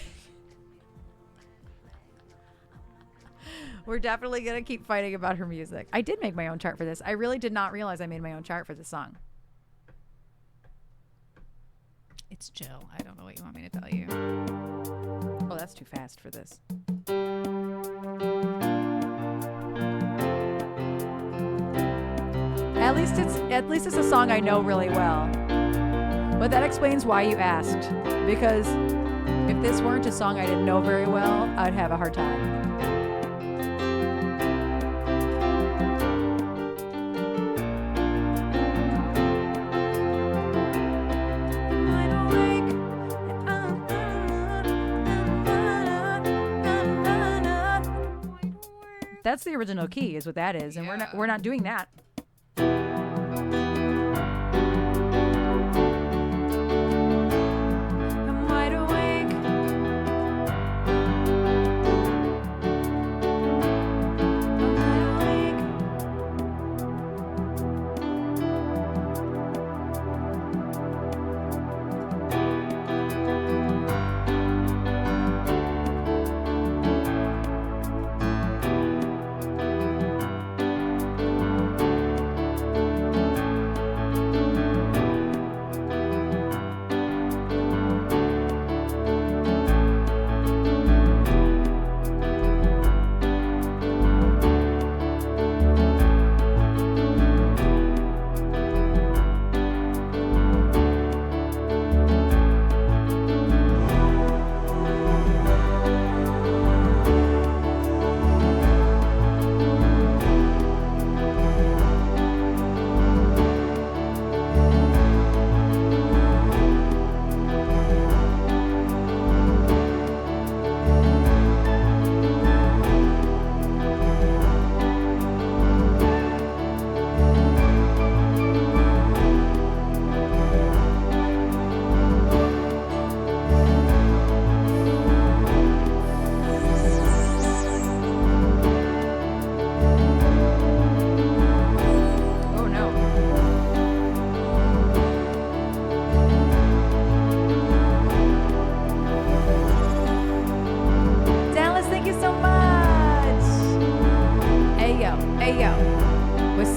We're definitely going to keep fighting about her music. I did make my own chart for this. I really did not realize I made my own chart for this song. It's chill. I don't know what you want me to tell you. Oh, that's too fast for this. At least it's a song I know really well. But that explains why you asked. Because if this weren't a song I didn't know very well, I'd have a hard time. That's the original key, is what that is, and we're not doing that. I'm wide awake. I'm wide awake.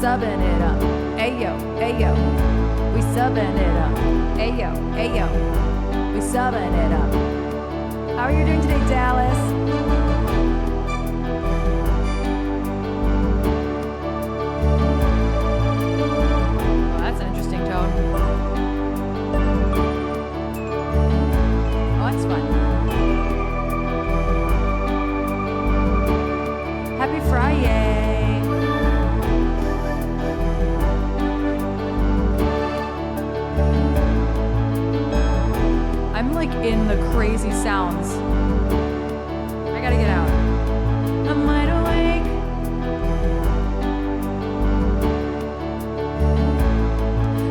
subbing it up. Ayo, ayo, we subbing it up. Ayo, ayo, we subbing it up. How are you doing today, Dallas? Oh, that's an interesting tone. Oh, that's fun. Happy Friday. I'm like in the crazy sounds. I gotta get out. I'm wide awake.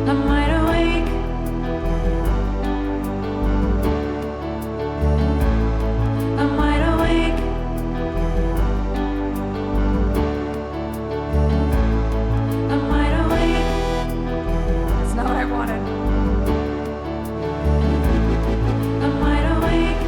I'm wide awake. I'm wide awake. I'm wide awake. That's not what I wanted. I'm wide awake.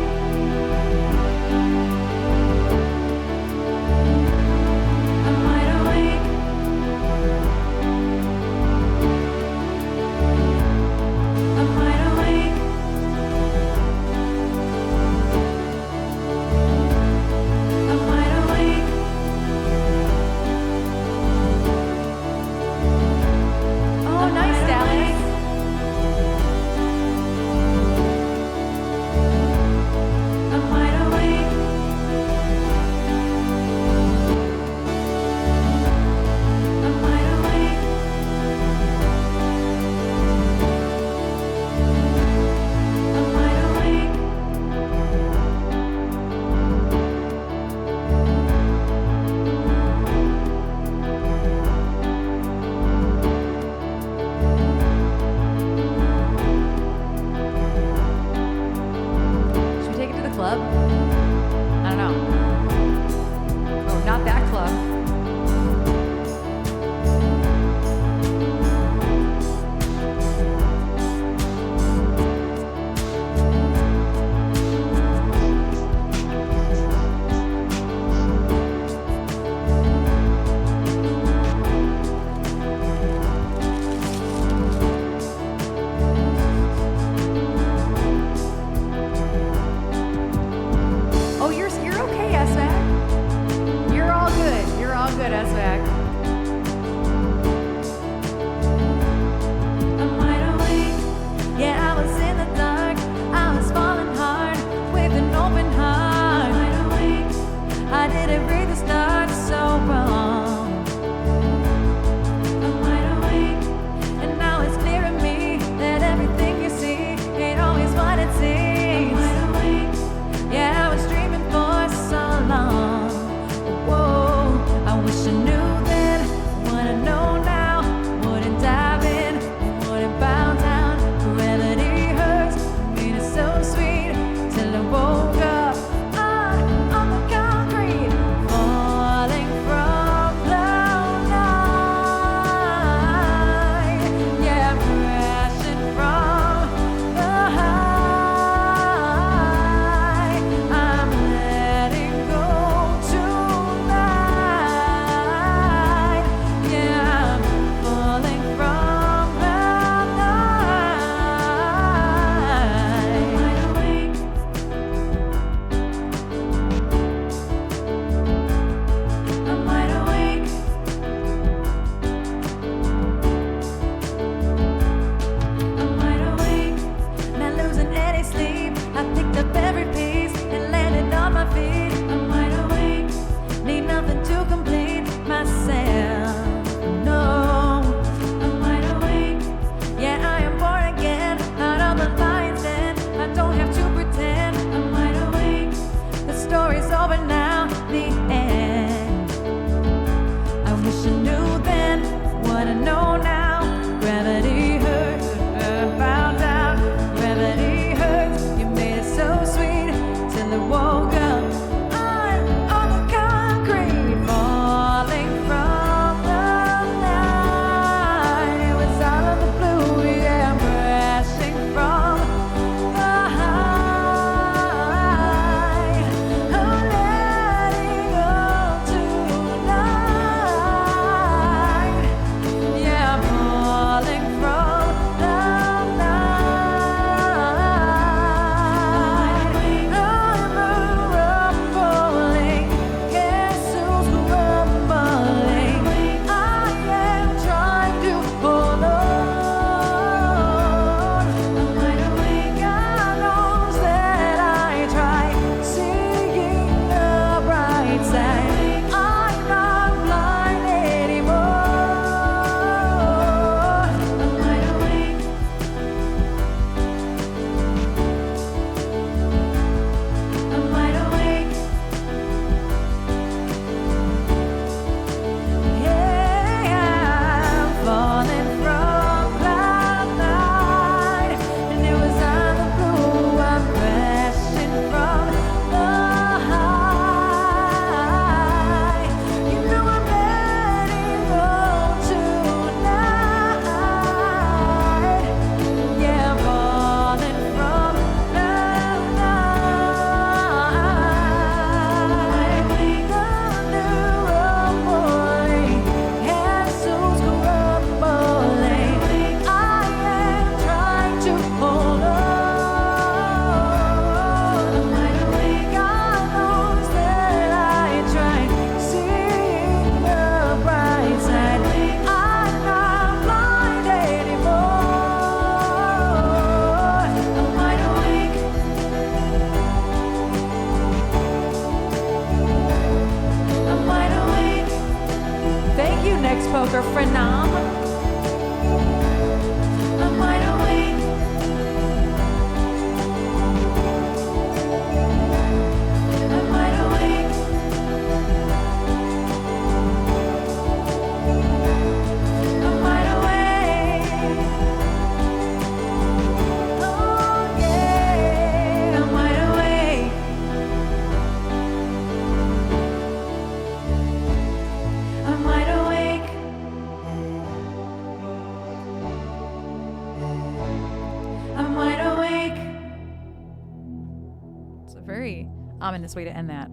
ominous way to end that.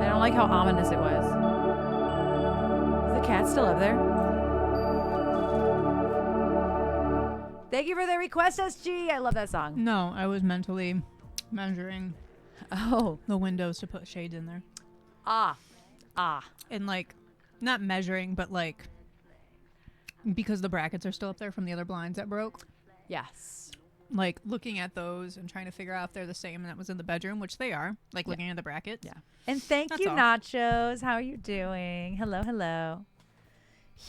I don't like how ominous it was. Is the cat still up there? Thank you for the request, SG. I love that song. No, I was mentally measuring Oh. the windows to put shades in there. Ah. And like, not measuring, but like, because the brackets are still up there from the other blinds that broke. Yes. Like looking at those and trying to figure out if they're the same and that was in the bedroom, which they are. Like looking at the brackets. Yeah. And thank That's you, all. Nachos. How are you doing? Hello, hello.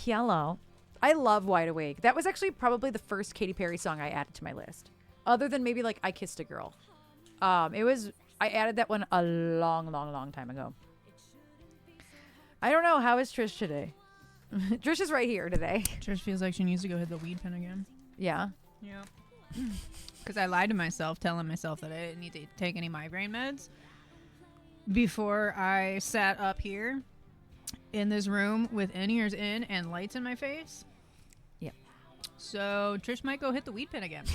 Hello. I love Wide Awake. That was actually probably the first Katy Perry song I added to my list. Other than maybe like I Kissed a Girl. I added that one a long time ago. I don't know. How is Trish today? Trish is right here today. Trish feels like she needs to go hit the weed pen again. Yeah. Yeah. Because I lied to myself, telling myself that I didn't need to take any migraine meds before I sat up here in this room with in-ears in and lights in my face. Yep. So Trish might go hit the weed pen again.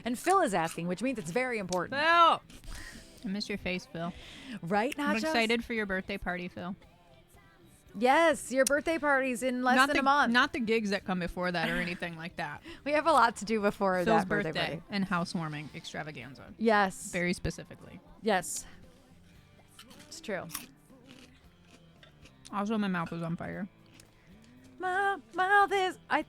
And Phil is asking, which means it's very important. Phil! I miss your face, Phil. Right, Nachos? I'm excited for your birthday party, Phil. Yes, your birthday party's in less than a month. Not the gigs that come before that or anything like that. We have a lot to do before Phil's that birthday party. and housewarming extravaganza. Yes. Very specifically. Yes. It's true. Also, my mouth was on fire. My mouth is... I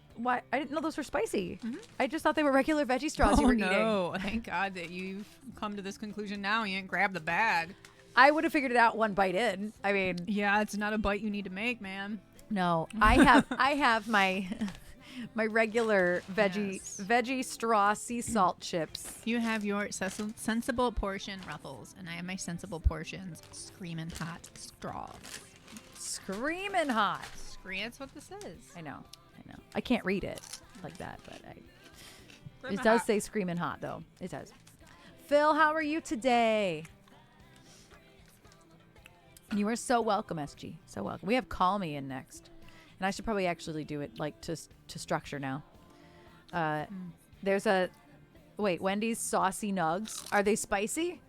didn't know those were spicy. I just thought they were regular veggie straws you were eating. No. Thank God that you've come to this conclusion now. You didn't grab the bag. I would have figured it out one bite in. I mean... Yeah, it's not a bite you need to make, man. No. I have my regular veggie straw sea salt chips. You have your sensible portion Ruffles, and I have my sensible portions screaming hot straws. Screaming hot. That's what this is. I know. I can't read it like that, but Screaming it does hot. say screaming hot, though. It does. Phil, how are you today? You are so welcome, SG. So welcome. We have Call Me in next. And I should probably actually do it like to structure now. There's a... Wait, Wendy's Saucy Nugs. Are they spicy?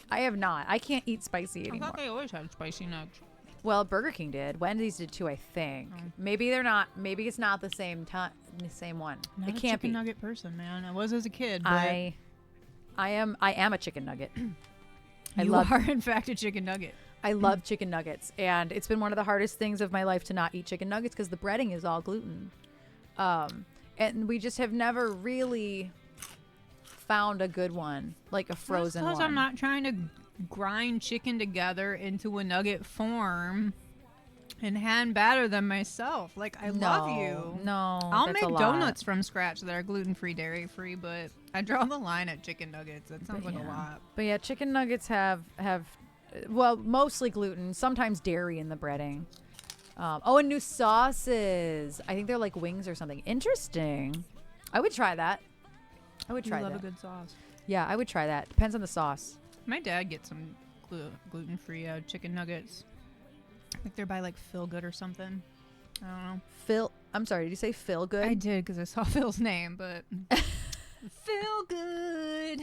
I have not. I can't eat spicy I anymore. thought they always had spicy nugs. Well, Burger King did. Wendy's did too, I think. Maybe they're not. Maybe it's not the same time. The same one. Not It a can't chicken be. nugget person, man. I was as a kid, but I am a chicken nugget. you are in fact a chicken nugget. I love chicken nuggets, and it's been one of the hardest things of my life to not eat chicken nuggets because the breading is all gluten. And we just have never really found a good one, like a frozen Because one. I'm not trying to grind chicken together into a nugget form and hand batter them myself. Like, I love you. No, I'll that's make a lot. donuts from scratch that are gluten-free, dairy-free, but I draw the line at chicken nuggets. That sounds like a lot. But yeah, chicken nuggets have well, mostly gluten, sometimes dairy in the breading. And new sauces. I think they're like wings or something. Interesting. I would try that. I would try I love that. a good sauce. Yeah, I would try that. Depends on the sauce. My dad gets some gluten-free chicken nuggets. I think they're by like Feel Good or something. I don't know. Phil, I'm sorry, did you say Phil Good? I did because I saw Phil's name, but Feel Good.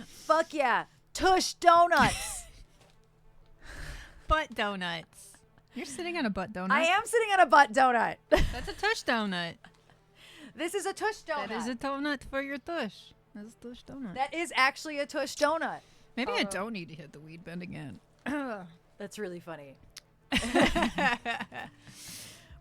Fuck yeah. Tush Donuts. Butt donuts. You're sitting on a butt donut. I am sitting on a butt donut. That's a tush donut. This is a Tush donut. That is a donut for your tush. That's a tush donut. That is actually a Tush donut. Maybe I don't need to hit the weed bend again. That's really funny.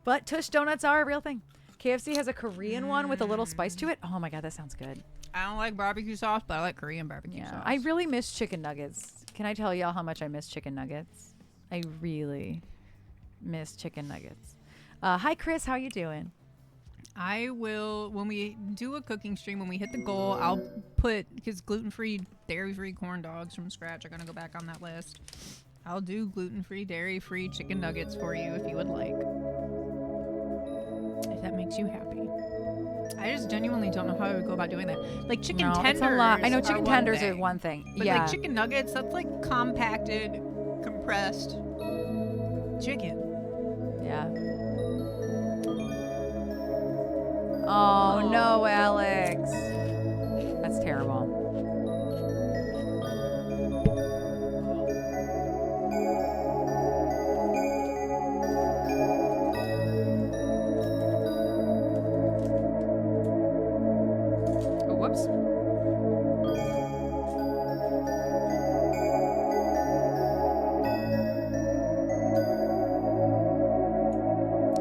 But Tush donuts are a real thing. KFC has a Korean one with a little spice to it. Oh my god, that sounds good. I don't like barbecue sauce, but I like Korean barbecue Yeah, sauce. I really miss chicken nuggets. Can I tell y'all how much I miss chicken nuggets? I really miss chicken nuggets. Hi, Chris. How you doing? I will, when we do a cooking stream, when we hit the goal, I'll put, because gluten-free, dairy-free corn dogs from scratch are going to go back on that list. I'll do gluten-free, dairy-free chicken nuggets for you if you would like. If that makes you happy. I just genuinely don't know how I would go about doing that. Like chicken No, tenders. it's a lot. I know are chicken one tenders thing, are one thing. But yeah. like chicken nuggets, that's like compacted, compressed chicken. Yeah. Oh no, Alex. That's terrible. Oh, whoops.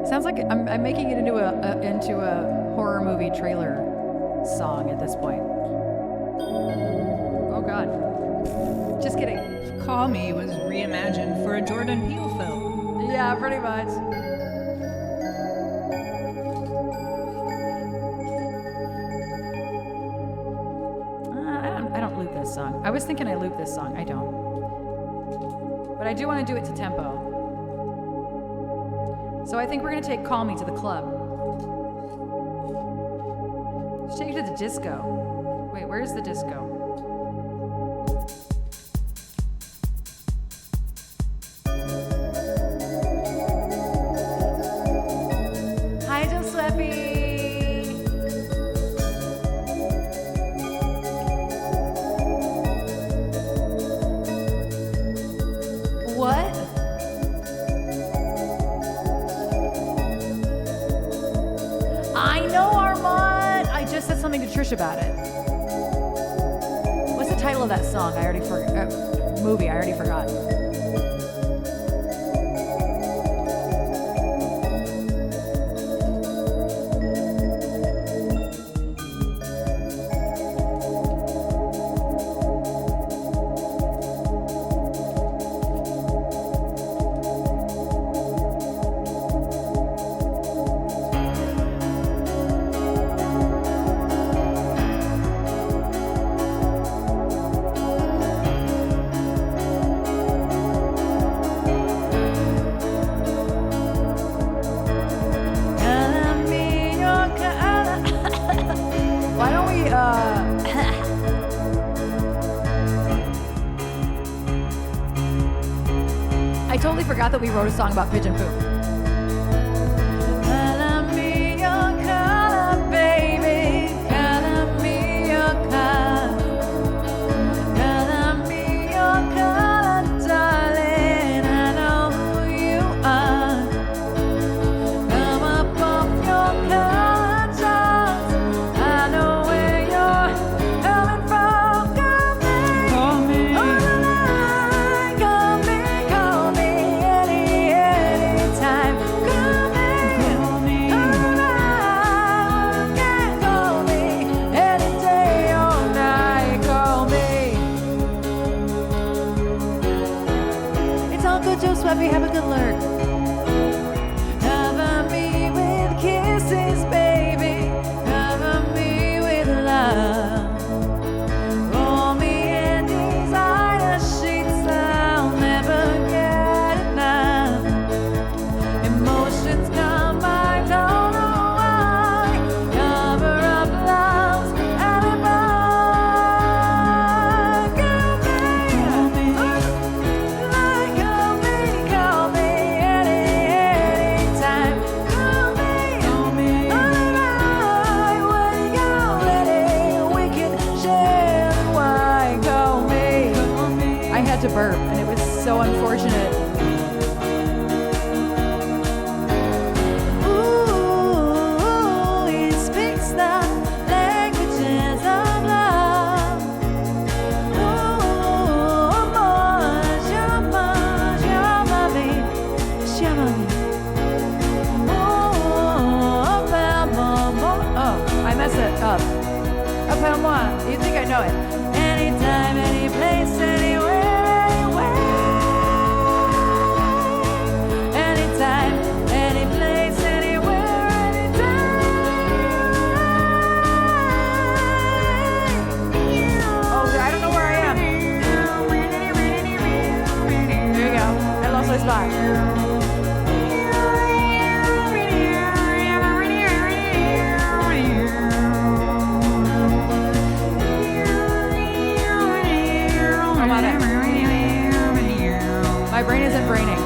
Sounds like I'm making it into a horror movie trailer song at this point. Oh God. Just kidding. Call Me was reimagined for a Jordan Peele film. Yeah, pretty much. I don't loop this song. I was thinking I loop this song. I don't. But I do want to do it to tempo. So I think we're going to take Call Me to the club. Let's take it to the disco. Wait, where's the disco? Hi, Giuseppe. What? I know, Armand. I just said something to Trish about it. What's the title of that song? I already forgot. Movie. I already forgot. Why don't we, I totally forgot that we wrote a song about pigeon poop. Color me your color, baby. Color me your color. Color me your color, darling. I know who you are. Come up off your color charts. I know where you're coming from. Call me on the line. Call me anytime. Call me on the line. Call me any day or night. Call me. It's all good, Joe Sweppy. Have a good lurk. Cover me with kisses, baby. Cover me with love. Roll me in designer sheets. I'll never get enough. Emotions come, I don't know why. Cover up love's alibi. Call me anytime. Call me on the line. When you're ready, we can share the wine. Call me. I had to burp, and it was so unfortunate. Ooh, he speaks the languages of love. Ooh, moi, je m'aime. Oh, I messed it up. Appelle-moi. You think I know it. Anytime, any place, anywhere, anywhere. Anytime, any place, anywhere, anytime. Oh, I don't know where I am. There you go. I lost my spot. I'm on it. My brain isn't braining.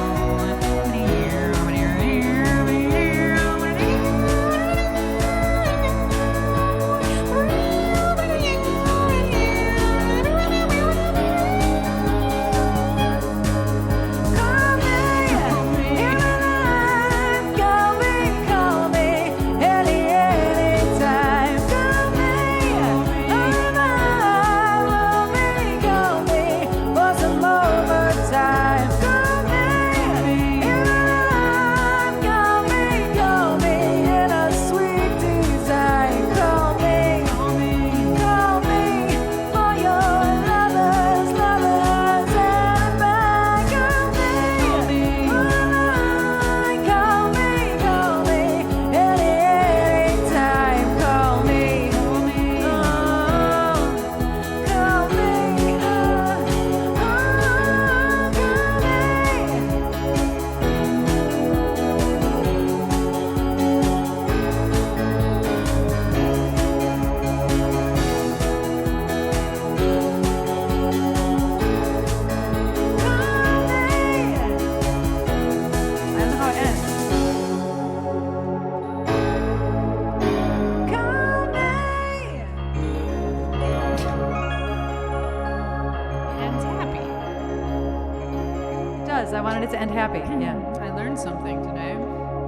was. I wanted it to end happy. Yeah. I learned something today.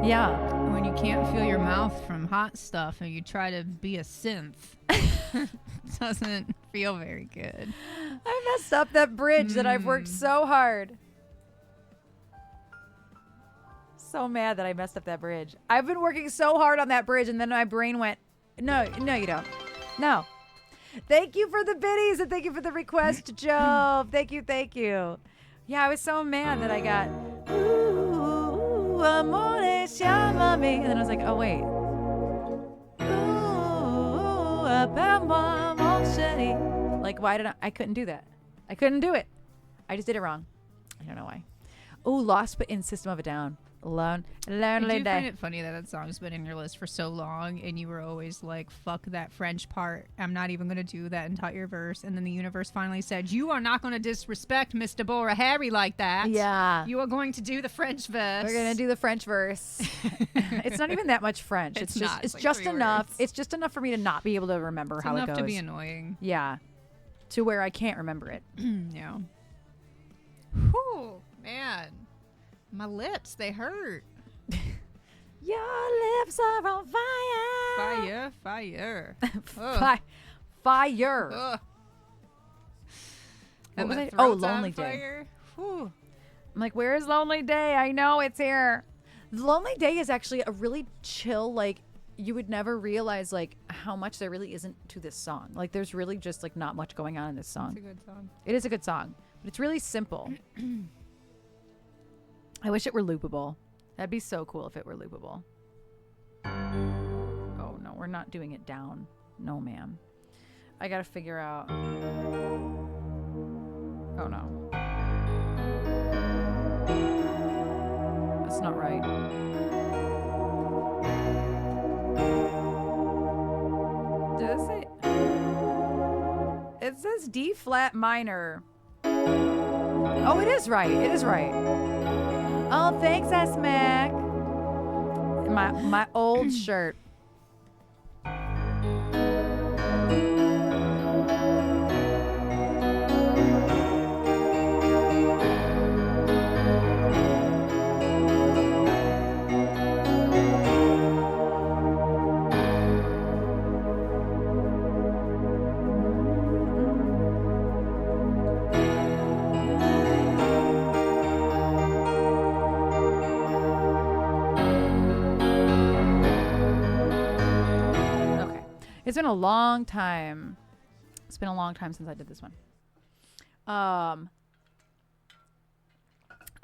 Yeah. When you can't feel your mouth from hot stuff and you try to be a synth, it doesn't feel very good. I messed up that bridge that I've worked so hard. So mad that I messed up that bridge. I've been working so hard on that bridge, and then my brain went, no, you don't. No. Thank you for the biddies, and thank you for the request, Joe. Thank you. Yeah, I was so mad that I got, ooh, amore, llámame. And then I was like, oh, wait. Ooh, appelle-moi, mon chéri. Like, why did I couldn't do that. I couldn't do it. I just did it wrong. I don't know why. Oh, Lost but in System of a Down. Lonely I do Day. find it funny that song's been in your list for so long, and you were always like, fuck that French part. I'm not even going to do that entire verse. And then the universe finally said, you are not going to disrespect Miss Deborah Harry like that. Yeah. You are going to do the French verse. We're going to do the French verse. It's not even that much French. It's just not. it's It's like just 3 enough. words. It's just enough for me to not be able to remember It's how it enough goes. to be annoying. Yeah. To where I can't remember it. Yeah. Whew, man. My lips, they hurt. Your lips are on fire. Fire. Fire. Ugh. What And was the I? Oh, throat's on Lonely Day. fire. Whew. I'm like, where is Lonely Day? I know it's here. Lonely Day is actually a really chill, like, you would never realize, like, how much there really isn't to this song. Like, there's really just, like, not much going on in this song. It's a good song. It is a good song, but it's really simple. I wish it were loopable. That'd be so cool if it were loopable. Oh, no, we're not doing it down. No, ma'am. I gotta figure out. Oh, no. That's not right. Does it? It says D flat minor. Oh, it is right. It is right. Oh, thanks, S-Mac. My old shirt. It's been a long time. It's been a long time since I did this one. I'm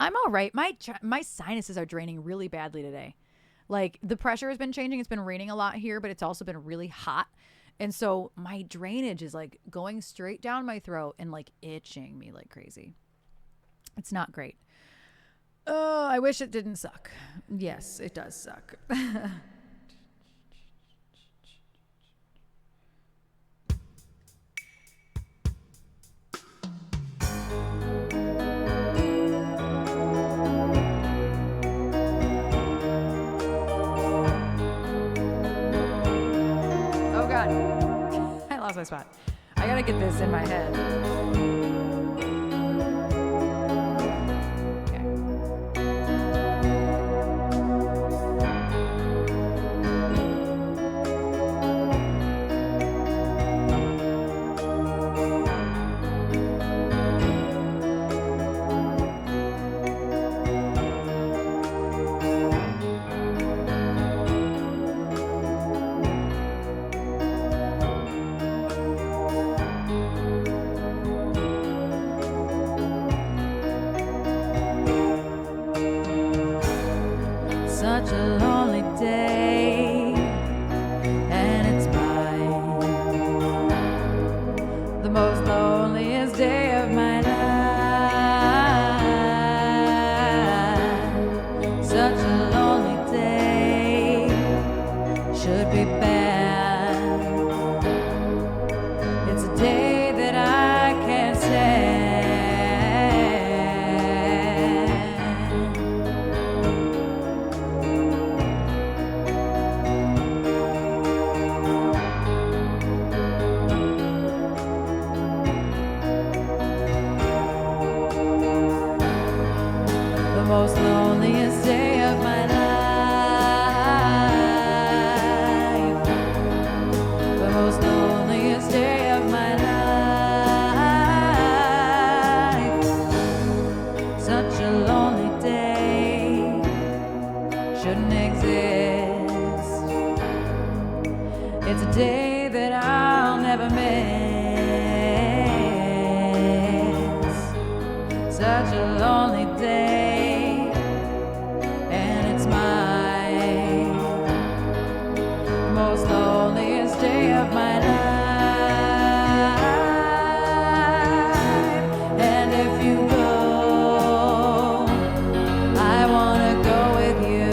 all right. My sinuses are draining really badly today. Like, the pressure has been changing. It's been raining a lot here, but it's also been really hot. And so my drainage is like going straight down my throat and like itching me like crazy. It's not great. Oh, I wish it didn't suck. Yes, it does suck. My spot. I gotta get this in my head. of my life. The most loneliest day of my life. Such a lonely day shouldn't exist. It's a day that I'll never miss. Such a lonely day, and it's my most loneliest day of my life. And if you go, I wanna go with you.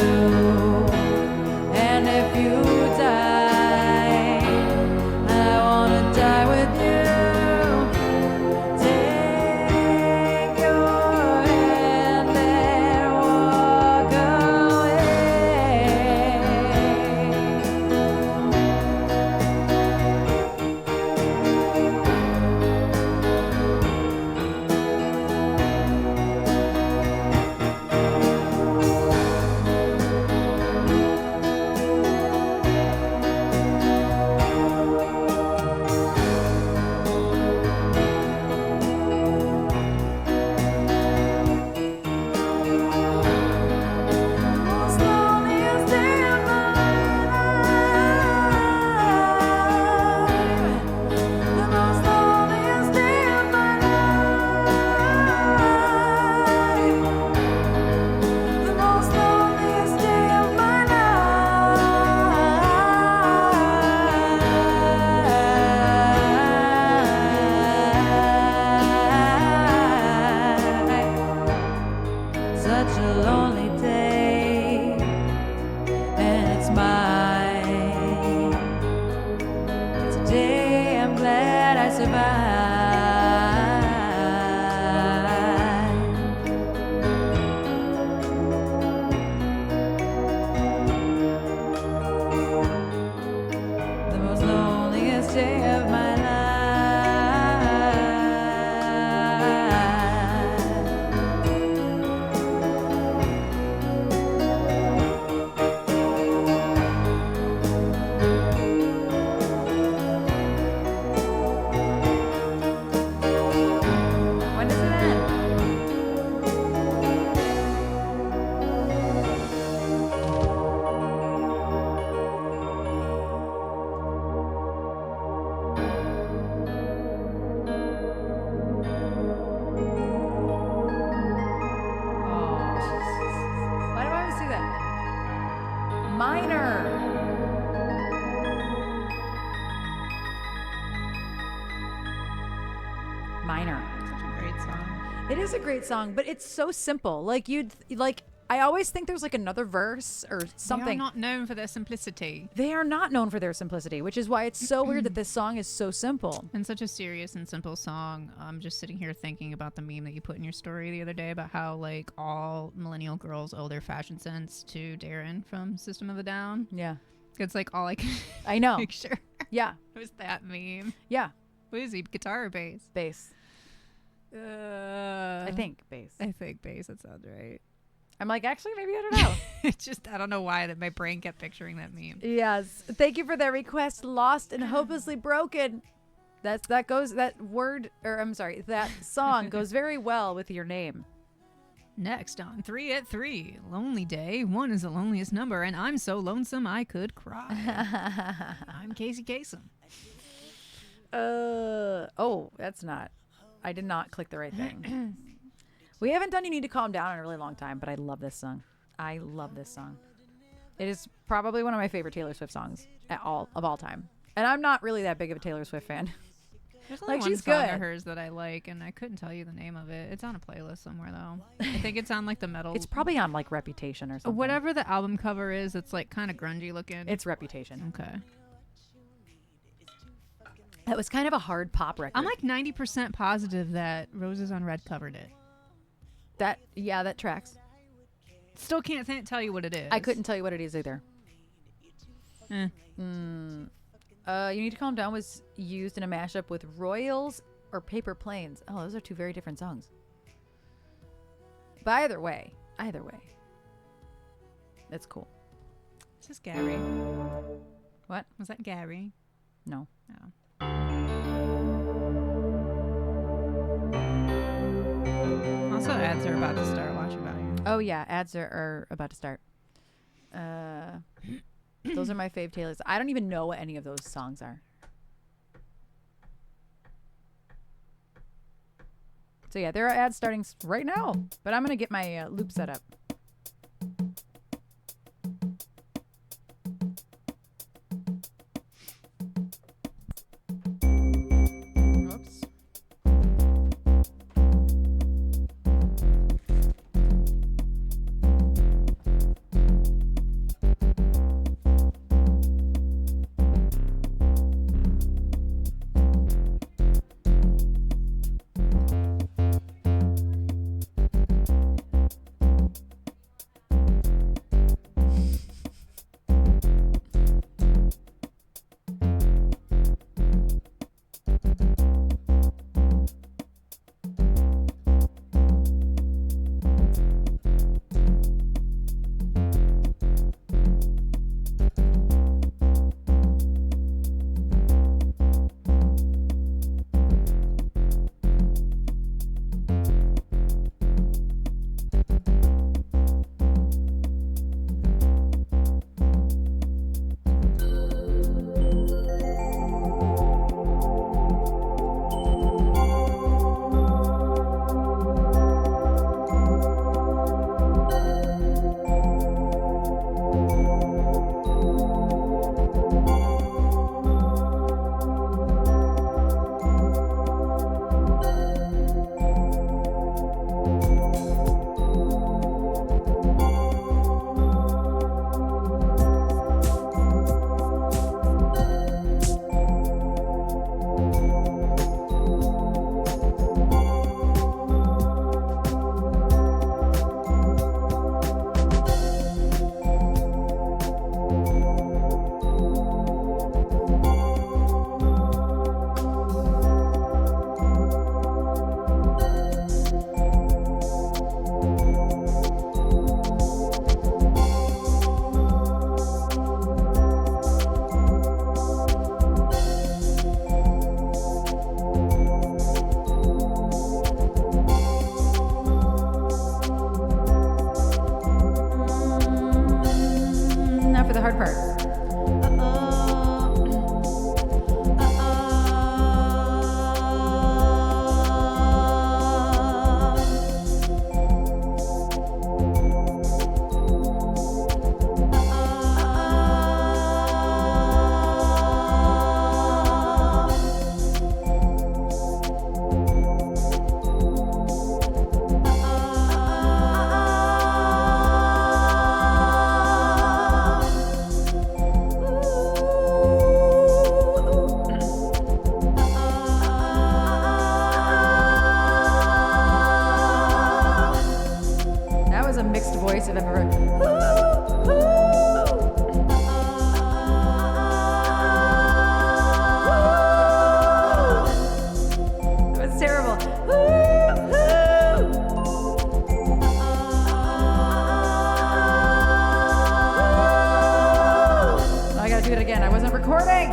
And if you die, I wanna die with you. Take your hand and walk away. Most loneliest day of my life. The most loneliest day of my life. The most loneliest day of my life. Such a lonely day, and it's mine. It's a day I'm glad I survived. The most loneliest day of my life. When does it end? Why do I always do that? Minor. Minor. Such a great song. It is a great song, but it's so simple. Like I always think there's like another verse or They are something. not known for their simplicity. They are not known for their simplicity, which is why it's so weird that this song is so simple. And such a serious and simple song. I'm just sitting here thinking about the meme that you put in your story the other day about how like all millennial girls owe their fashion sense to Darren from System of a Down. Yeah. It's like all I can I know. picture Yeah. was that meme. Yeah. What is he? Guitar or bass? Bass. I think bass. I think bass. That sounds right. I'm like, actually, maybe I don't know. It's just I don't know why that my brain kept picturing that meme. Yes. Thank you for that request. Lost and hopelessly broken. That song goes very well with your name. Next on 3 at 3, Lonely Day. 1 is the loneliest number, and I'm so lonesome I could cry. I'm Casey Kasem. That's not. I did not click the right thing. We haven't done You Need to Calm Down in a really long time, but I love this song. I love this song. It is probably one of my favorite Taylor Swift songs of all time. And I'm not really that big of a Taylor Swift fan. There's only Like, one she's song good. of hers that I like, and I couldn't tell you the name of it. It's on a playlist somewhere, though. I think it's on, like, the metal... It's probably on, like, Reputation or something. Whatever the album cover is, it's, like, kind of grungy looking. It's Reputation. Okay. That was kind of a hard pop record. I'm, like, 90% positive that Roses on Red covered it. That tracks. Still can't tell you what it is. I couldn't tell you what it is either. Eh. You Need to Calm Down was used in a mashup with Royals or Paper Planes. Oh, those are two very different songs. But either way. It's cool. Is this Gary? What? Was that Gary? No. No. Also, ads are about to start. Watch about you. Oh yeah, ads are about to start. Those are my fave Taylors. I don't even know what any of those songs are. So yeah, there are ads starting right now, but I'm gonna get my loop set up. Whoops. voice I've ever heard. It was terrible. I gotta do it again. I wasn't recording.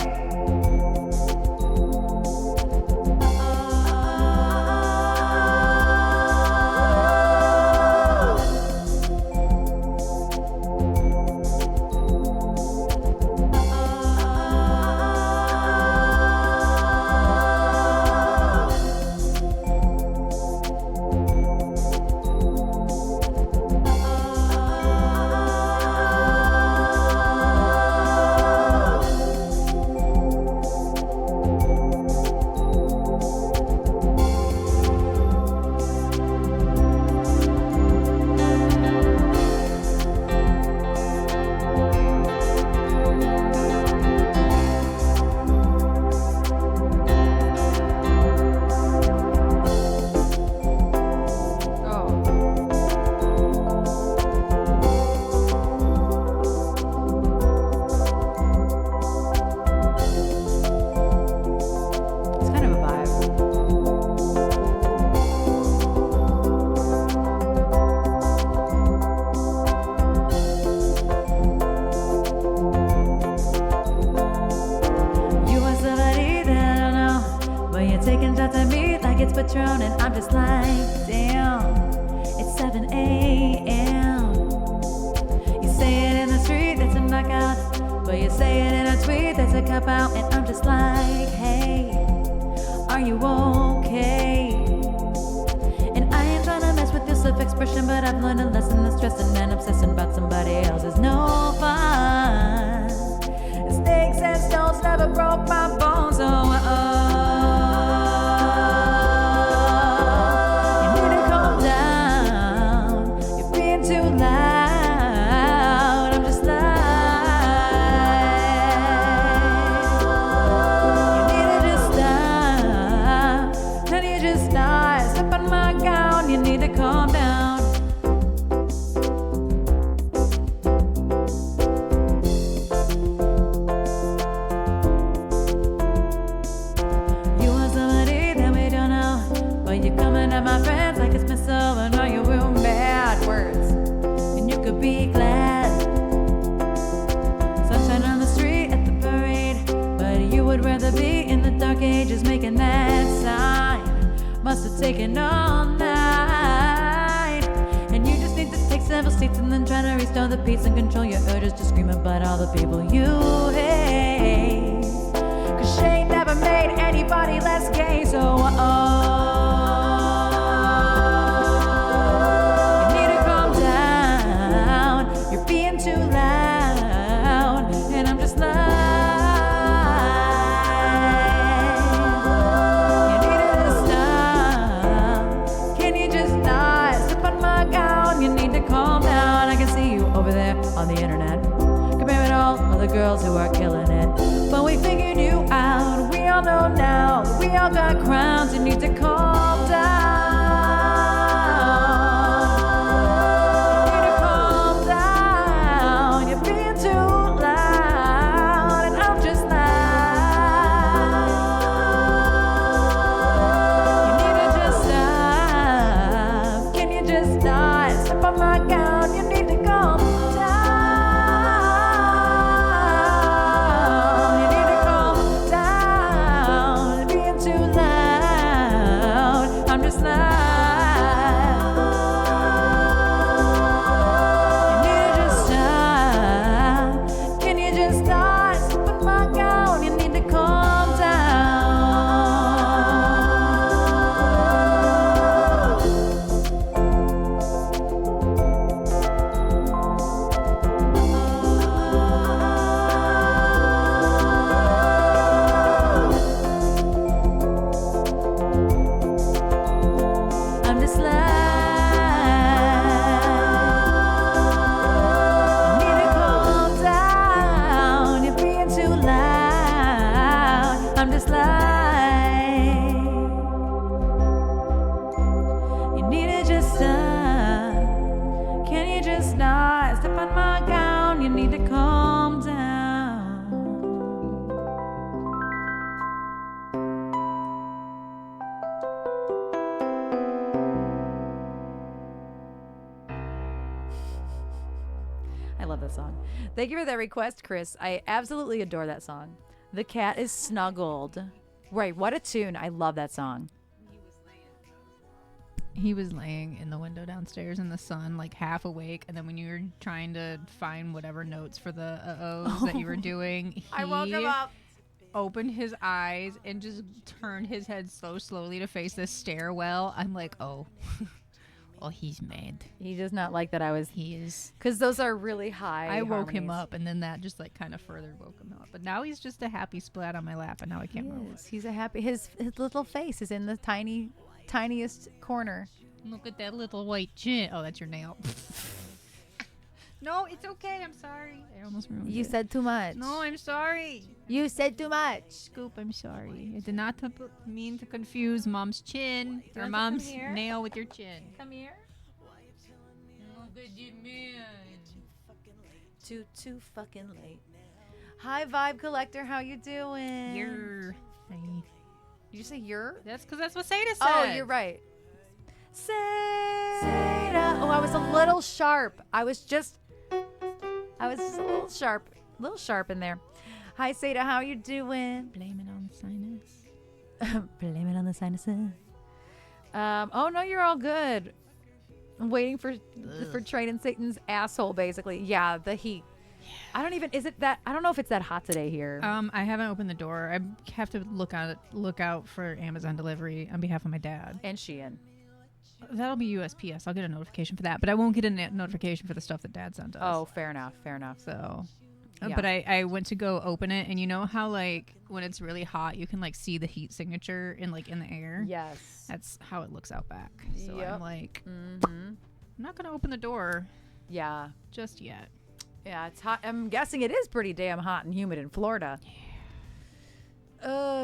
that I've learned a lesson that stressing and obsessing about somebody else is no fun. Sticks and stones never broke my bones, so you need to calm down. You're being too loud. I'm just like, you need to just stop. Can you just not step on my gown? You need to calm down. You are somebody that we don't know, but you're coming at my friends like it's missile, and all you real bad words. And you could be glad. Sunshine on the street at the parade, but you would rather be in the dark ages making that sign. Must have taken all night. And you just need to take several seats and then try to restore the peace and control your urges to scream about all the people you hate. Cause shame never made anybody less gay, so you need to calm down. You're being too loud, and I'm just like, you need to just stop. Can you just not step on my gown? You need to calm down. I can see you over there on the internet, comparing all other girls who are killing it. But we figured you out. We all know now that we all got crowns. You need to calm down. You need to calm down. You're being too loud, and I'm just like, you need to just stop. Can you just not step on my gown? You need to calm down. You need to calm down. You're being too loud. I'm just like, you need to just stop. Can you just not step on my gown? You need to calm down. I'm just like, you need to calm down. You're being too loud. I'm just like, you need to just stop. Can you just not step on my gown? You need to calm down. I love that song. Thank you for that request, Chris. I absolutely adore that song. The cat is snuggled. Right, what a tune. I love that song. He was laying in the window downstairs in the sun, like half awake. And then when you were trying to find whatever notes for the uh-ohs that you were doing, he I woke him up. opened his eyes and just turned his head so slowly to face the stairwell. I'm like, oh, oh, he's mad. He does not like that I was, He is. because those are really high. I woke him harmonies. up, and then that just like kind of further woke him up. But now he's just a happy splat on my lap, and now I can't move. Yes, he's a happy. His little face is in the tiniest corner. Look at that little white chin. Oh, that's your nail. No, it's okay. I'm sorry. I almost ruined You it. said too much. No, I'm sorry. You said too much. Scoop, I'm sorry. I did not mean to confuse Mom's chin or want to Mom's come here? nail with your chin. Come here. Look at you, man. Too fucking late. Hi, Vibe Collector. How you doing? You're. Did you say you're? That's because that's what Seda said. Oh, you're right. Seda. Oh, I was a little sharp. I was just a little sharp in there. Hi, Seda. How you doing? Blame it on the sinus. Blame it on the sinuses. Oh no, you're all good. I'm waiting for Traden Satan's asshole, basically. Yeah, the heat. I don't know if it's that hot today here. I haven't opened the door. I have to look out for Amazon delivery on behalf of my dad. And Shein. That'll be USPS. I'll get a notification for that, but I won't get a notification for the stuff that Dad sent us. Oh, fair enough. So, Yeah. but I went to go open it, and you know how like when it's really hot, you can like see the heat signature in the air. Yes. That's how it looks out back. So Yep. I'm like, Mm-hmm. I'm not gonna open the door Yeah. just yet. Yeah, it's hot. I'm guessing it is pretty damn hot and humid in Florida.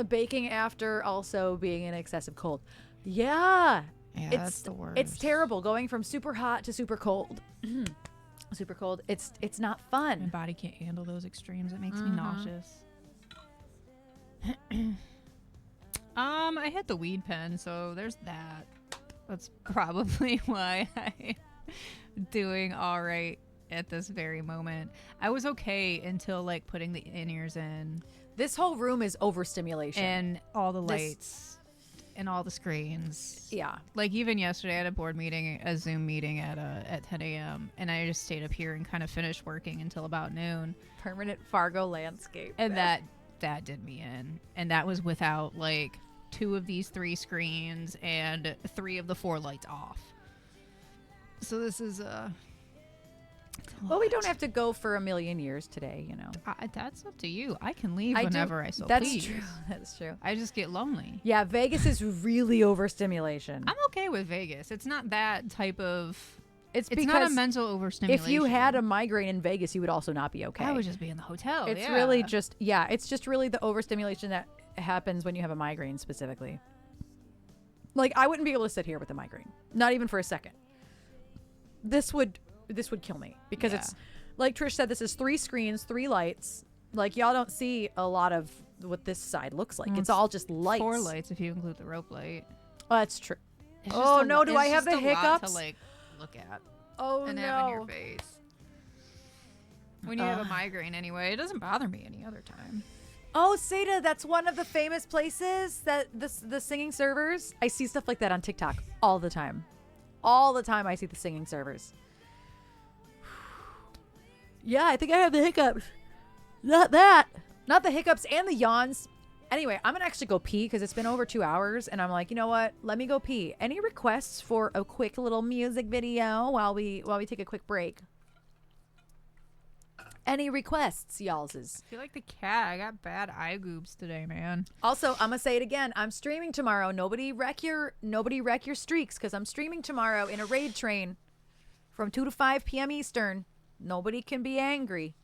Baking after also being in excessive cold. Yeah. Yeah, It's that's the worst. It's terrible going from super hot to super cold. Super cold. It's not My fun. body can't handle those extremes. It makes Mm-hmm. me nauseous. I hit the weed pen, so there's that. That's probably why I'm doing all right at this very moment. I was okay until like putting the in-ears in This whole room is overstimulation. and all the This- lights and all the screens. Yeah. Like even yesterday I had a board meeting, a Zoom meeting at 10 a.m. and I just stayed up here and kind of finished working until about noon. Permanent Fargo landscape. And that did me in. And that was without like 2 of these 3 screens and 3 of the 4 lights off. So this is Well, we don't have to go for a million years today, you know. that's up to you. I can leave I do- whenever I so That's please. true. That's true. I just get lonely. Yeah, Vegas is really overstimulation. I'm okay with Vegas. It's not that type of. It's It's because not a mental overstimulation. if you had a migraine in Vegas, you would also not be okay. I would just be in the hotel. It's yeah. really just it's just really the overstimulation that happens when you have a migraine specifically. Like I wouldn't be able to sit here with a migraine, not even for a second. This would kill me because it's like Trish said. This is 3 screens, 3 lights. Like y'all don't see a lot of what this side looks like. It's all just lights. 4 lights if you include the rope light. Oh, that's true. It's Oh, just a no, lo- do it's I have just the a lot hiccups? to like look at Oh and no. have in your face. When you have a migraine anyway, it doesn't bother me any other time. Oh, Seda, that's one of the famous places that the singing servers. I see stuff like that on TikTok all the time. All the time I see the singing servers. Yeah, I think I have the hiccups. Not that. Not the hiccups and the yawns. Anyway, I'm going to actually go pee because it's been over 2 hours. And I'm like, you know what? Let me go pee. Any requests for a quick little music video while we take a quick break? Any requests, y'all's? I feel like the cat. I got bad eye goobs today, man. Also, I'm gonna say it again. I'm streaming tomorrow. Nobody wreck your streaks because I'm streaming tomorrow in a raid train from 2 to 5 p.m. Eastern. Nobody can be angry.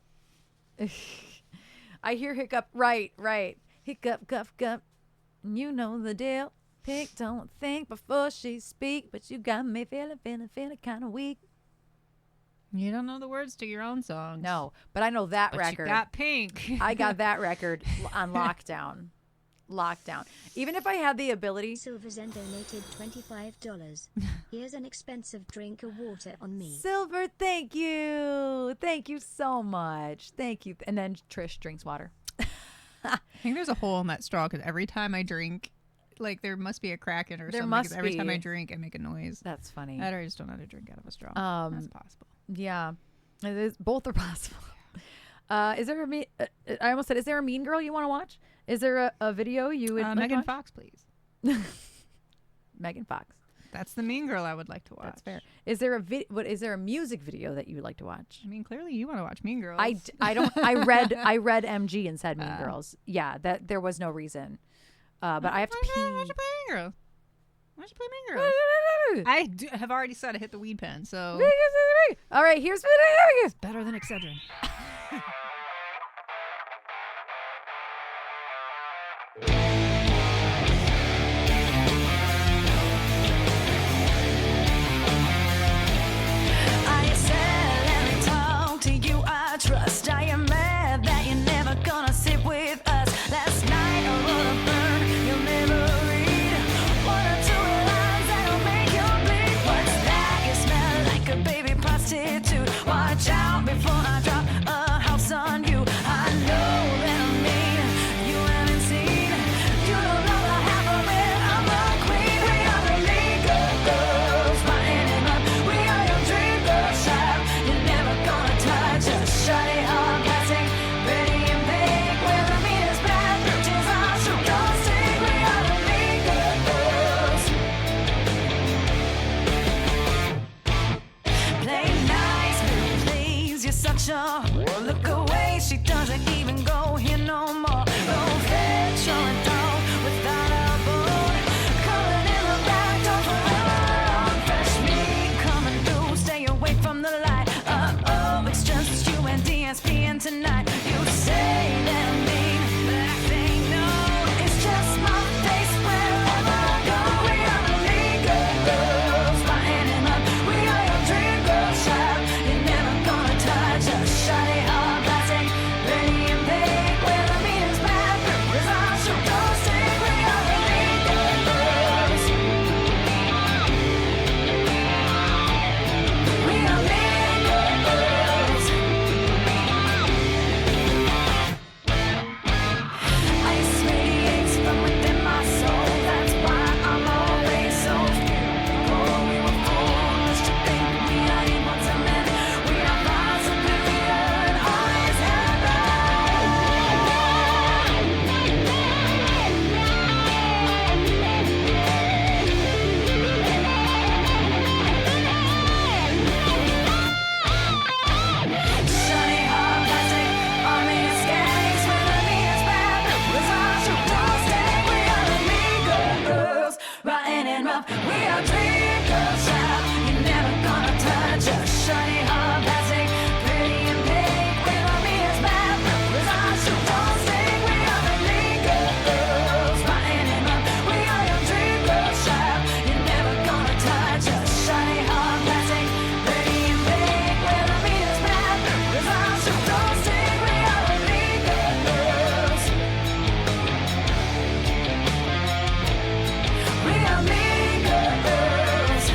I hear hiccup. Right. Hiccup, guff, guff. You know the deal. Pick, don't think before she speak. But you got me feeling kind of weak. You don't know the words to your own songs. No, but I know that but record. you got pink. I got that record on lockdown. Even if I had the ability. Silverzen donated $25. Here's an expensive drink of water on me. Silver, thank you. Thank you so much. Thank you. And then Trish drinks water. I think there's a hole in that straw because every time I drink, like there must be a crack in it or There something. must 'cause every time be. I drink, I make a noise. That's funny. That or I just don't know how to drink out of a straw. That's possible. Yeah. Both are possible. Is there I almost said, is there a Mean Girl you want to watch? Is there a video you would like to Megan watch? Fox, please. Megan Fox. That's the mean girl I would like to watch. That's fair. Is there is there a music video that you would like to watch? I mean, clearly you want to watch Mean Girls. I don't. I read MG and said Mean Girls. Yeah, that there was no reason. But I have to Why don't pee. you play Mean Girl? Why don't you play Mean Girl? I have already said I hit the weed pen, so All right, here's better than Excedrin. I said, let me talk to you, I trust. I am mad that you're never gonna sit with us. Last night I wrote a burn, you'll never read. 1 or 2 lines that'll make you bleed. What's that? You smell like a baby prostitute. Watch out before I drop a house on sure. Look away, she doesn't even go here no more. Don't fetch your dog without a bone. Calling in the back door forever. Fresh meat coming through, stay away from the light. Oh, it's just you and DSPN tonight. You say that I'm mean, but I say no. It's just my face wherever I go. We are the mean girls, fighting him up. We are your dream girl child. You're never gonna touch us. Shiny hard plastic, pretty and pink. We're the meanest bad with our show don't sing. We are the mean girls. We are mean girls. Ice radiates from within my soul. That's why I'm always so beautiful. We were foolish to think we are immortal men. We are far superior and always have Shiny hard plastic, army of skanks. We're the meanest bad with our show don't stink. We are the mean girls, rotten and rough. We are dream girls child. You're never gonna touch us. Shiny hard plastic, pretty and pink. We're the meanest bad with our show don't stink. We are the mean girls, rotten and rough. We are your dream girls child. You're never gonna touch us. Shiny hard plastic, pretty and pink. We're the meanest bad with our show don't stink. We are the mean girls. We are mean girls.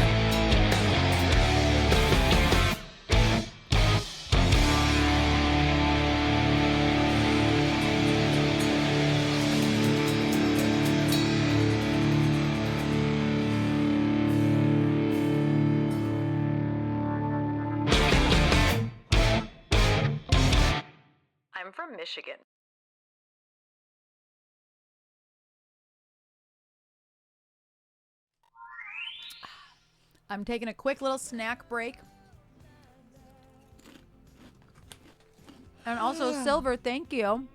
I'm from Michigan. I'm taking a quick little snack break. And also, Silver, thank you.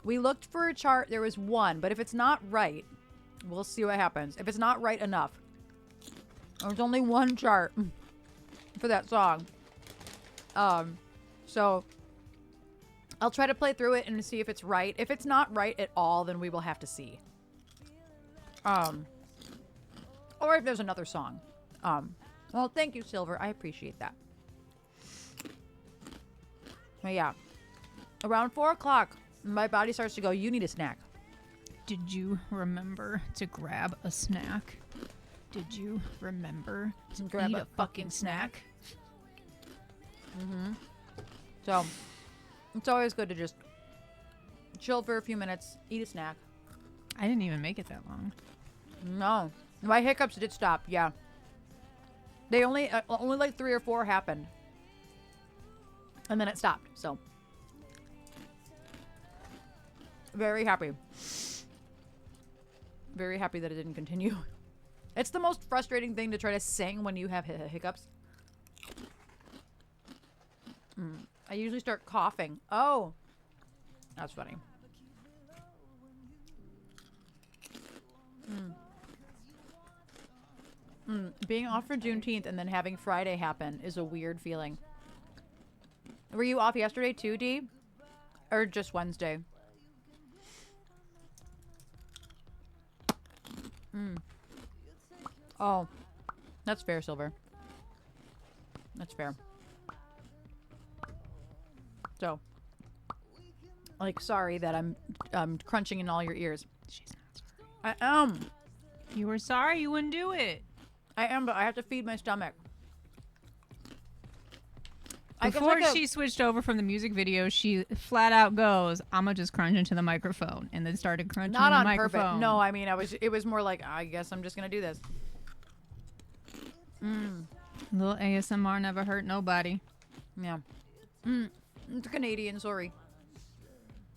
We looked for a chart. There was one, but if it's not right, we'll see what happens. If it's not right enough, there's only one chart for that song. So I'll try to play through it and see if it's right. If it's not right at all, then we will have to see. Or if there's another song. Well, thank you, Silver. I appreciate that. But yeah. Around 4 o'clock, my body starts to go, you need a snack. Did you remember to grab a snack? Did you remember to Grab eat a a fucking snack? So, it's always good to just chill for a few minutes, eat a snack. I didn't even make it that long. No. My hiccups did stop, yeah. They only like 3 or 4 happened. And then it stopped, so. Very happy. Very happy that it didn't continue. It's the most frustrating thing to try to sing when you have hiccups. I usually start coughing. Oh. That's funny. Being off for Juneteenth and then having Friday happen is a weird feeling. Were you off yesterday too, Dee? Or just Wednesday? Oh, that's fair, Silver. That's fair. So, like, sorry that I'm crunching in all your ears. She's not sorry. I am. You were sorry you wouldn't do it. I am, but I have to feed my stomach. I guess Before like she switched over from the music video, she flat out goes, "I'ma just crunch into the microphone," and then started crunching not in the on microphone. purpose. No, I mean, it was more like, I guess I'm just gonna do this. Little ASMR never hurt nobody. Yeah. It's Canadian, sorry.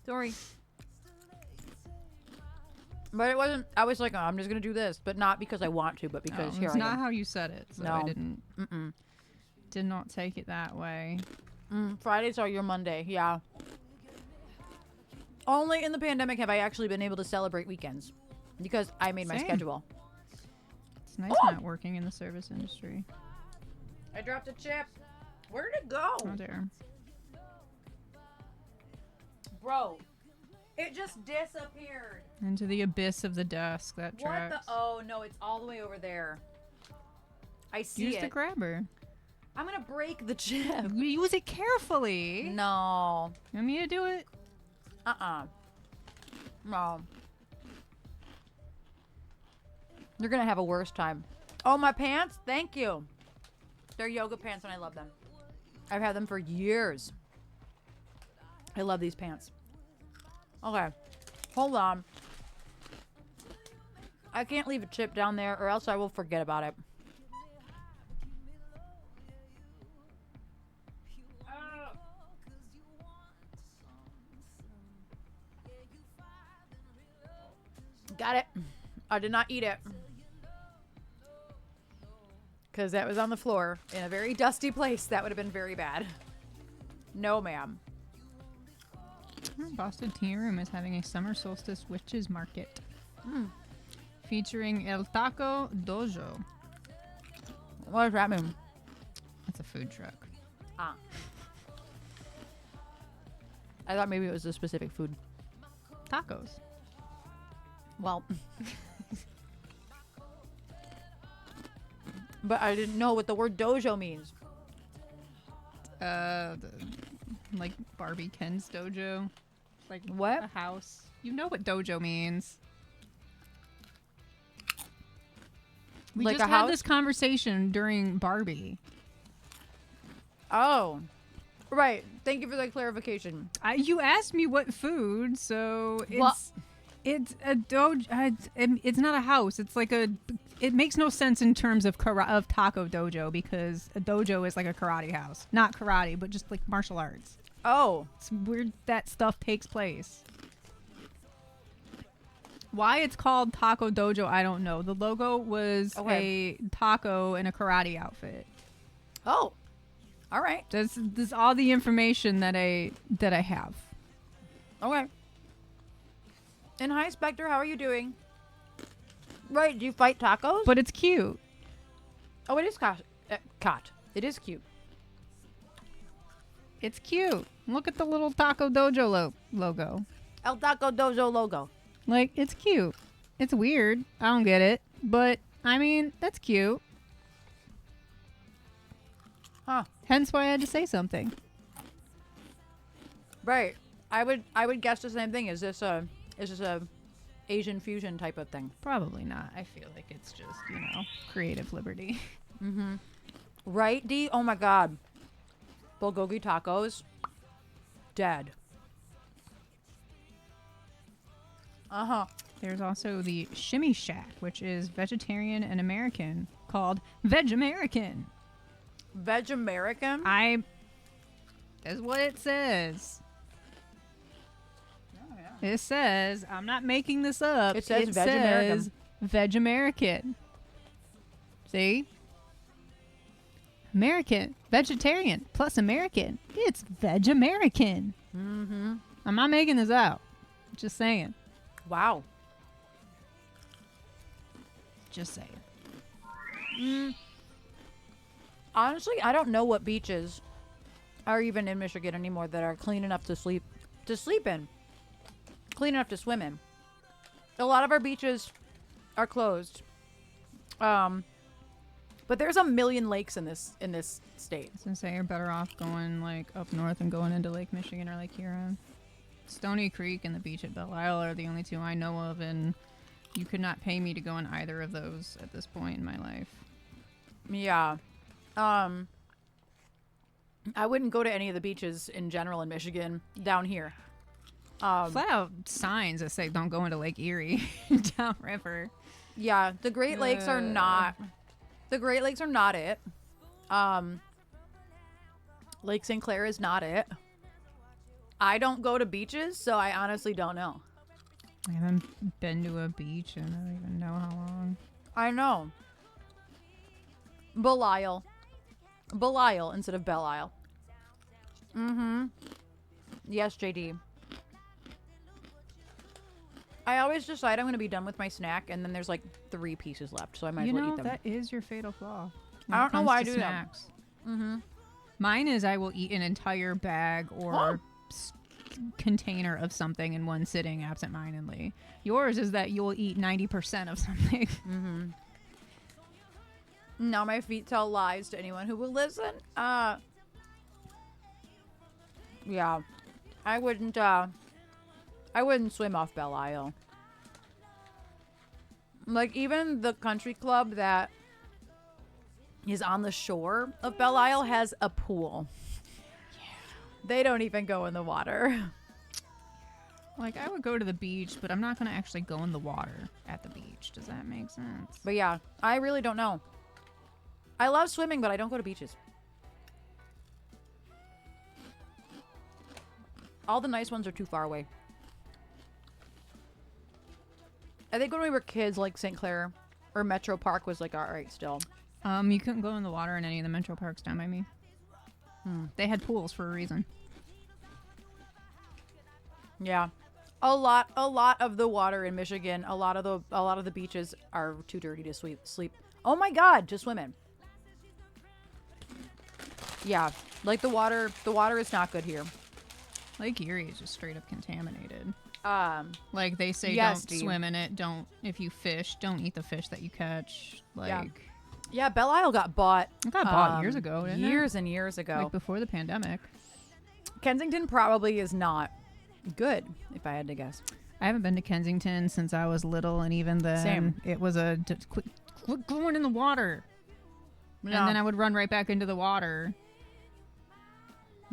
Sorry. But it wasn't, I was like, oh, I'm just gonna do this, but not because I want to, but because No, here it's I not am. how you said it, so No. I didn't. did not take it that way. Fridays are your Monday. Yeah. Only in the pandemic have I actually been able to celebrate weekends because I made my Same. schedule. It's nice not working in the service industry. I dropped a chip. Where'd it go? Oh dear. Bro, it just disappeared. Into the abyss of the desk. That What tracks. the? Oh, no, it's all the way over there. I see Use it. the grabber. I'm going to break the chip. Use it carefully. No. You want me to do it? No. You're going to have a worse time. Oh, my pants? Thank you. They're yoga pants and I love them. I've had them for years. I love these pants. Okay. Hold on. I can't leave a chip down there or else I will forget about it. Got it. I did not eat it. Because that was on the floor in a very dusty place. That would have been very bad. No, ma'am. Boston Tea Room is having a summer solstice witches market. Featuring El Taco Dojo. What does that mean? That's a food truck. Ah. I thought maybe it was a specific food. Tacos. Well. But I didn't know what the word dojo means. Like Barbie Ken's dojo. Like What? a house. You know what dojo means. We Like just a had house? this conversation during Barbie. Oh. Right. Thank you for the clarification. You asked me what food, so it's Well- it's a dojo. It's not a house. It's like a. It makes no sense in terms of of taco dojo because a dojo is like a karate house, not karate, but just like martial arts. Oh. It's weird that stuff takes place. Why it's called Taco Dojo, I don't know. The logo was Okay. a taco in a karate outfit. Oh. All right. This is all the information that I have. Okay. And hi, Spectre. How are you doing? Right. Do you fight tacos? But it's cute. Oh, it is cot. It is cute. It's cute. Look at the little Taco Dojo logo. El Taco Dojo logo. Like, it's cute. It's weird. I don't get it. But, I mean, that's cute. Huh. Hence why I had to say something. Right. I would guess the same thing. Is this a Asian fusion type of thing? Probably not. I feel like it's just, creative liberty. Right, D? Oh my god. Bulgogi tacos. Dead. Uh-huh. There's also the Shimmy Shack, which is vegetarian and American, called Veg American. Veg American? That's what it says. It says, I'm not making this up. It says Veg American. says Veg American. See? American. Vegetarian plus American. It's Veg American. Mm-hmm. I'm not making this up. Just saying. Wow. Just saying. Honestly, I don't know what beaches are even in Michigan anymore that are clean enough to sleep in. Clean enough to swim in. A lot of our beaches are closed. But there's a million lakes in this state. I was gonna say you're better off going like up north and going into Lake Michigan or Lake Huron. Stony Creek and the beach at Belle Isle are the only two I know of, and you could not pay me to go in either of those at this point in my life. Yeah. I wouldn't go to any of the beaches in general in Michigan down here. Flat out signs that say don't go into Lake Erie downriver. Yeah, the Great Lakes are not. The Great Lakes are not it. Lake St. Clair is not it. I don't go to beaches, so I honestly don't know. I haven't been to a beach and I don't even know how long. I know. Belial. Belial instead of Belial. Mm-hmm. Yes, JD. I always decide I'm going to be done with my snack, and then there's like 3 pieces left, so I might as well eat them. That is your fatal flaw. I don't know why I do snacks. that. Mm-hmm. Mine is I will eat an entire bag or container of something in one sitting absentmindedly. Yours is that you will eat 90% of something. Mm-hmm. Now my feet tell lies to anyone who will listen. Yeah. I wouldn't swim off Belial. Like, even the country club that is on the shore of Belial has a pool. Yeah. They don't even go in the water. Like, I would go to the beach, but I'm not going to actually go in the water at the beach. Does that make sense? But yeah, I really don't know. I love swimming, but I don't go to beaches. All the nice ones are too far away. I think when we were kids, like St. Clair or Metro Park was like alright still. You couldn't go in the water in any of the metro parks down by me. They had pools for a reason. Yeah. A lot of the water in Michigan, a lot of the beaches are too dirty to sleep. Oh my god, to swim in. Yeah. Like the water is not good here. Lake Erie is just straight up contaminated. Like they say, yes, don't swim in it. If you fish, don't eat the fish that you catch. Yeah, Belial got bought. It got bought years ago, didn't years it? and years ago. Like before the pandemic. Kensington probably is not good, if I had to guess. I haven't been to Kensington since I was little, and even then, it was quit going in the water. No. And then I would run right back into the water.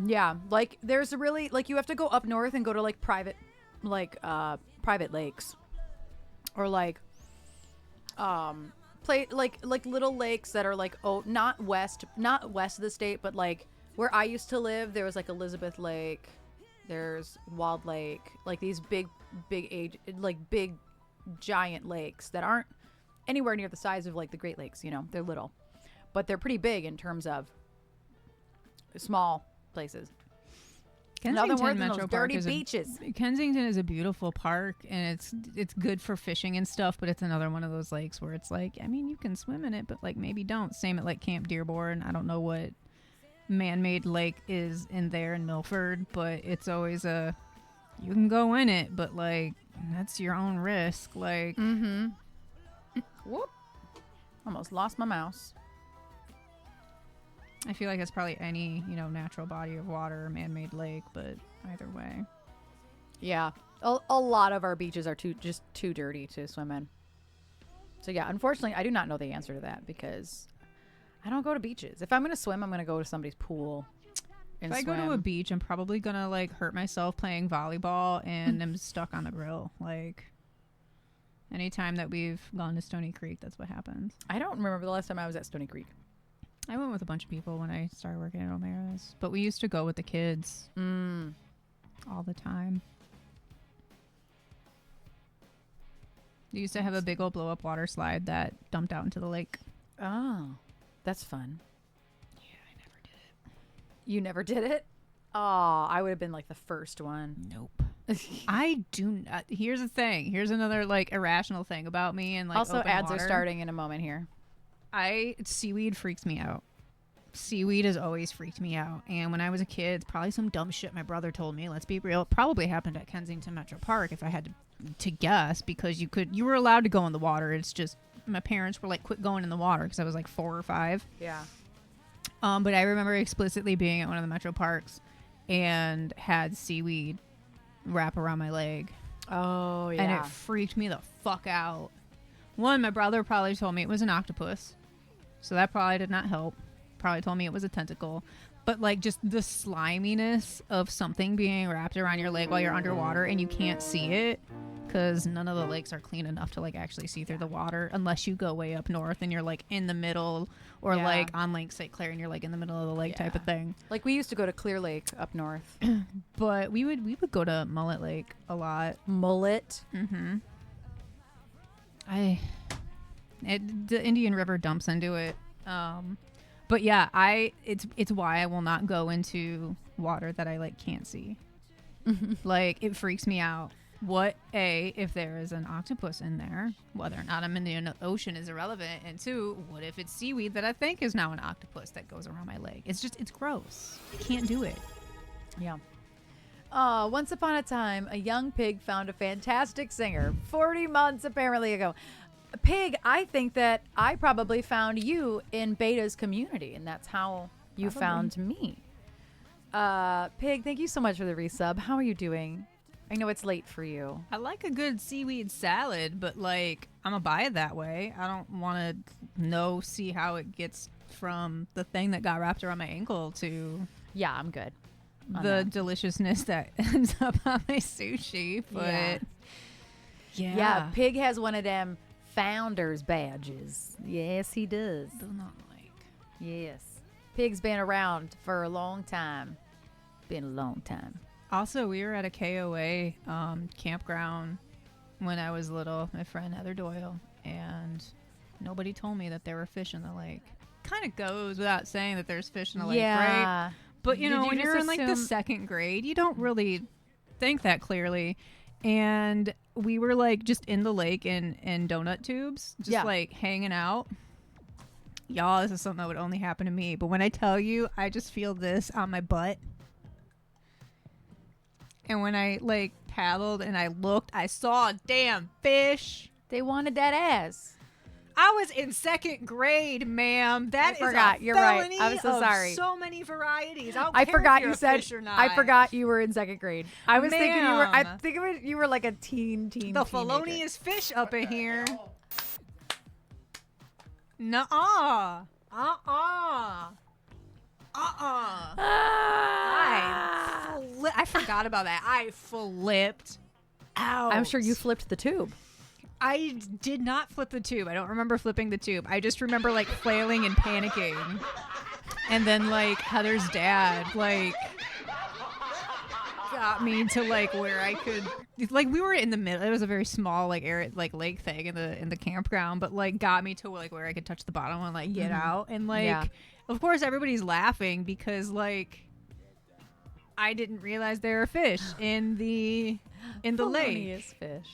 Yeah, like there's a really you have to go up north and go to like private lakes, or little lakes that are like not west of the state, but like where I used to live, there was like Elizabeth Lake, there's Walled Lake, like these big giant lakes that aren't anywhere near the size of like the Great Lakes. You know, they're little, but they're pretty big in terms of small places. Kensington Metro Park dirty beaches. Kensington is a beautiful park, and it's good for fishing and stuff, but it's another one of those lakes where it's like, I mean, you can swim in it, but like maybe don't. Same at like Camp Dearborn. I don't know what man-made lake is in there in Milford, but it's always you can go in it, but like that's your own risk. Like, whoop, almost lost my mouse. I feel like it's probably any, natural body of water or man-made lake, but either way. Yeah. A lot of our beaches are too dirty to swim in. So yeah, unfortunately, I do not know the answer to that because I don't go to beaches. If I'm going to swim, I'm going to go to somebody's pool and swim. If I go to a beach, I'm probably going to like hurt myself playing volleyball and I'm stuck on the grill. Like anytime that we've gone to Stony Creek, that's what happens. I don't remember the last time I was at Stony Creek. I went with a bunch of people when I started working at O'Mara's, but we used to go with the kids all the time. We used to have a big old blow-up water slide that dumped out into the lake. Oh, that's fun. Yeah, I never did it. You never did it? Oh, I would have been like the first one. Nope. I do not. Here's the thing. Here's another like irrational thing about me and like also open ads water. are starting in a moment here. Seaweed freaks me out. Seaweed has always freaked me out. And when I was a kid, it's probably some dumb shit my brother told me. Let's be real. It probably happened at Kensington Metro Park if I had to guess, because you were allowed to go in the water. It's just my parents were like, quit going in the water because I was like 4 or 5. Yeah. But I remember explicitly being at one of the Metro Parks and had seaweed wrap around my leg. Oh, yeah. And it freaked me the fuck out. One, my brother probably told me it was an octopus. So that probably did not help. Probably told me it was a tentacle. But like just the sliminess of something being wrapped around your leg while you're underwater and you can't see it, because none of the lakes are clean enough to like actually see through the water unless you go way up north and you're like in the middle, or like on Lake St. Clair and you're like in the middle of the lake type of thing. Like we used to go to Clear Lake up north. But we would go to Mullet Lake a lot. Mullet? Mm-hmm. The Indian River dumps into it. But yeah, it's why I will not go into water that I like can't see. Like it freaks me out. If there is an octopus in there, whether or not I'm in the ocean is irrelevant. And two, what if it's seaweed that I think is now an octopus that goes around my leg? It's gross. I can't do it. Yeah. Once upon a time, a young pig found a fantastic singer 40 months apparently ago. Pig, I think that I probably found you in Beta's community, and that's how you found me. Pig, thank you so much for the resub. How are you doing? I know it's late for you. I like a good seaweed salad, but like I'm gonna buy it that way. I don't want to see how it gets from the thing that got wrapped around my ankle to Yeah, I'm good. the deliciousness that ends up on my sushi. But yeah, Pig has one of them founders badges. Yes, he does. Do not like. Yes. Pig's been around for a long time. Been a long time. Also, we were at a KOA campground when I was little, my friend Heather Doyle, and nobody told me that there were fish in the lake. Kind of goes without saying that there's fish in the lake, right? But you know, when you're in like the second grade, you don't really think that clearly. And we were like just in the lake in donut tubes, just like hanging out. Y'all, this is something that would only happen to me. But when I tell you, I just feel this on my butt. And when I like paddled and I looked, I saw a damn fish. They wanted that ass. I was in second grade, ma'am. That is forgot. a You're right. felony I'm so of sorry. so many varieties. I forgot you you said. fish or not. I forgot you were in second grade. I was thinking you were. I Ma'am. think you were like a teen. The teenager. felonious fish up in here. Nuh-uh. I forgot about that. I flipped out. I'm sure you flipped the tube. I did not flip the tube. I don't remember flipping the tube. I just remember like flailing and panicking. And then like Heather's dad like got me to like where I could like we were in the middle. It was a very small like area like lake thing in the campground, but like got me to like where I could touch the bottom and like get out. And like of course everybody's laughing because like I didn't realize there were fish in the lake. Fish.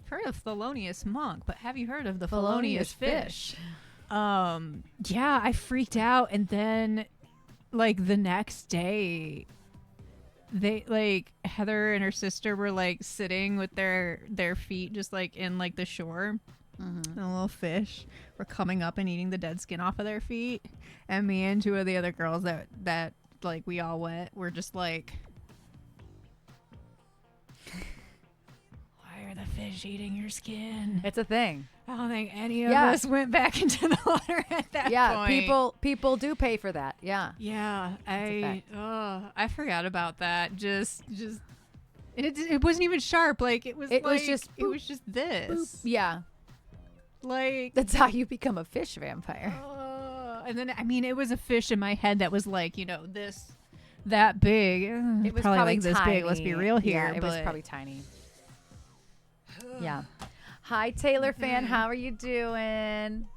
Heard of Thelonious Monk, but have you heard of the felonious fish? Yeah, I freaked out, and then like the next day they like Heather and her sister were like sitting with their feet just like in like the shore. And the little fish were coming up and eating the dead skin off of their feet, and me and two of the other girls that like we all went were just like, why are the fish eating your skin? It's a thing. I don't think any of us went back into the water at that point. People do pay for that. Yeah. Yeah, I forgot about that. Just it wasn't even sharp. Like it was just this. Boop. Yeah. Like that's how you become a fish vampire. And then I mean it was a fish in my head that was like, you know, that big. It was probably like tiny. this big. Let's be real here. Yeah, it was probably tiny. Yeah. Hi, Taylor fan. How are you doing?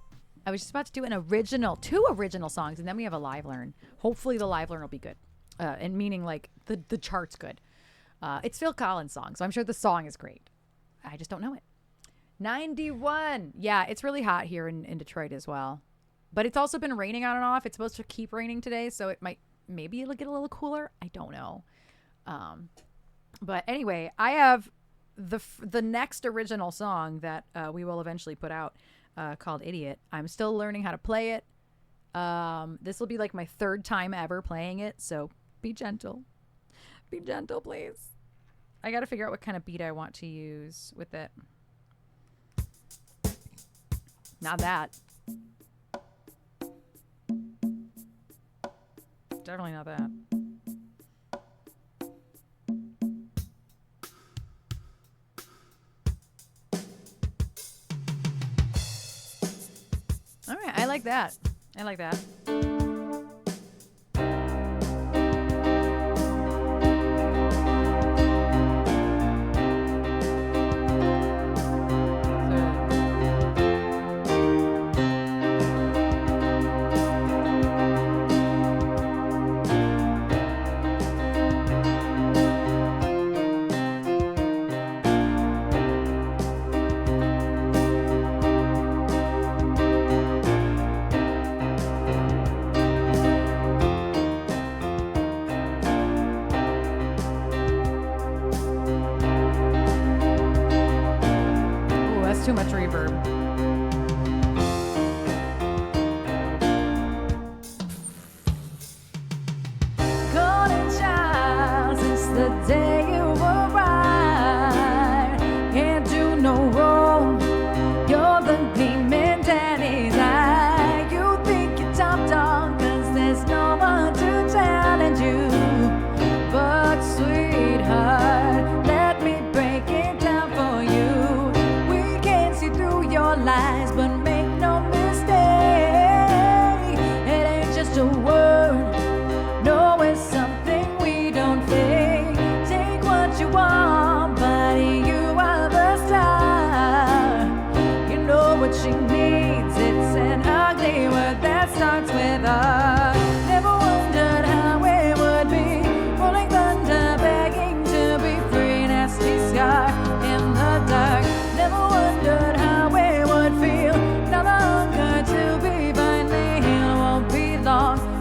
I was just about to do two original songs, and then we have a live learn. Hopefully the live learn will be good. And meaning like the chart's good. It's Phil Collins' song, so I'm sure the song is great. I just don't know it. 91. Yeah, it's really hot here in Detroit as well. But it's also been raining on and off. It's supposed to keep raining today, so maybe it'll get a little cooler. I don't know. But anyway, I have the next original song that we will eventually put out called Idiot. I'm still learning how to play it. This will be like my third time ever playing it, so be gentle. Be gentle, please. I got to figure out what kind of beat I want to use with it. Not that. Definitely not that. All right, I like that. I like that.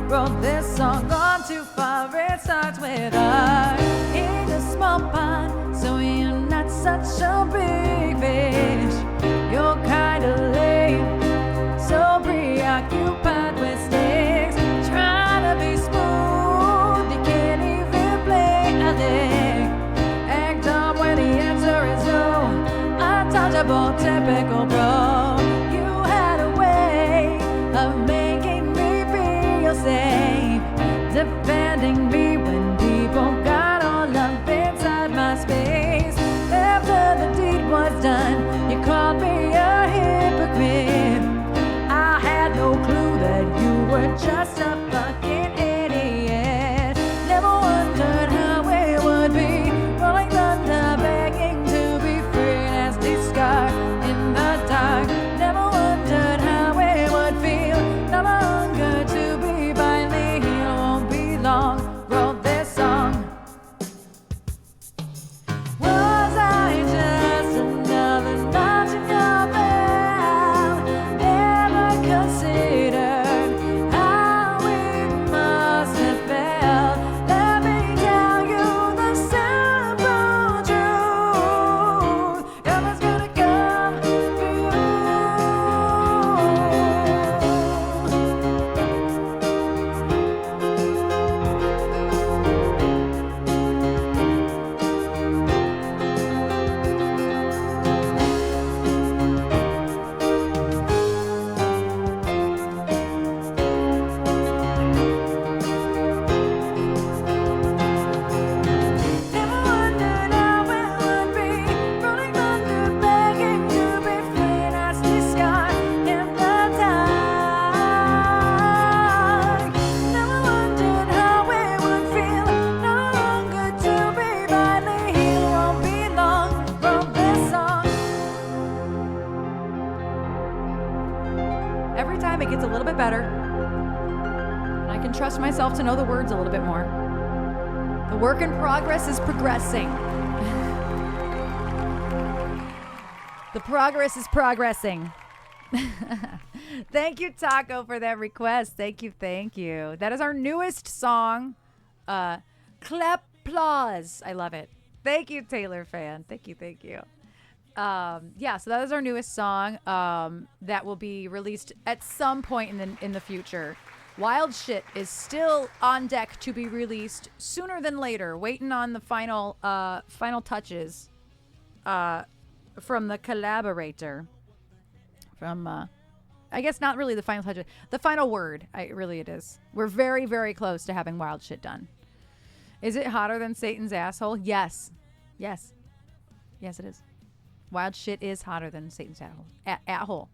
wrote this song gone too far. It starts with I in a small pond, so you're not such a big fish. You're kinda lame, so preoccupied with sticks, trying to be smooth. You can't even play a lick. Act up when the answer is no. Untouchable, typical bro. You had a way of making me feel safe, defending me when people got all up inside my space. After the deed was done, you called me a hypocrite. I had no clue that you were just a fucking idiot. Never wondered how it would be, rolling thunder, begging to be free. Nasty scar in the dark. Never wondered how it would feel. No longer to be by me. It won't be long. Wrote this song. Was I just another notch in your belt? Never considered how it must have felt. Let me tell you the simple truth. It was gonna come for you. Never wondered how it would be, rolling thunder, begging to be free. Nasty scar in the dark. Never wondered how it would feel. No longer to be by the heel. Won't be long. Wrote this song. Every time it gets a little bit better, and I can trust myself to know the words a little bit more. The work in progress is progressing. The progress is progressing. Thank you, Taco, for that request. Thank you, thank you. That is our newest song. Clap applause. I love it. Thank you, Taylor fan. Thank you, thank you. Yeah, so that is our newest song that will be released at some point in the future. Wild Shit is still on deck to be released sooner than later, waiting on the final touches from the collaborator. From I guess not really the final touches, the final word. It is. We're very, very close to having Wild Shit done. Is it hotter than Satan's asshole? Yes, it is. Wild Shit is hotter than Satan's asshole.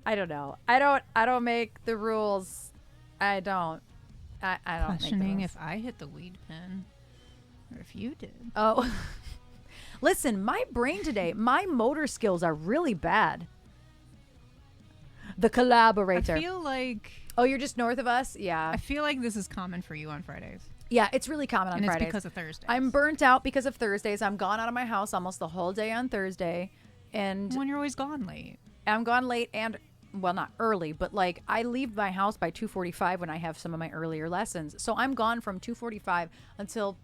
I don't know. I don't make the rules. I don't Questioning make the rules. if I hit the weed pen or if you did. Oh. Listen, my brain today, my motor skills are really bad. The collaborator. I feel like Oh, you're just north of us? Yeah. I feel like this is common for you on Fridays. Yeah, it's really common on And Fridays. it's because of Thursdays. I'm burnt out because of Thursdays. I'm gone out of my house almost the whole day on Thursday. And when you're always gone late. I'm gone late and, well, not early, but like I leave my house by 2:45 when I have some of my earlier lessons. So I'm gone from 2:45 until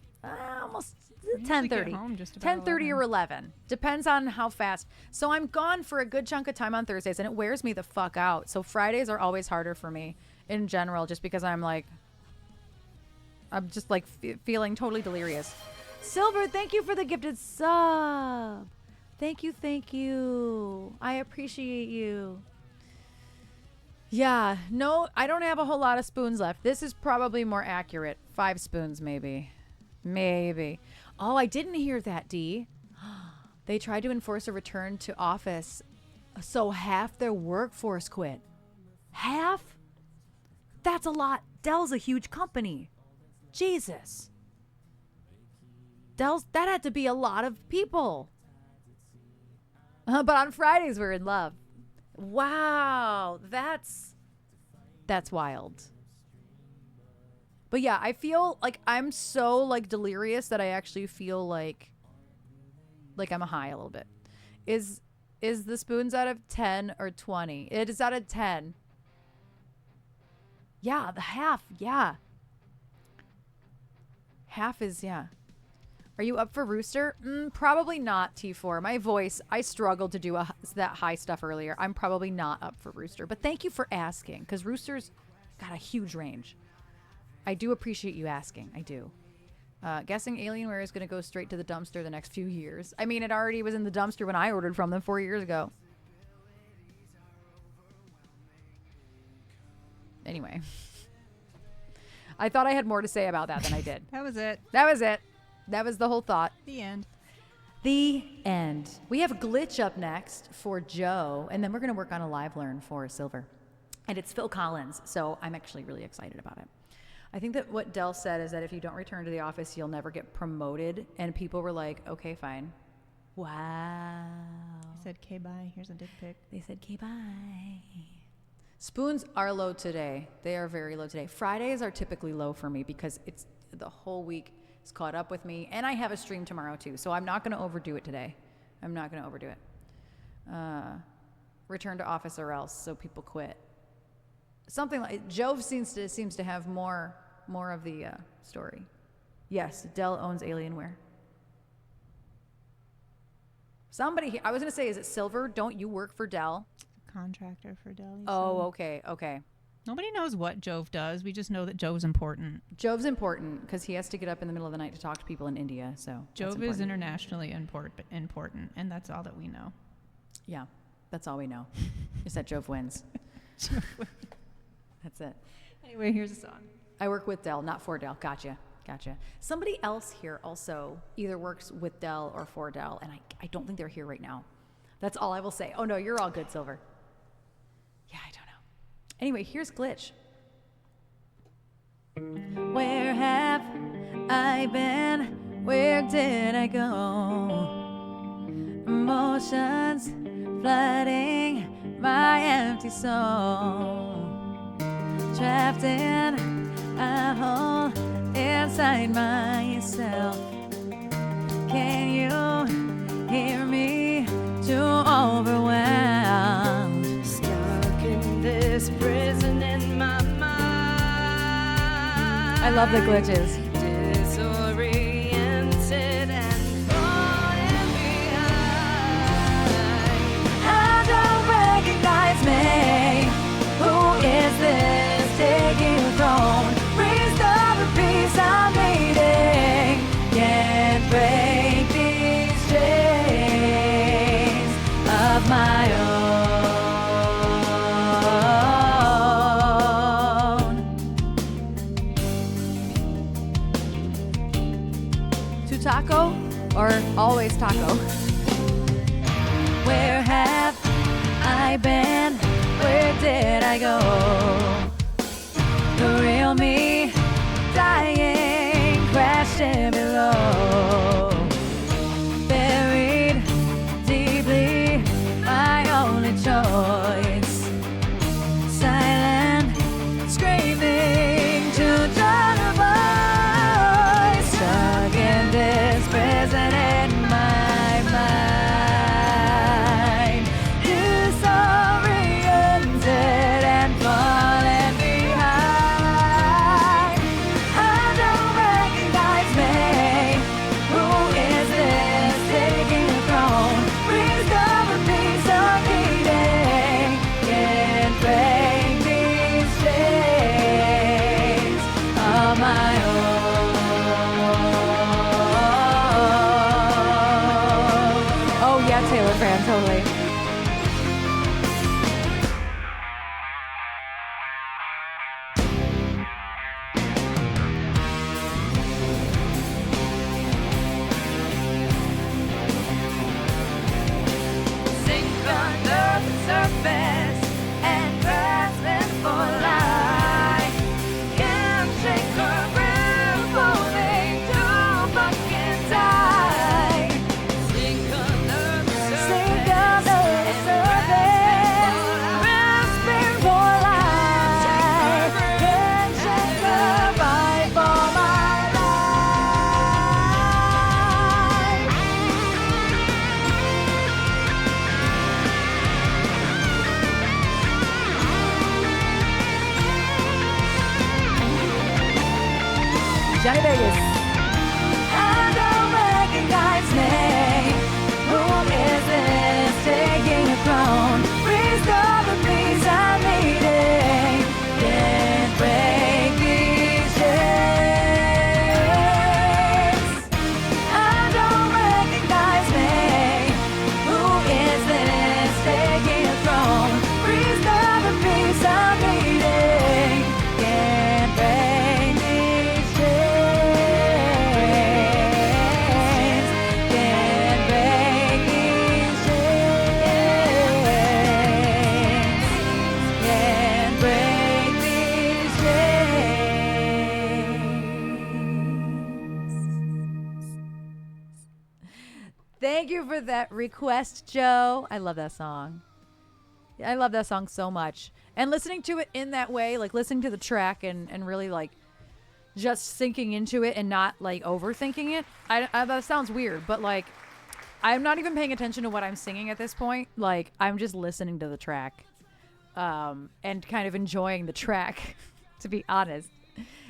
almost usually 10:30. get home just about 10:30 or 11. Depends on how fast. So I'm gone for a good chunk of time on Thursdays and it wears me the fuck out. So Fridays are always harder for me in general just because I'm just like feeling totally delirious. Silver, thank you for the gifted sub. Thank you. I appreciate you. Yeah, no, I don't have a whole lot of spoons left. This is probably more accurate. 5 spoons, maybe. Oh, I didn't hear that, Dee. They tried to enforce a return to office, so half their workforce quit. Half? That's a lot. Dell's a huge company. Jesus. That had to be a lot of people. But on Fridays, we're in love. Wow. That's wild. But yeah, I feel like I'm so like delirious that I actually feel like I'm high a little bit. Is the spoons out of 10 or 20? It is out of 10. Yeah, the half. Yeah. Half is, yeah. Are you up for Rooster? Probably not, T4. My voice, I struggled to do that high stuff earlier. I'm probably not up for Rooster. But thank you for asking, because Rooster's got a huge range. I do appreciate you asking. I do. Guessing Alienware is going to go straight to the dumpster the next few years. I mean, it already was in the dumpster when I ordered from them 4 years ago. Anyway. I thought I had more to say about that than I did. That was it. That was it. That was the whole thought. The end. The end. We have Glitch up next for Joe, and then we're going to work on a live learn for Silver. And it's Phil Collins, so I'm actually really excited about it. I think that what Dell said is that if you don't return to the office, you'll never get promoted. And people were like, okay, fine. Wow. I said, "Okay, bye. Here's a dick pic." They said, okay, bye. Spoons are low today. They are very low today. Fridays are typically low for me because it's the whole week is caught up with me. And I have a stream tomorrow too. So I'm not going to overdo it today. I'm not going to overdo it. Return to office or else, so people quit. Something like Jove seems to have more of the story. Yes, Dell owns Alienware. Somebody here, I was going to say, is it Silver? Don't you work for Dell? Contractor for Dell. Oh, okay. Nobody knows what Jove does. We just know that Jove's important. Jove's important because he has to get up in the middle of the night to talk to people in India. So Jove is internationally important, and that's all that we know. Yeah, that's all we know. Is that Jove wins. That's it. Anyway, here's a song. I work with Dell, not for Dell. Gotcha. Somebody else here also either works with Dell or for Dell, and I don't think they're here right now. That's all I will say. Oh, no, you're all good, Silver. Yeah, I don't know. Anyway, here's Glitch. Where have I been? Where did I go? Emotions flooding my empty soul. Trapped in a hole inside myself. Can you hear me? Too overwhelmed. Stuck in this prison in my mind. I love the glitches. Disoriented and falling behind. I don't recognize me. Who is this taking a throne? Restore the peace I'm needing. Can't break these chains of my own. To taco or always taco? Where have I been? Where did I go? The real me dying, crashing below. Buried deeply, my only choice. Silent, screaming to drown a voice. Stuck in this prison in my mind. Disoriented and falling behind. I don't recognize me. Who is this taking a throne? Rediscover peace I'm needing. Can't break these chains of my own. Oh yeah, Taylor fan, totally. Sink under the surface and grasping for life. Can't shake her breath. Johnny Vegas. I don't recognize me. Who is this taking a throne? Restore the peace I'm needing. Can't break these chains. I don't recognize me. Who is this taking a throne? Restore the peace I'm needing. Can't break these chains. Can't break these chains. Can't break these chains. Thank you for that request, Joe. I love that song. I love that song so much. And listening to it in that way, like listening to the track and really like just sinking into it and not like overthinking it. That sounds weird, but like I'm not even paying attention to what I'm singing at this point. Like I'm just listening to the track and kind of enjoying the track, to be honest.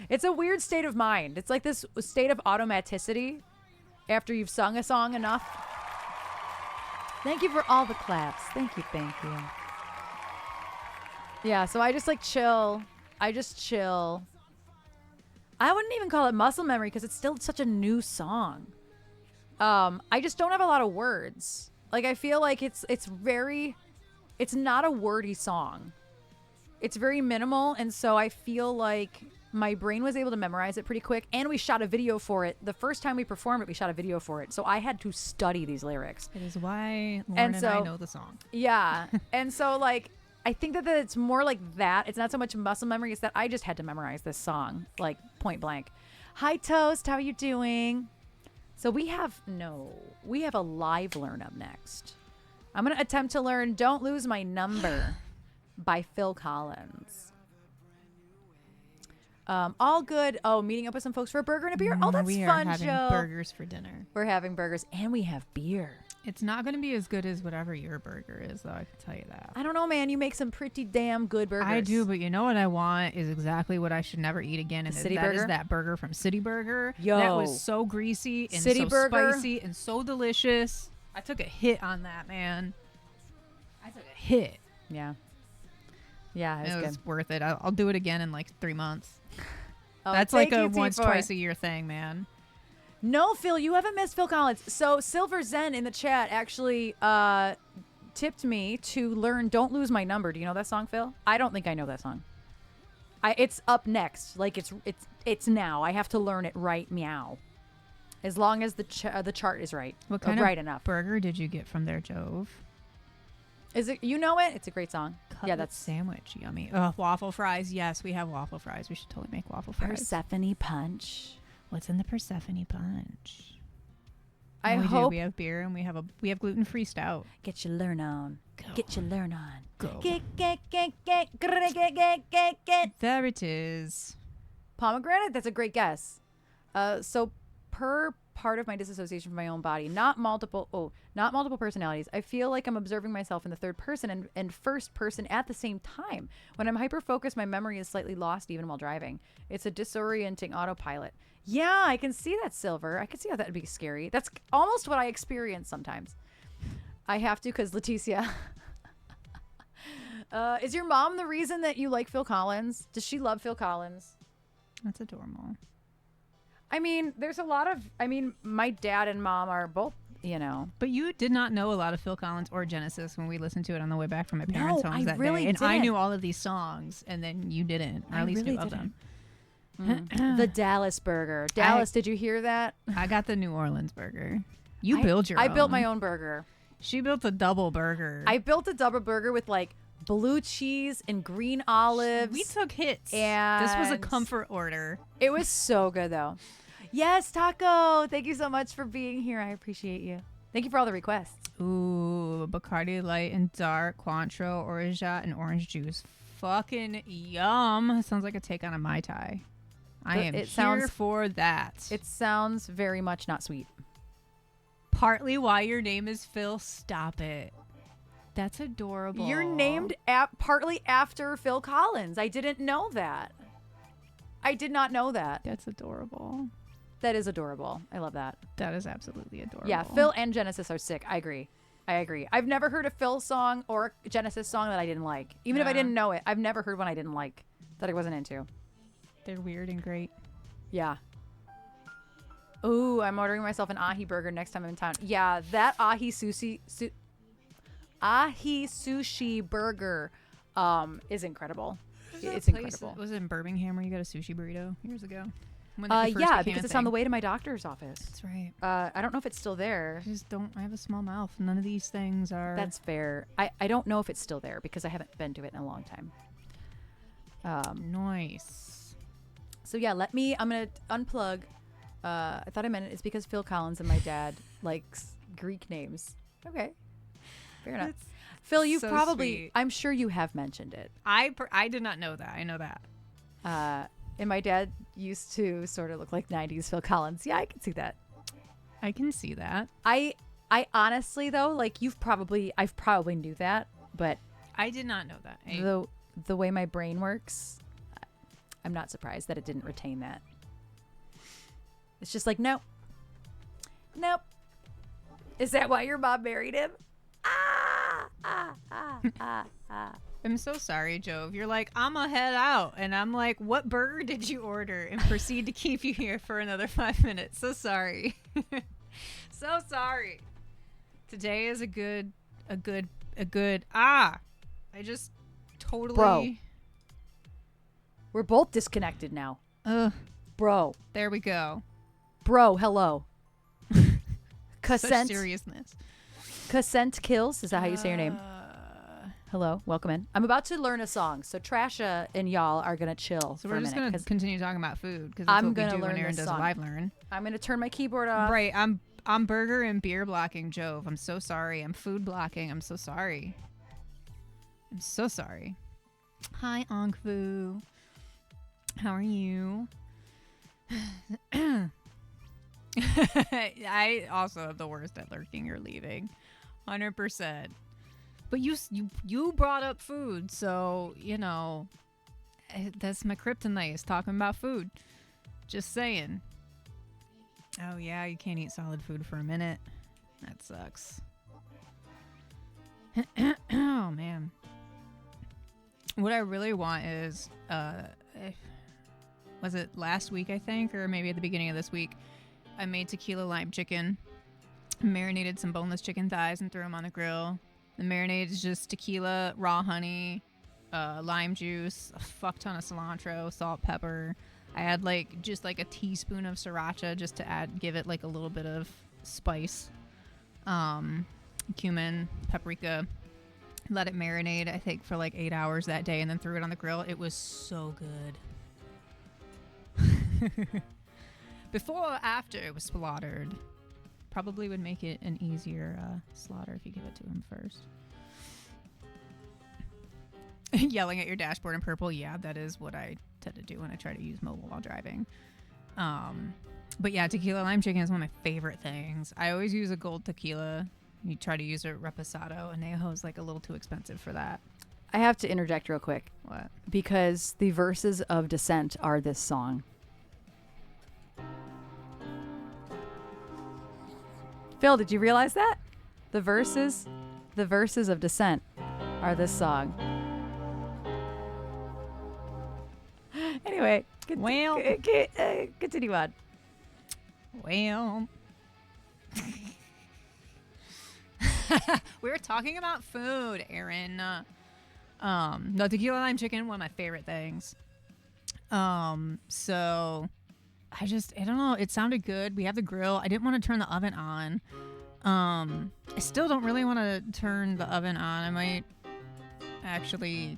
It's a weird state of mind. It's like this state of automaticity after you've sung a song enough. Thank you for all the claps. Thank you, thank you. Yeah, so I just like chill. I just chill. I wouldn't even call it muscle memory because it's still such a new song. I just don't have a lot of words. Like I feel like it's not a wordy song. It's very minimal, and so I feel like my brain was able to memorize it pretty quick, and we shot a video for it. The first time we performed it, we shot a video for it. So I had to study these lyrics. It is why Lauren and I know the song. Yeah. And so like I think that it's more like that. It's not so much muscle memory. It's that I just had to memorize this song, like point blank. Hi, Toast. How are you doing? So we have a live learn up next. I'm going to attempt to learn Don't Lose My Number by Phil Collins. All good. Oh, meeting up with some folks for a burger and a beer. Oh, that's we fun, are having Joe. burgers for dinner. We're having burgers and we have beer. It's not going to be as good as whatever your burger is, though. I can tell you that. I don't know, man. You make some pretty damn good burgers. I do, but you know what I want is exactly what I should never eat again. And City that Burger? is that burger from City Burger. Yo. That was so greasy and City so Burger? spicy and so delicious. I took a hit on that, man. I took a hit. Yeah. Yeah, It it was was good. worth it. I'll do it again in like 3 months. Oh, That's like thank a you, T4. once, twice a year thing, man. No, Phil, you haven't missed Phil Collins. So Silver Zen in the chat actually tipped me to learn Don't Lose My Number. Do you know that song, Phil? I don't think I know that song. It's up next. Like it's now. I have to learn it right meow. As long as the chart is right. What kind right of enough. burger did you get from there, Jove? Is it, you know it? It's a great song. Cutlet Yeah, that's sandwich. Yummy. Waffle fries. Yes, we have waffle fries. We should totally make waffle fries. Persephone Punch. What's in the Persephone punch? I we hope do. We have beer and we have gluten-free stout. get your learn on. Go. Get your learn on. Go. Get. There it is. Pomegranate? That's a great guess. So per part of my disassociation from my own body, not multiple personalities, I feel like I'm observing myself in the third person and first person at the same time. When I'm hyper-focused, my memory is slightly lost even while driving. It's a disorienting autopilot. Yeah, I can see that, Silver. I can see how that would be scary. That's almost what I experience sometimes. I have to because Leticia... is your mom the reason that you like Phil Collins? Does she love Phil Collins? That's adorable. I mean, there's a lot of... I mean, my dad and mom are both, you know... But you did not know a lot of Phil Collins or Genesis when we listened to it on the way back from my parents' No, homes I that really day. And I didn't. knew all of these songs, and then you didn't, or I at least really knew of them. The Dallas burger. Dallas, did you hear that? I got the New Orleans burger. You built your own. I built my own burger. She built a double burger. I built a double burger with like blue cheese and green olives. We took hits. And this was a comfort order. It was so good though. Yes, Taco. Thank you so much for being here. I appreciate you. Thank you for all the requests. Ooh, Bacardi Light and Dark, Cointreau, Orgeat, and orange juice. Fucking yum. Sounds like a take on a Mai Tai. I am here for that. It sounds very much not sweet. Partly why your name is Phil. Stop it. That's adorable. You're named partly after Phil Collins. I didn't know that. I did not know that. That's adorable. That is adorable. I love that. That is absolutely adorable. Yeah, Phil and Genesis are sick. I agree. I've never heard a Phil song or a Genesis song that I didn't like. Even if I didn't know it, I've never heard one I didn't like, that I wasn't into. They're weird and great. Yeah. Ooh, I'm ordering myself an ahi burger next time I'm in town. Yeah, that ahi sushi burger is incredible. It's incredible. Was it in Birmingham where you got a sushi burrito years ago? When it first yeah, became because a it's on the thing? way to my doctor's office. That's right. I don't know if it's still there. I have a small mouth. None of these things are. That's fair. I don't know if it's still there because I haven't been to it in a long time. Nice. So yeah, I'm gonna unplug. I thought I meant it's because Phil Collins and my dad likes Greek names. Okay, fair enough. That's Phil, you so probably, sweet. I'm sure you have mentioned it. I did not know that. I know that. And my dad used to sort of look like 90s Phil Collins. Yeah, I can see that. I can see that. I honestly though, like I've probably knew that, but I did not know that. the way my brain works, I'm not surprised that it didn't retain that. It's just like, nope. Is that why your mom married him? I'm so sorry, Jove. You're like, I'ma head out. And I'm like, what burger did you order? And proceed to keep you here for another 5 minutes. So sorry. So sorry. Today is I just totally. Bro. We're both disconnected now. Bro. There we go. Bro, hello. Such Consent. seriousness. Consent kills. Is that how you say your name? Hello, welcome in. I'm about to learn a song, so Trasha and y'all are gonna chill. So for we're a just minute, going to 'cause continue talking about food because that's I'm what we gonna do when learn Erin this does song. a live learn. I'm gonna turn my keyboard off. Right, I'm burger and beer blocking Jove. I'm so sorry. I'm food blocking. I'm so sorry. I'm so sorry. Hi, Ongfu. How are you? I also have the worst at lurking or leaving, 100%. But you brought up food, so that's my kryptonite is talking about food. Just saying. Oh yeah, you can't eat solid food for a minute. That sucks. Oh man. What I really want is was it last week I think, or maybe at the beginning of this week, I made tequila lime chicken, marinated some boneless chicken thighs and threw them on the grill. The marinade is just tequila, raw honey, lime juice, a fuck ton of cilantro, salt, pepper. I had just a teaspoon of sriracha just to give it like a little bit of spice. Cumin, paprika. Let it marinate, I think, for 8 hours that day, and then threw it on the grill. It was so good. Before or after it was slaughtered. Probably would make it an easier slaughter if you give it to him first. Yelling at your dashboard in purple. Yeah, that is what I tend to do when I try to use mobile while driving. But yeah, tequila lime chicken is one of my favorite things. I always use a gold tequila. You try to use a reposado. Anejo is a little too expensive for that. I have to interject real quick. What? Because the verses of Descent are this song. Phil, did you realize that? The verses of Descent are this song. Anyway, continue on. Well, we were talking about food, Erin. No, tequila lime chicken, one of my favorite things. So I don't know. It sounded good. We have the grill. I didn't want to turn the oven on. I still don't really want to turn the oven on. I might actually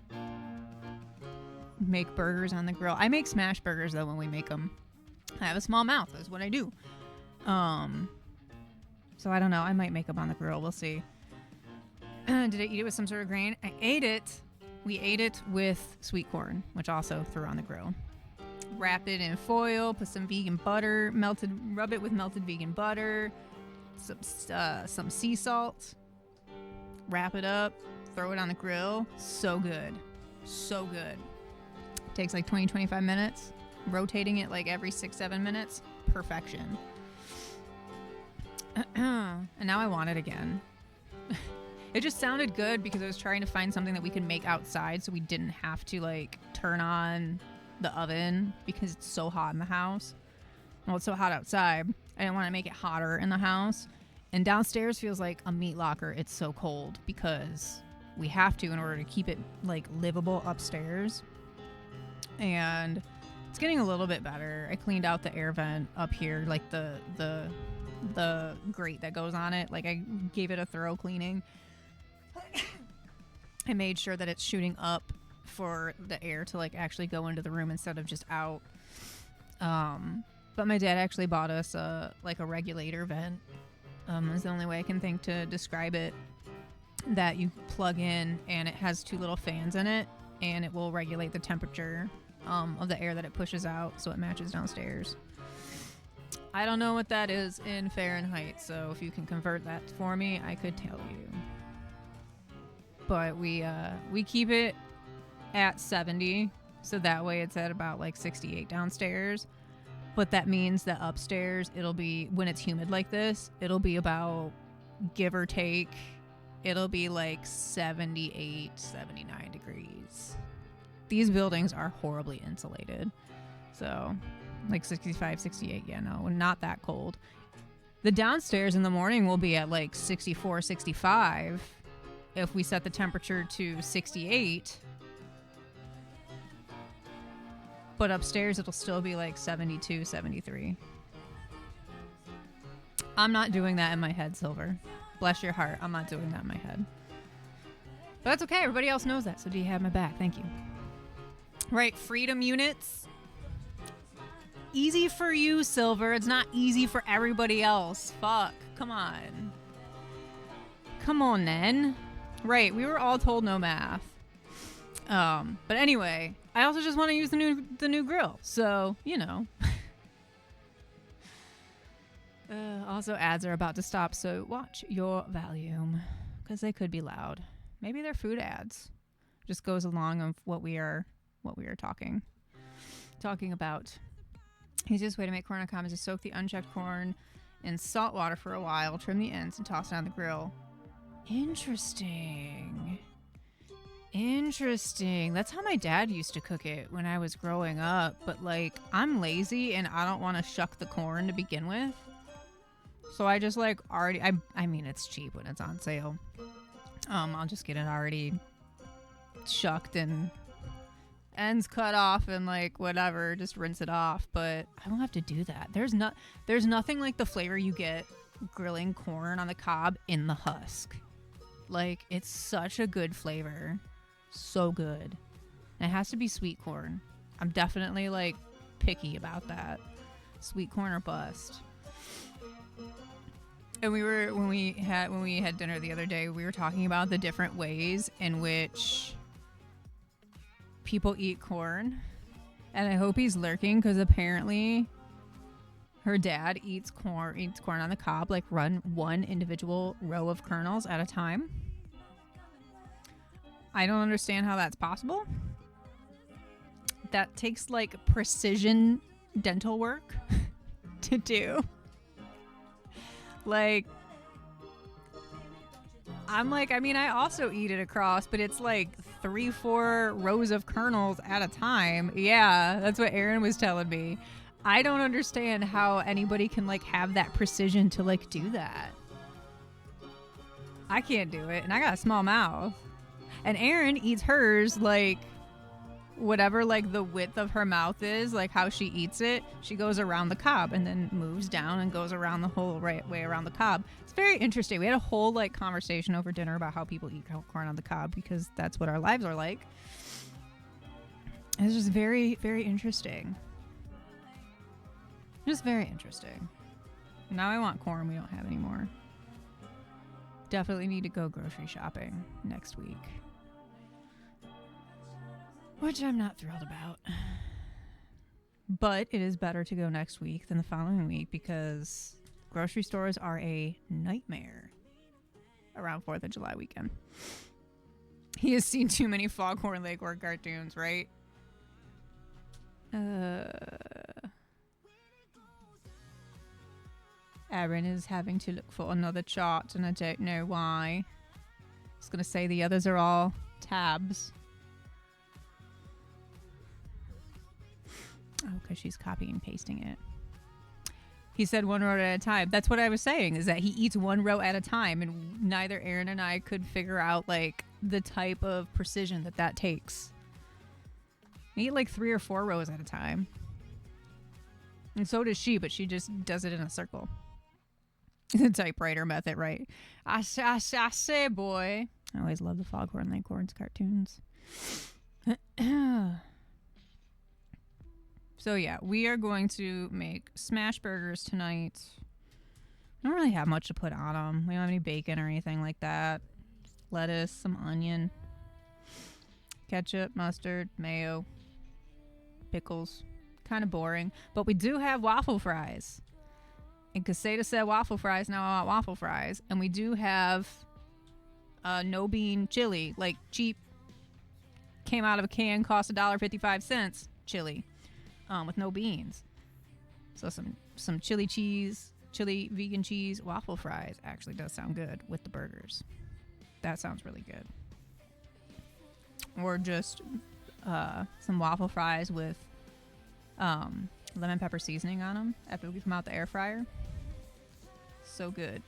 make burgers on the grill. I make smash burgers though when we make them. I have a small mouth. That's what I do. So I don't know. I might make them on the grill. We'll see. Did I eat it with some sort of grain? I ate it. We ate it with sweet corn, which also threw on the grill. Wrap it in foil, put some vegan butter, rub it with melted vegan butter, some sea salt, wrap it up, throw it on the grill. So good. So good. Takes 20-25 minutes. rotating it like every 6-7 minutes. Perfection. And now I want it again. It just sounded good because I was trying to find something that we could make outside so we didn't have to like turn on the oven because it's so hot in the house. Well, it's so hot outside. I didn't want to make it hotter in the house. And downstairs feels like a meat locker. It's so cold because we have to in order to keep it like livable upstairs. And it's getting a little bit better. I cleaned out the air vent up here, like the grate that goes on it. Like I gave it a thorough cleaning. I made sure that it's shooting up for the air to like actually go into the room instead of just out. But my dad actually bought us a regulator vent. Is the only way I can think to describe it, that you plug in and it has 2 little fans in it and it will regulate the temperature of the air that it pushes out so it matches downstairs. I don't know what that is in Fahrenheit, so if you can convert that for me, I could tell you. But we keep it at 70, so that way it's at about like 68 downstairs. But that means that upstairs, it'll be, when it's humid like this, it'll be about, give or take, it'll be like 78, 79 degrees. These buildings are horribly insulated. So like 65, 68, yeah, no, not that cold. The downstairs in the morning will be at like 64, 65. If we set the temperature to 68. But upstairs, it'll still be like 72, 73. I'm not doing that in my head, Silver. Bless your heart. I'm not doing that in my head. But that's okay. Everybody else knows that. So do you have my back? Thank you. Right. Freedom units. Easy for you, Silver. It's not easy for everybody else. Fuck. Come on. Come on, then. Right. We were all told no math. But anyway, I also just want to use the new grill. So, you know. Also, ads are about to stop, so watch your volume because they could be loud. Maybe they're food ads. Just goes along of what we are talking about. Easiest way to make corn on cob is to soak the unchecked corn in salt water for a while, trim the ends, and toss it on the grill. Interesting. That's how my dad used to cook it when I was growing up. But like, I'm lazy and I don't want to shuck the corn to begin with. So I just like already, I mean, it's cheap when it's on sale. I'll just get it already shucked and ends cut off and like whatever, just rinse it off. But I don't have to do that. There's nothing like the flavor you get grilling corn on the cob in the husk. Like, it's such a good flavor. So good. And it has to be sweet corn. I'm definitely like picky about that. Sweet corn or bust. And when we had dinner the other day, we were talking about the different ways in which people eat corn. And I hope he's lurking because apparently her dad eats corn on the cob, like run one individual row of kernels at a time. I don't understand how that's possible. That takes like precision dental work to do. Like, I'm like, I mean, I also eat it across, but it's like 3-4 rows of kernels at a time. Yeah, that's what Erin was telling me. I don't understand how anybody can like have that precision to like do that. I can't do it, and I got a small mouth. And Erin eats hers like whatever like the width of her mouth is, like how she eats it. She goes around the cob and then moves down and goes around the whole right way around the cob. It's very interesting. We had a whole like conversation over dinner about how people eat corn on the cob because that's what our lives are like. It's just very, very interesting. Just very interesting. Now I want corn we don't have anymore. Definitely need to go grocery shopping next week. Which I'm not thrilled about. But it is better to go next week than the following week because grocery stores are a nightmare around 4th of July weekend. He has seen too many Foghorn Leghorn cartoons, right? Erin is having to look for another chart, and I don't know why. I was going to say the others are all tabs. Oh, because she's copying and pasting it. He said one row at a time. That's what I was saying, is that he eats one row at a time, and neither Erin and I could figure out, like, the type of precision that takes. I eat, like, 3 or 4 rows at a time. And so does she, but she just does it in a circle. The typewriter method, right? I say, boy. I always love the Foghorn Leghorns cartoons. So yeah, we are going to make smash burgers tonight. I don't really have much to put on them. We don't have any bacon or anything like that. Lettuce, some onion, ketchup, mustard, mayo, pickles. Kind of boring. But we do have waffle fries. And Caseta said waffle fries, now I want waffle fries. And we do have no bean chili, like cheap, came out of a can, cost $1.55 chili. With no beans. So some chili cheese, chili vegan cheese, waffle fries actually does sound good with the burgers. That sounds really good. Or just some waffle fries with lemon pepper seasoning on them after we come out the air fryer. So good.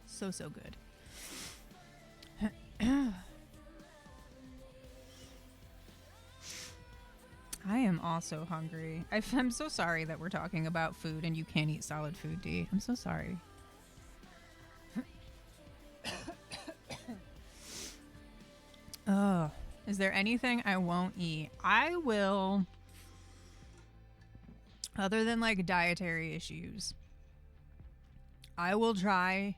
So good. I am also hungry. I'm so sorry that we're talking about food and you can't eat solid food, D. I'm so sorry. Oh, is there anything I won't eat? I will, other than like dietary issues, I will try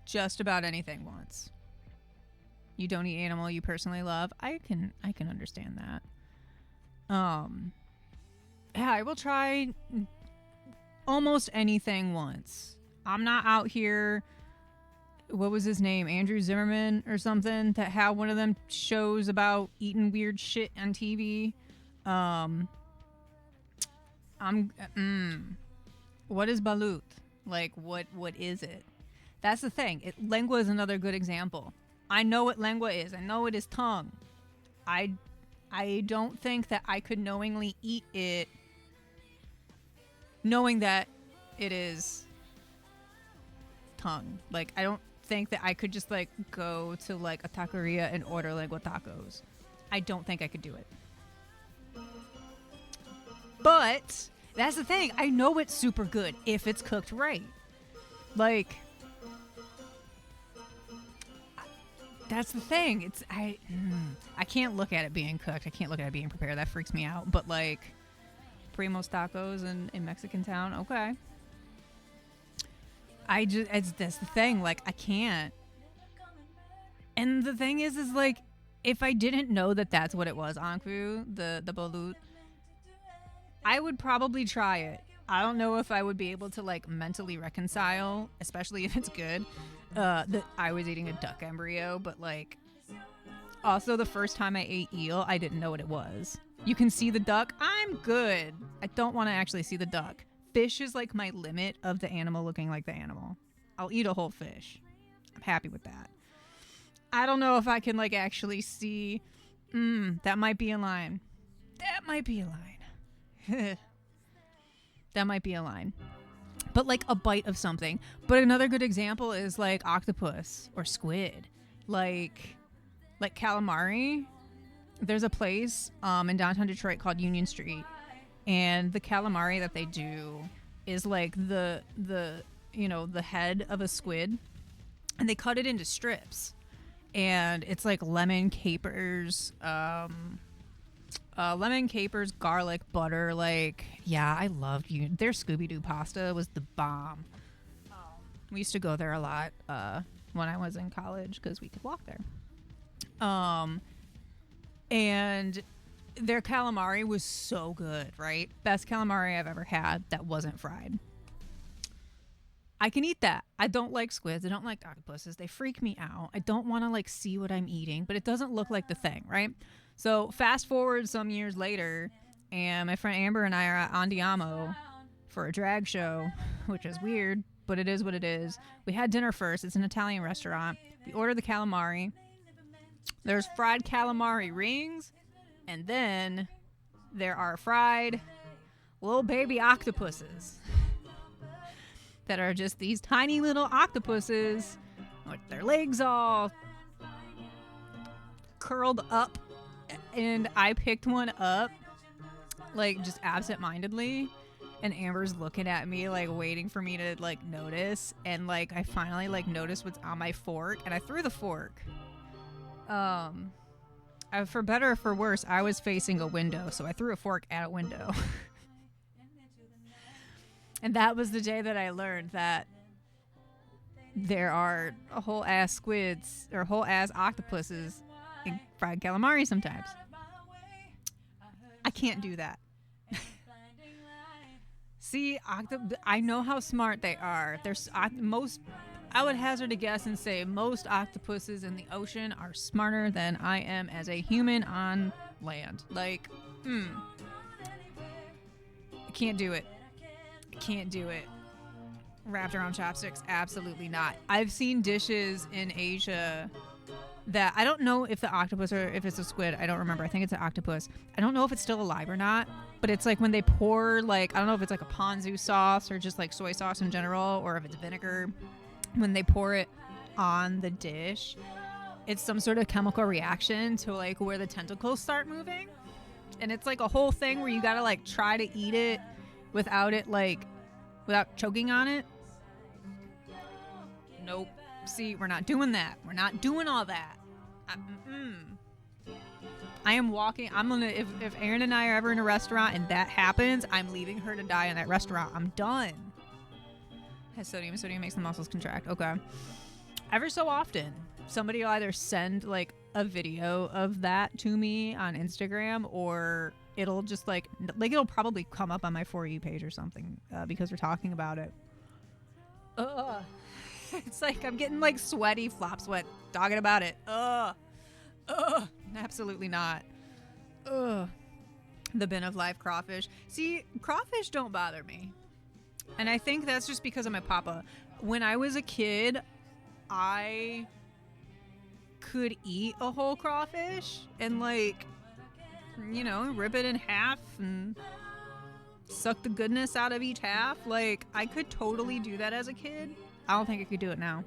just about anything once. You don't eat animal you personally love. I can understand that. Yeah, I will try almost anything once. I'm not out here, what was his name, Andrew Zimmerman or something, that had one of them shows about eating weird shit on TV. What is balut? Like, what is it? That's the thing. Lengua is another good example. I know what lengua is. I know it is tongue. I don't think that I could knowingly eat it knowing that it is tongue. Like, I don't think that I could just, like, go to, like, a taqueria and order lengua tacos. I don't think I could do it. But that's the thing. I know it's super good if it's cooked right. Like, that's the thing. I can't look at it being cooked. I can't look at it being prepared. That freaks me out. But like Primo's Tacos in Mexican Town, okay. That's the thing. Like, I can't. And the thing is like, if I didn't know that that's what it was, Ankfu, the balut, I would probably try it. I don't know if I would be able to like mentally reconcile, especially if it's good, that I was eating a duck embryo. But like, also the first time I ate eel, I didn't know what it was. You can see the duck. I'm good. I don't want to actually see the duck. Fish is like my limit of the animal looking like the animal. I'll eat a whole fish. I'm happy with that. I don't know if I can like actually see. That might be a line. That might be a line. That might be a line. But like a bite of something. But another good example is like octopus or squid. Like calamari. There's a place in downtown Detroit called Union Street. And the calamari that they do is like the head of a squid. And they cut it into strips. And it's like lemon capers, garlic, butter. Like, yeah, I loved you. Their Scooby-Doo pasta was the bomb. We used to go there a lot when I was in college because we could walk there. And their calamari was so good, right? Best calamari I've ever had that wasn't fried. I can eat that. I don't like squids. I don't like octopuses. They freak me out. I don't want to like see what I'm eating, but it doesn't look like the thing, right? So fast forward some years later, and my friend Amber and I are at Andiamo for a drag show, which is weird, but it is what it is. We had dinner first. It's an Italian restaurant. We ordered the calamari. There's fried calamari rings, and then there are fried little baby octopuses that are just these tiny little octopuses with their legs all curled up, and I picked one up like just absent-mindedly, and Amber's looking at me like waiting for me to like notice, and like I finally like noticed what's on my fork, and I threw the fork. For better or for worse, I was facing a window, so I threw a fork at a window. And that was the day that I learned that there are whole ass squids or whole ass octopuses in fried calamari sometimes. I can't do that. See, I know how smart they are. There's I would hazard a guess and say most octopuses in the ocean are smarter than I am as a human on land. Like, I can't do it. Can't do it. Wrapped around chopsticks, absolutely not. I've seen dishes in Asia that I don't know if the octopus or if it's a squid. I don't remember. I think it's an octopus. I don't know if it's still alive or not, but it's like when they pour like, I don't know if it's like a ponzu sauce or just like soy sauce in general, or if it's vinegar. When they pour it on the dish, it's some sort of chemical reaction to like where the tentacles start moving. And it's like a whole thing where you gotta like try to eat it without choking on it. Nope. See, we're not doing that. We're not doing all that. I am walking. I'm gonna, if Erin and I are ever in a restaurant and that happens, I'm leaving her to die in that restaurant. I'm done. Has sodium. Sodium makes the muscles contract. Okay. Ever so often, somebody will either send like a video of that to me on Instagram, or it'll just like it'll probably come up on my For You page or something because we're talking about it. It's like I'm getting like sweaty flop sweat talking about it. Absolutely not. The bin of live crawfish. See, crawfish don't bother me. And I think that's just because of my papa. When I was a kid, I could eat a whole crawfish and like, you know, rip it in half and suck the goodness out of each half. Like, I could totally do that as a kid. I don't think I could do it now.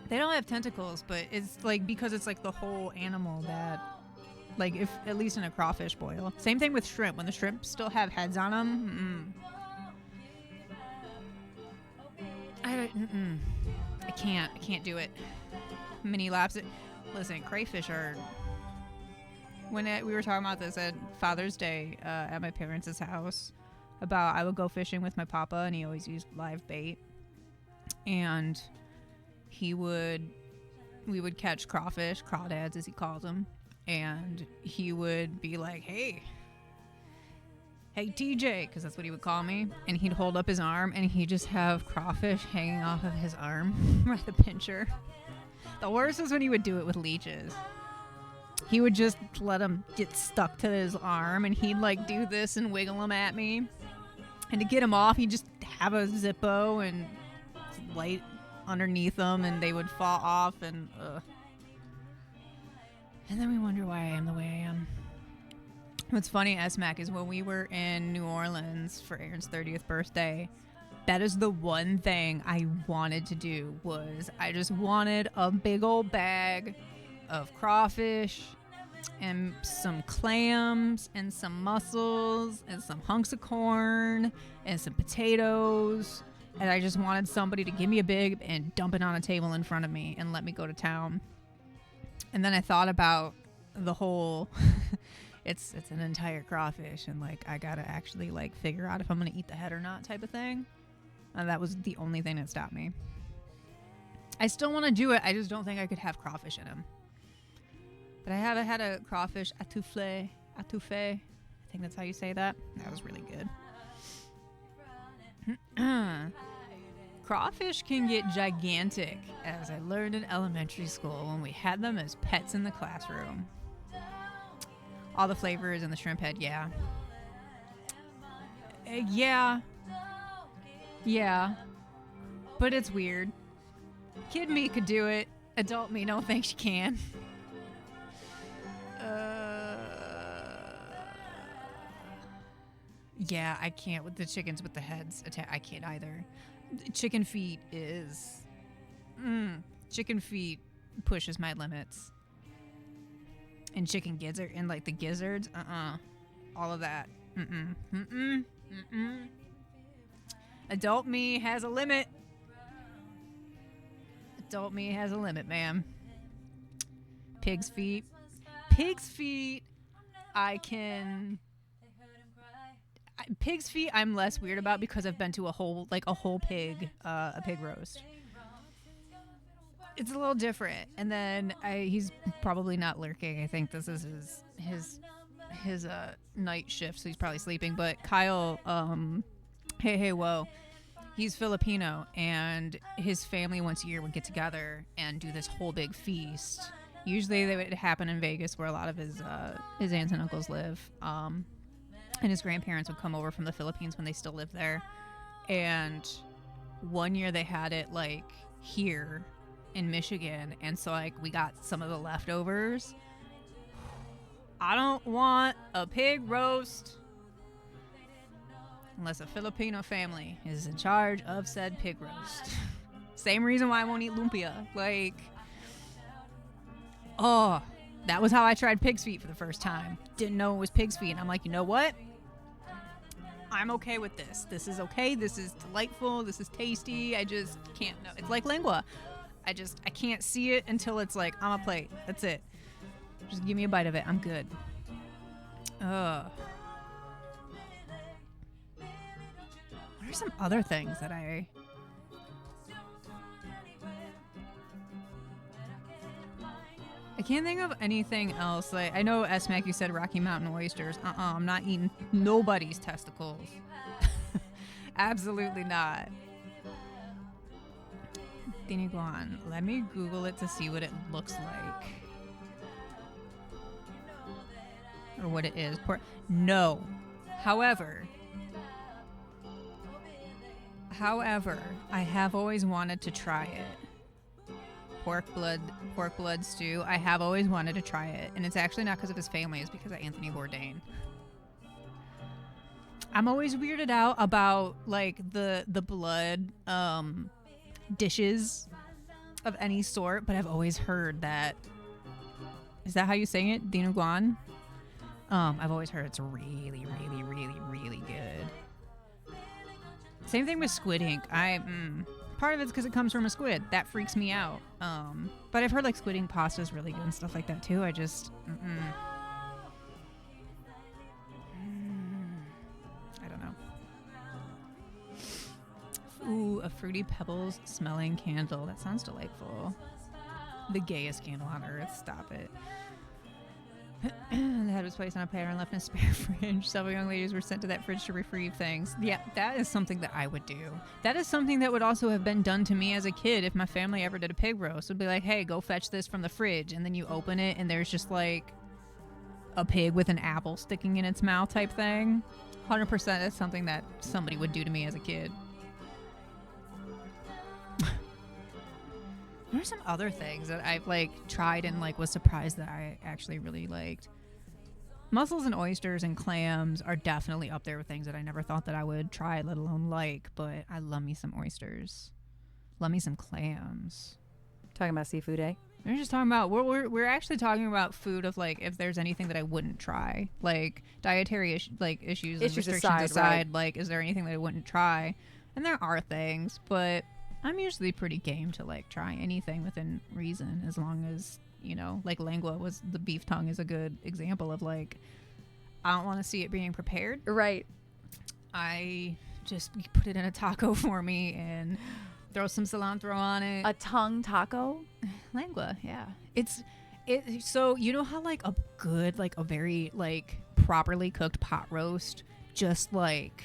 They don't have tentacles, but it's like because it's like the whole animal that, like, if at least in a crawfish boil. Same thing with shrimp. When the shrimp still have heads on them, I can't do it. Mini laps. Listen, crayfish are. We were talking about this at Father's Day at my parents' house. About I would go fishing with my papa, and he always used live bait, and we would catch crawfish, crawdads as he calls them, and he would be like, hey TJ, because that's what he would call me, and he'd hold up his arm and he'd just have crawfish hanging off of his arm by the pincher. The worst was when he would do it with leeches. He would just let them get stuck to his arm, and he'd like do this and wiggle them at me, and to get him off he'd just have a Zippo and light underneath them, and they would fall off, and then we wonder why I am the way I am. What's funny, S-Mac, is when we were in New Orleans for Erin's 30th birthday, that is the one thing I wanted to do. Was I just wanted a big old bag of crawfish and some clams and some mussels and some hunks of corn and some potatoes. And I just wanted somebody to give me a big and dump it on a table in front of me and let me go to town. And then I thought about the whole, it's an entire crawfish, and like I gotta actually like figure out if I'm gonna eat the head or not type of thing. And that was the only thing that stopped me. I still want to do it. I just don't think I could have crawfish in them. But I have had a crawfish etouffee. I think that's how you say that. That was really good. Crawfish can get gigantic, as I learned in elementary school when we had them as pets in the classroom. All the flavors in the shrimp head, yeah. Yeah. Yeah. But it's weird. Kid me could do it. Adult me, don't think she can. Yeah, I can't with the chickens with the heads. I can't either. Chicken feet is... chicken feet pushes my limits. And chicken gizzard and like the gizzards, all of that. Adult me has a limit. Adult me has a limit, ma'am. Pig's feet. Pig's feet, I can... Pig's feet I'm less weird about because I've been to a whole pig roast. It's a little different. And then he's probably not lurking. I think this is his night shift, so he's probably sleeping. But Kyle, hey, whoa. He's Filipino, and his family once a year would get together and do this whole big feast. Usually they would happen in Vegas, where a lot of his aunts and uncles live. And his grandparents would come over from the Philippines when they still lived there. And one year they had it like here in Michigan, and so like we got some of the leftovers. I don't want a pig roast unless a Filipino family is in charge of said pig roast. Same reason why I won't eat lumpia. Like, oh, that was how I tried pig's feet for the first time. Didn't know it was pig's feet, and I'm like, you know what? I'm okay with this. This is okay. This is delightful. This is tasty. I just can't know. It's like lingua. I can't see it until it's like on a plate. That's it. Just give me a bite of it. I'm good. What are some other things that I can't think of anything else. Like, I know S-Mac, you said Rocky Mountain oysters. I'm not eating nobody's testicles. Absolutely not. Guan. Let me Google it to see what it looks like. Or what it is. No. However, I have always wanted to try it. Pork blood stew. I have always wanted to try it, and it's actually not because of his family. It's because of Anthony Bourdain. I'm always weirded out about like the blood dishes of any sort, but I've always heard that. Is that how you say it, Dino Guan? I've always heard it's really, really, really, really good. Same thing with squid ink. Part of it's because it comes from a squid. That freaks me out. But I've heard like squid ink pasta is really good and stuff like that too. I just, I don't know. Ooh, a Fruity Pebbles smelling candle. That sounds delightful. The gayest candle on earth. Stop it. The head was placed on a platter and left in a spare fridge. Several young ladies were sent to that fridge to retrieve things. Yeah, that is something that I would do. That is something that would also have been done to me as a kid if my family ever did a pig roast. It would be like, hey, go fetch this from the fridge. And then you open it and there's just like a pig with an apple sticking in its mouth type thing. 100% that's something that somebody would do to me as a kid. There are some other things that I've like tried and like was surprised that I actually really liked. Mussels and oysters and clams are definitely up there with things that I never thought that I would try, let alone like, but I love me some oysters. Love me some clams. Talking about seafood, eh? We're just talking about, we're actually talking about food of like, if there's anything that I wouldn't try, like dietary issues and restrictions aside, right. Like, is there anything that I wouldn't try? And there are things, but I'm usually pretty game to like try anything within reason, as long as, you know, like lengua was, the beef tongue is a good example of like, I don't want to see it being prepared. Right. I just put it in a taco for me and throw some cilantro on it. A tongue taco? Lengua, yeah. So you know how like a good, like a very like properly cooked pot roast, just like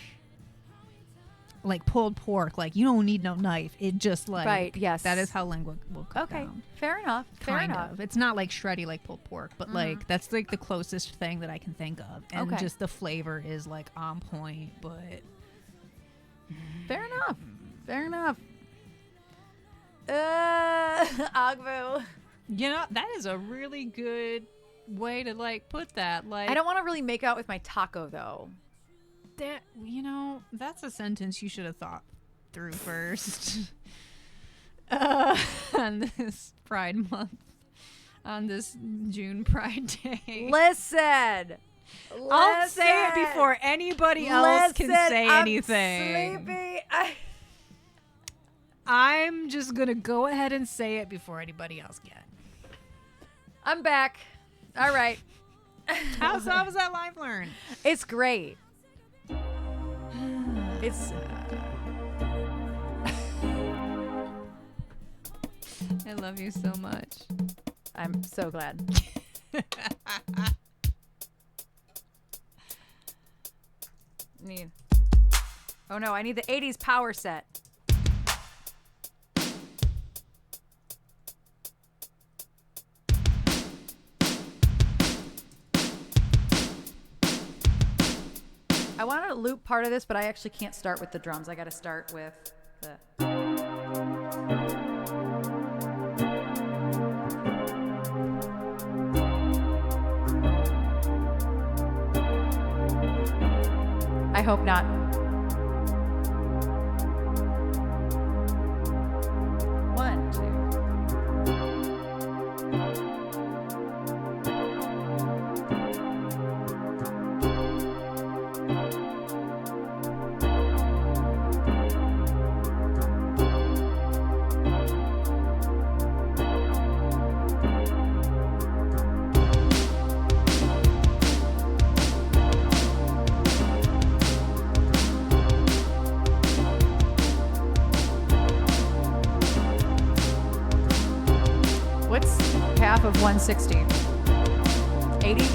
pulled pork, like you don't need no knife. It just like, right, yes. That is how lengua will cook Okay, down. fair enough. Kind of. It's not like shreddy like pulled pork, but like that's like the closest thing that I can think of. And okay. Just the flavor is like on point, but Fair enough. Fair enough. Agvu. You know, that is a really good way to like put that. Like, I don't want to really make out with my taco though. that. You know, that's a sentence you should have thought through first. On this Pride Month, on this June Pride Day. Listen. I'll say it before anybody else can say I'm anything. Sleepy. I'm just gonna go ahead and say it before anybody else can. I'm back. All right. How was that live learn? It's great. It's. I love you so much. I'm so glad. Need. Oh no, I need the 80s power set. I want to loop part of this, but I actually can't start with the drums. I got to start with the. I hope not. One, two. What's half of 160? 80?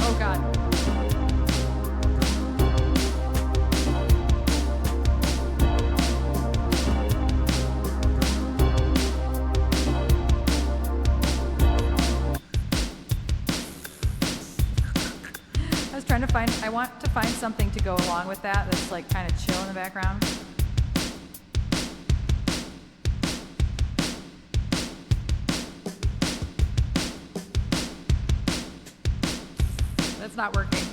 Oh God. I want to find something to go along with that that's like kind of chill in the background. That's not working.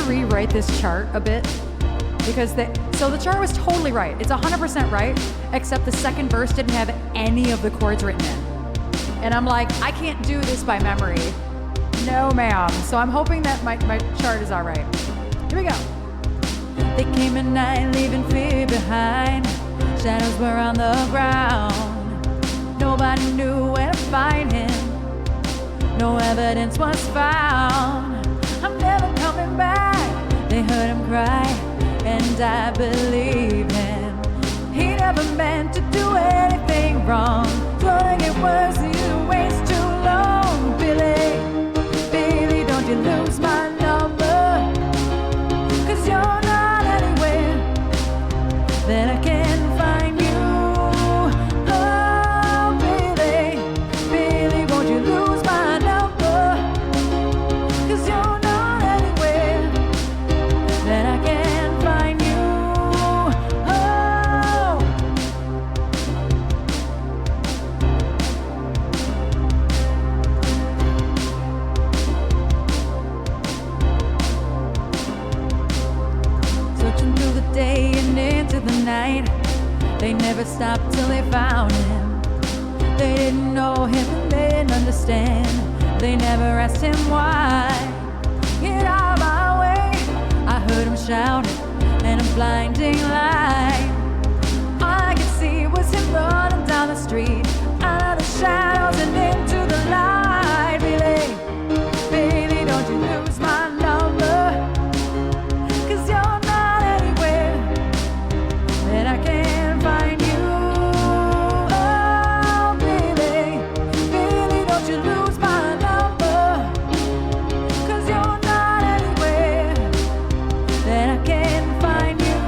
Rewrite this chart a bit because the chart was totally right. It's 100% right, except the second verse didn't have any of the chords written in. And I'm like, I can't do this by memory. No, ma'am. So I'm hoping that my chart is all right. Here we go. They came at night, leaving fear behind. Shadows were on the ground. Nobody knew where to find him. No evidence was found. I'm never coming back. They heard him cry, and I believe him. He never meant to do anything wrong. Gonna get worse, you waste too long. Billy, Billy, don't you lose my number. 'Cause you're not anywhere that I can find you. Oh, Billy, Billy, won't you lose my number. 'Cause you're not anywhere that I can find you. Oh. Searching through the day and into the night, they never stopped till they found him. They didn't know him and they didn't understand. They never asked him why. Get out of my way. I heard him shouting in a blinding light. All I could see was him running down the street, out of the shadows and into the light. Billy, Billy, don't you lose my number, 'cause you're not anywhere that I can find you. Oh, Billy, Billy, don't you lose my number, 'cause you're not anywhere that I can find you.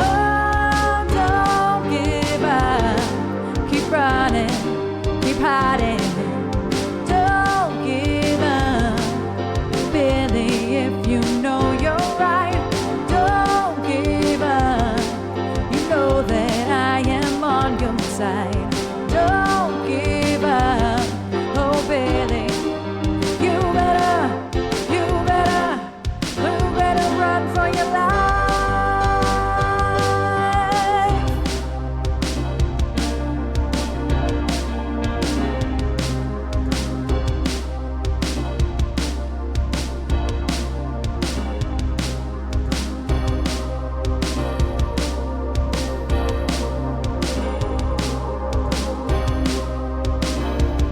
Oh, don't give up, keep running, keep hiding. Don't give up, Billy, if you know you're right. Don't give up, you know that I am on your side. Don't give up, oh Billy, you better run for your life.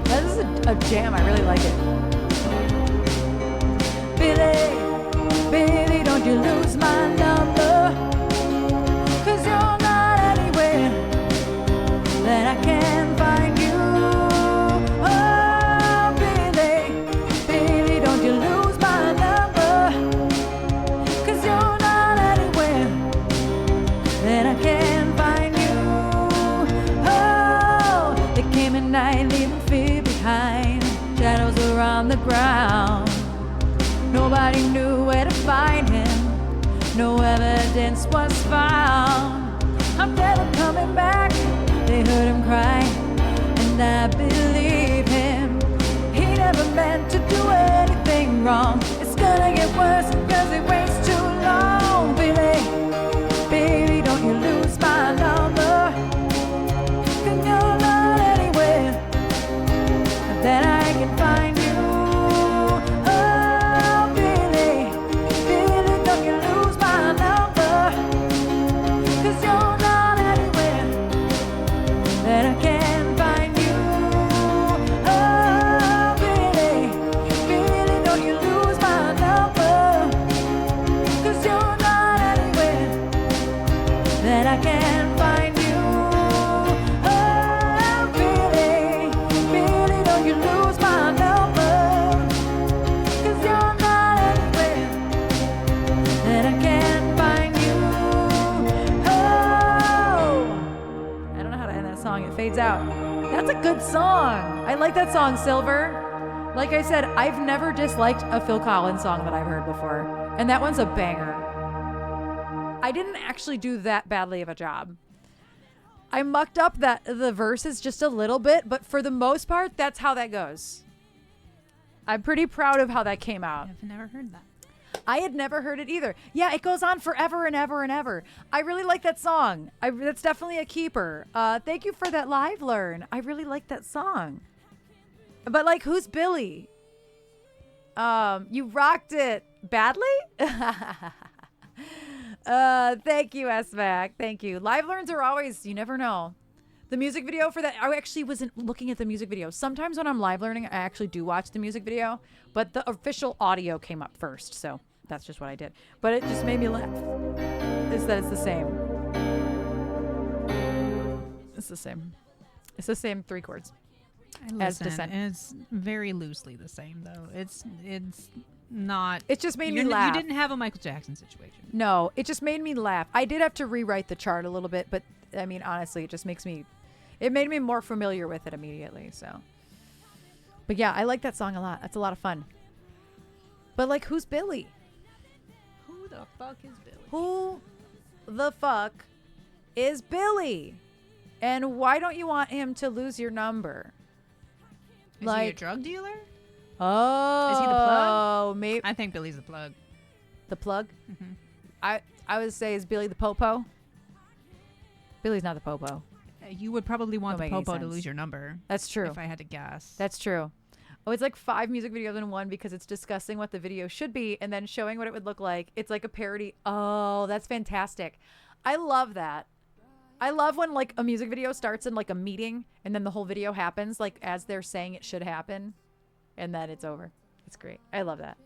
This is a jam. I really like it. Billy, Billy, don't you lose my number, 'cause you're not anywhere that I can find you. Oh, Billy, Billy, don't you lose my number, 'cause you're not anywhere that I can find you. Oh, they came at night, leaving fear behind, shadows around the ground. Nobody knew where to find him, no evidence was found. I'm never coming back, they heard him cry, and I believe him. He never meant to do anything wrong. It's gonna get worse 'cause it waits too long. Billy, baby, don't you lose my number, 'cause you're not anywhere that I can find you. Oh, Billy, Billy, don't you lose my number, 'cause you're not anywhere that I can find you. Oh, Billy, Billy, don't you lose my number, 'cause you're not anywhere that I can find you. Oh, Billy, Billy, don't you lose my number, 'cause you're not anywhere that I can find you. Oh, I don't know how to end that song. It fades out. That's a good song. I like that song, Silver. Like I said, I've never disliked a Phil Collins song that I've heard before, and that one's a banger. I didn't actually do that badly of a job. I mucked up the verses just a little bit, but for the most part, that's how that goes. I'm pretty proud of how that came out. I've never heard that. I had never heard it either. Yeah, it goes on forever and ever and ever. I really like that song. That's definitely a keeper. Thank you for that live learn. I really like that song. But like, who's Billy? You rocked it badly? Thank you, S-Mac. Thank you. Live learns are always, you never know. The music video for that, I actually wasn't looking at the music video. Sometimes when I'm live learning, I actually do watch the music video, but the official audio came up first, so that's just what I did. But it just made me laugh. Is that it's the same. It's the same. It's the same 3 chords. As Descent. It's very loosely the same, though. It's not. It just made me laugh. You didn't have a Michael Jackson situation. No, it just made me laugh. I did have to rewrite the chart a little bit, but I mean, honestly, it just makes me. It made me more familiar with it immediately. So, but yeah, I like that song a lot. That's a lot of fun. But like, who's Billy? Who the fuck is Billy? Who the fuck is Billy? And why don't you want him to lose your number? Is he a drug dealer? Oh, is he the plug? Maybe I think Billy's the plug. The plug? Mm-hmm. I would say, is Billy the popo? Billy's not the popo. You would probably want Don't the make any popo to sense. lose your number. That's true. If I had to guess. That's true. Oh, it's like 5 music videos in one because it's discussing what the video should be and then showing what it would look like. It's like a parody. Oh, that's fantastic. I love that. I love when like a music video starts in like a meeting and then the whole video happens like as they're saying it should happen and then it's over. It's great. I love that.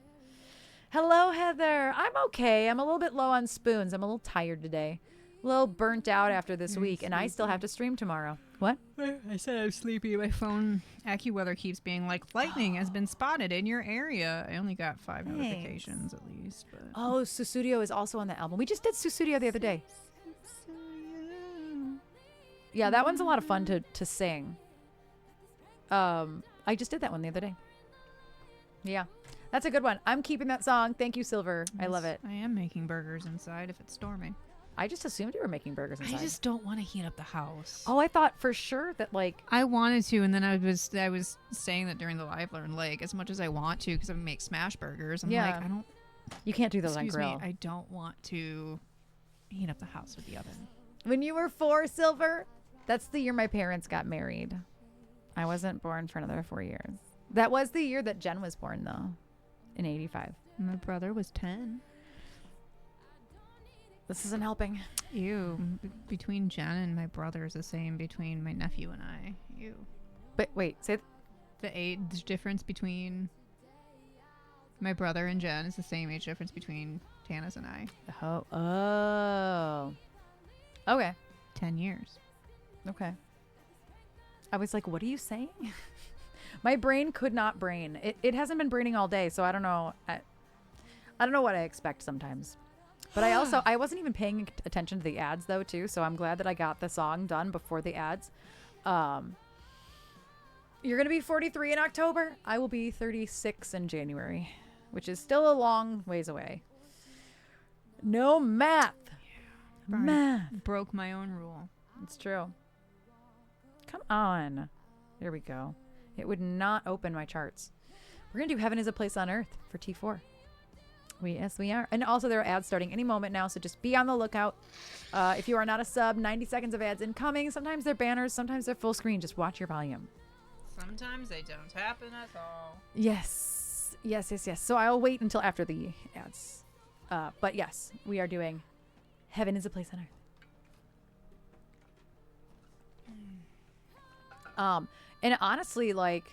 Hello, Heather. I'm okay. I'm a little bit low on spoons. I'm a little tired today. A little burnt out after this week and I still have to stream tomorrow. What? I said I'm sleepy. My phone AccuWeather keeps being like, lightning has been spotted in your area. I only got 5 notifications at least. But. Oh, Susudio is also on the album. We just did Susudio the other day. Yeah, that one's a lot of fun to sing. I just did that one the other day. Yeah, that's a good one. I'm keeping that song. Thank you, Silver. I love it. I am making burgers inside if it's storming. I just assumed you were making burgers inside. I just don't want to heat up the house. Oh, I thought for sure that like I wanted to, and then I was saying that during the live learn, like as much as I want to, because I make smash burgers. I'm like, I don't. You can't do those on Excuse grill. me, I don't want to heat up the house with the oven. When you were 4, Silver, that's the year my parents got married. I wasn't born for another 4 years. That was the year that Jen was born, though, in 85. My brother was 10. This isn't helping. Ew. Between Jen and my brother is the same between my nephew and I. Ew. But wait, say The age difference between my brother and Jen is the same age difference between Tanis and I. Oh. Okay. 10 years. Okay. I was like, what are you saying? My brain could not brain. It hasn't been braining all day, so I don't know. I don't know what I expect sometimes. But I wasn't even paying attention to the ads though too, so I'm glad that I got the song done before the ads. You're going to be 43 in October. I will be 36 in January, which is still a long ways away. No math. Math. Broke my own rule. It's true. Come on. There we go. It would not open my charts. We're going to do Heaven is a Place on Earth for T4. Yes, we are. And also there are ads starting any moment now, so just be on the lookout. If you are not a sub, 90 seconds of ads incoming. Sometimes they're banners, sometimes they're full screen. Just watch your volume. Sometimes they don't happen at all. Yes. So I'll wait until after the ads. But yes, we are doing Heaven is a Place on Earth. And honestly, like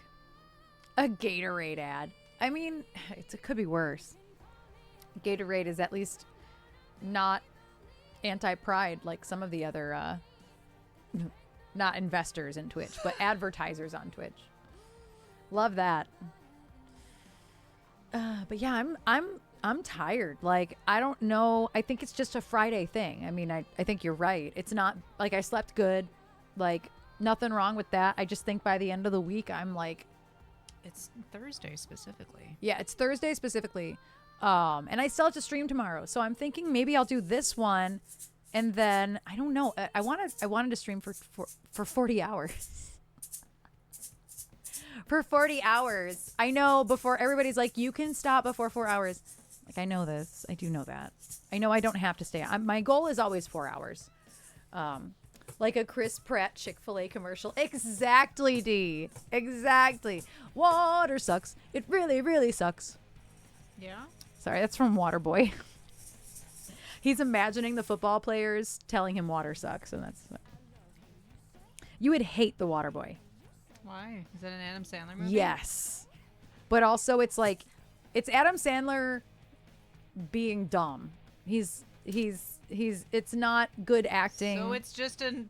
a Gatorade ad. I mean, it could be worse. Gatorade is at least not anti-pride like some of the other, not investors in Twitch, but advertisers on Twitch. Love that. But yeah, I'm tired. Like, I don't know. I think it's just a Friday thing. I mean, I think you're right. It's not like I slept good. Like, nothing wrong with that. I just think by the end of the week, I'm like, It's Thursday specifically. yeah, it's Thursday specifically. And I still have to stream tomorrow. So I'm thinking maybe I'll do this one and then I don't know. I wanted to stream for 40 hours. For 40 hours. I know before everybody's like, you can stop before 4 hours. Like, I know this. I do know that. I know I don't have to stay. My goal is always 4 hours. Like a Chris Pratt Chick-fil-A commercial. Exactly, D. Exactly. Water sucks. It really, really sucks. Yeah? Sorry, that's from Waterboy. He's imagining the football players telling him water sucks, and that's... You would hate the Waterboy. Why? Is that an Adam Sandler movie? Yes. But also it's like, it's Adam Sandler being dumb. It's not good acting. So it's just a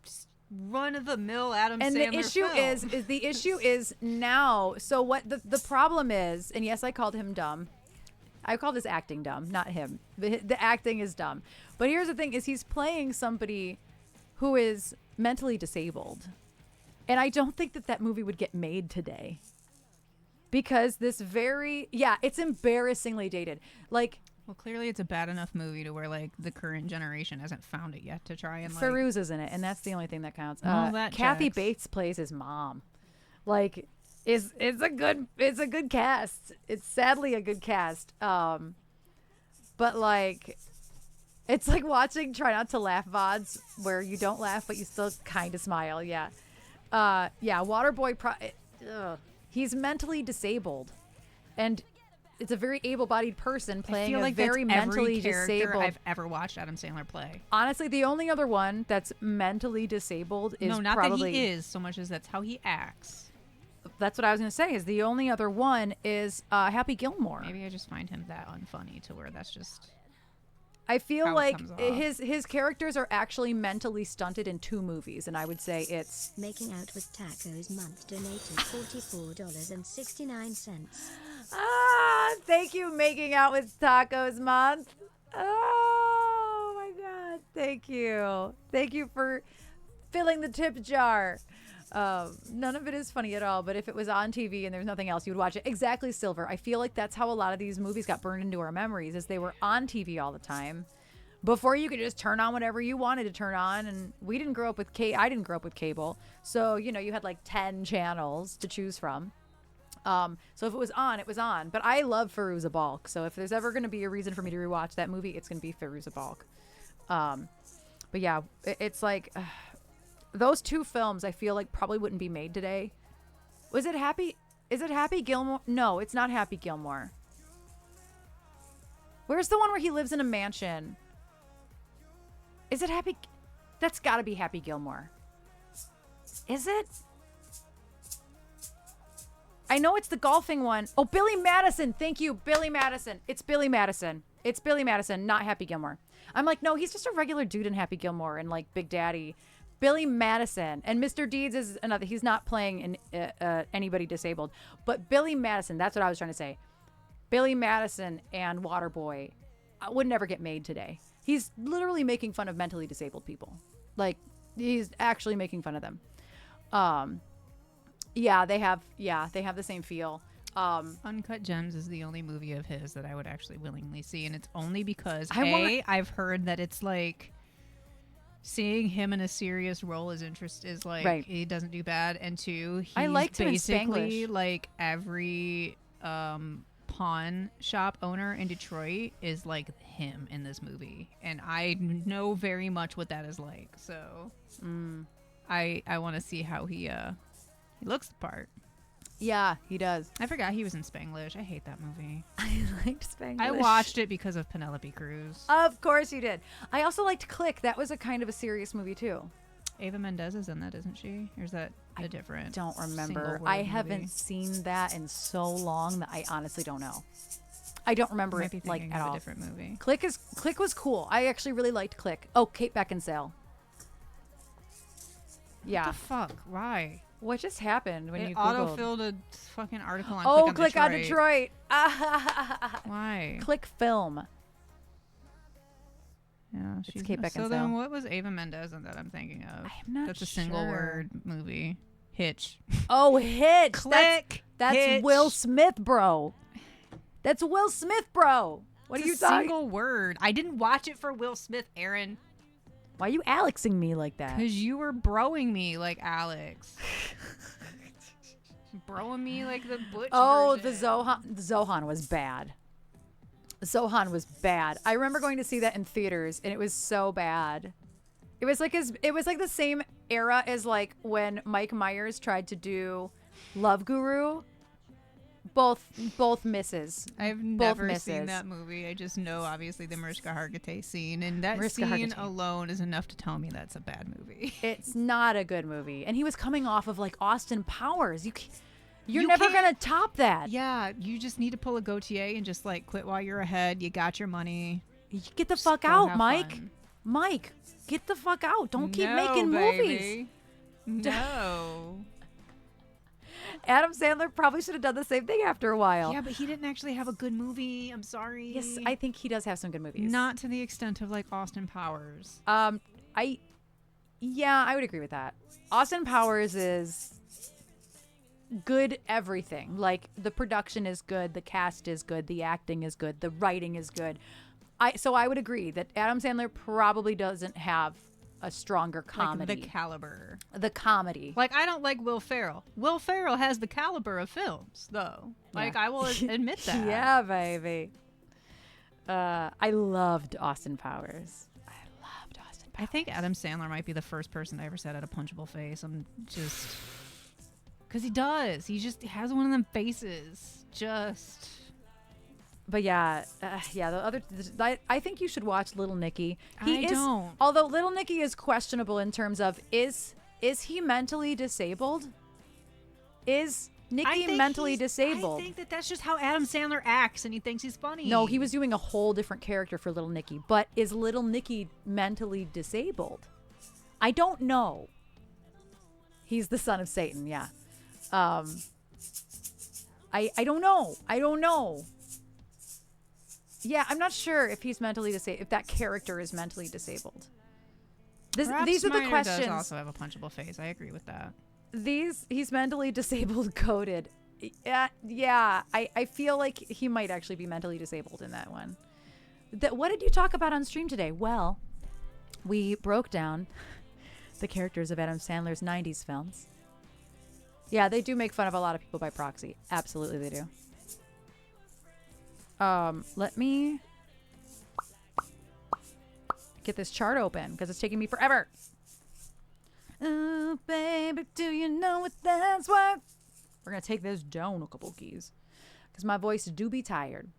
run-of-the-mill Adam and Sandler the issue film. the issue is now, so what the problem is, and yes, I called him dumb. I called his acting dumb, not him. The acting is dumb. But here's the thing is he's playing somebody who is mentally disabled. And I don't think that movie would get made today. Because it's embarrassingly dated. Like, Well, clearly it's a bad enough movie to where, like, the current generation hasn't found it yet to try and, like... Farouz is in it, and that's the only thing that counts. That Kathy checks. Bates plays his mom. Like, it's a good cast. It's sadly a good cast. But, like, It's like watching Try Not to Laugh VODs where you don't laugh, but you still kind of smile. Yeah. Yeah, Waterboy, he's mentally disabled. And it's a very able-bodied person playing a very mentally disabled. I've ever watched Adam Sandler play. Honestly, the only other one that's mentally disabled is no, not probably, that he is so much as that's how he acts. That's what I was going to say. Is the only other one is Happy Gilmore. Maybe I just find him that unfunny to where that's just. I feel how it like comes off. his characters are actually mentally stunted in 2 movies, and I would say it's Making Out with Tacos month donated $44.69. Thank you, Making Out with Tacos month. Oh my God, thank you for filling the tip jar. None of it is funny at all, but if it was on TV and there's nothing else, you would watch it. Exactly, Silver. I feel like that's how a lot of these movies got burned into our memories, is they were on TV all the time before you could just turn on whatever you wanted to turn on. And we didn't grow up with I didn't grow up with cable, so you had like 10 channels to choose from. So if it was on, it was on. But I love Fairuza Balk, so if there's ever going to be a reason for me to rewatch that movie, it's going to be Fairuza Balk. But yeah, it's like those 2 films I feel like probably wouldn't be made today. Is it Happy Gilmore? No, it's not Happy Gilmore. Where's the one where he lives in a mansion? Is it Happy? That's got to be Happy Gilmore. Is it? I know it's the golfing one. Oh, Billy Madison. Thank you, Billy Madison. It's Billy Madison. It's Billy Madison, not Happy Gilmore. I'm like, no, he's just a regular dude in Happy Gilmore and like Big Daddy. Billy Madison. And Mr. Deeds is another. He's not playing anybody disabled. But Billy Madison, that's what I was trying to say. Billy Madison and Waterboy would never get made today. He's literally making fun of mentally disabled people. Like, he's actually making fun of them. Yeah, they have the same feel. Uncut Gems is the only movie of his that I would actually willingly see, and it's only because I've heard that it's like seeing him in a serious role is like right. He doesn't do bad, and 2, he's I liked him in basically Spanglish. like every pawn shop owner in Detroit is like him in this movie, and I know very much what that is like. So I want to see how he looks the part. Yeah, he does. I forgot he was in Spanglish. I hate that movie. I liked Spanglish. I watched it because of Penelope Cruz. Of course you did. I also liked Click. That was a kind of a serious movie too. Ava Mendez is in that, isn't she? Or is that a different? Don't remember. single-word I haven't movie? seen that in so long that I honestly don't know. I don't remember Might be it like thinking at of all. a different movie. Click was cool. I actually really liked Click. Oh, Kate Beckinsale. Yeah. What the fuck? Why? What just happened when It you Googled? auto-filled a fucking article on Oh, Click on Detroit. Why? Click Film. Yeah, It's Kate So Beckinsale. then what was Ava Mendez in that I'm thinking of? I'm not That's a single sure. word movie. Hitch. Oh, Hitch. Click. That's Hitch. Will Smith, bro. That's Will Smith, bro. What It's are you a talking? single word. I didn't watch it for Will Smith, Erin. Why are you Alexing me like that? Because you were broing me like Alex. Broing me like the Butch Oh, version. Zohan was bad. Zohan was bad. I remember going to see that in theaters, and it was so bad. It was like the same era as like when Mike Myers tried to do Love Guru. Both misses. I've both never seen misses. that movie. I just know, obviously, the Mariska Hargitay scene. And that Mariska scene Hargitay. alone is enough to tell me that's a bad movie. It's not a good movie, and he was coming off of like Austin Powers. You're You never can't- gonna top that. Yeah, you just need to pull a Gautier and just, like, quit while you're ahead. You got your money. Get the Just fuck go out, have Mike. fun. Mike, get the fuck out. Don't keep No, making movies. baby. No. Adam Sandler probably should have done the same thing after a while. Yeah, but he didn't actually have a good movie. I'm sorry. Yes, I think he does have some good movies. Not to the extent of, like, Austin Powers. I would agree with that. Austin Powers is good everything. Like the production is good, the cast is good, the acting is good, the writing is good. So I would agree that Adam Sandler probably doesn't have a stronger comedy. Like the caliber. The comedy. Like, I don't like Will Ferrell. Will Ferrell has the caliber of films, though. Like, Yeah. I will admit that. Yeah, baby. I loved Austin Powers. I think Adam Sandler might be the first person I ever said had a punchable face. I'm just... Because he does. He just has one of them faces. Just... But yeah, the other... I think you should watch Little Nicky. Don't. Although Little Nicky is questionable in terms of, is he mentally disabled? Is Nicky mentally disabled? I think that's just how Adam Sandler acts, and he thinks he's funny. No, he was doing a whole different character for Little Nicky. But is Little Nicky mentally disabled? I don't know. He's the son of Satan, yeah. I don't know. Yeah, I'm not sure if he's mentally disabled, if that character is mentally disabled. These are the questions. Does also have a punchable face. I agree with that. He's mentally disabled coded. Yeah, I feel like he might actually be mentally disabled in that one. What did you talk about on stream today? Well, we broke down the characters of Adam Sandler's 90s films. Yeah, they do make fun of a lot of people by proxy. Absolutely they do. Let me get this chart open because it's taking me forever. Oh, baby, do you know what that's worth? We're going to take this down a couple keys because my voice do be tired.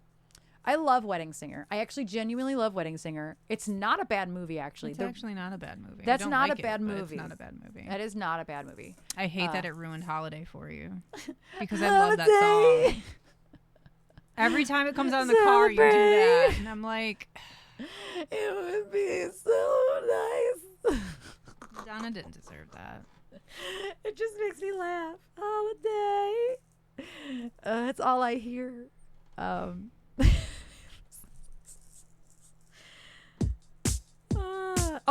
I love Wedding Singer. I actually genuinely love Wedding Singer. It's not a bad movie, actually. It's actually not a bad movie. That's not like a bad movie. It's not a bad movie. That is not a bad movie. I hate that it ruined Holiday for you because I love that song. Every time it comes out in the car, you do that. And I'm like... It would be so nice. Donna didn't deserve that. It just makes me laugh. Holiday. That's all I hear.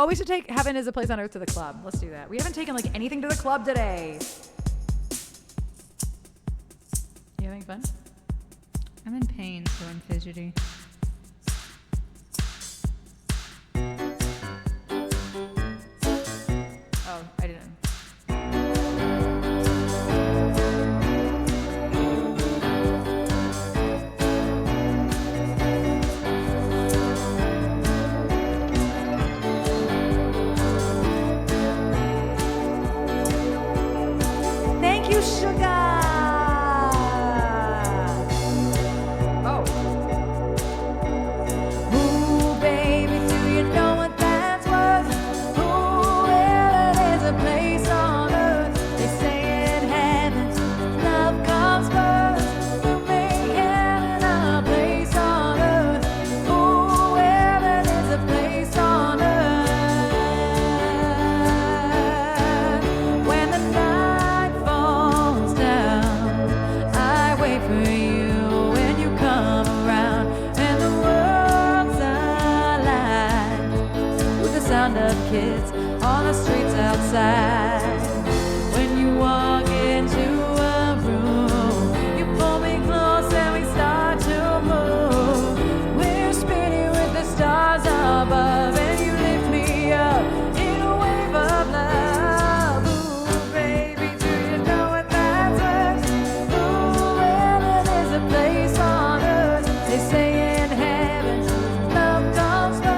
We should take Heaven is a Place on Earth to the club. Let's do that. We haven't taken like anything to the club today. You having fun? I'm in pain, so I'm fidgety. Oh, I didn't. Thank you, sugar. Kids on the streets outside. When you walk into a room, you pull me close and we start to move. We're spinning with the stars above, and you lift me up in a wave of love. Ooh, baby, do you know what that's worth? Ooh, well, there's a place on earth. They say in heaven, love comes first.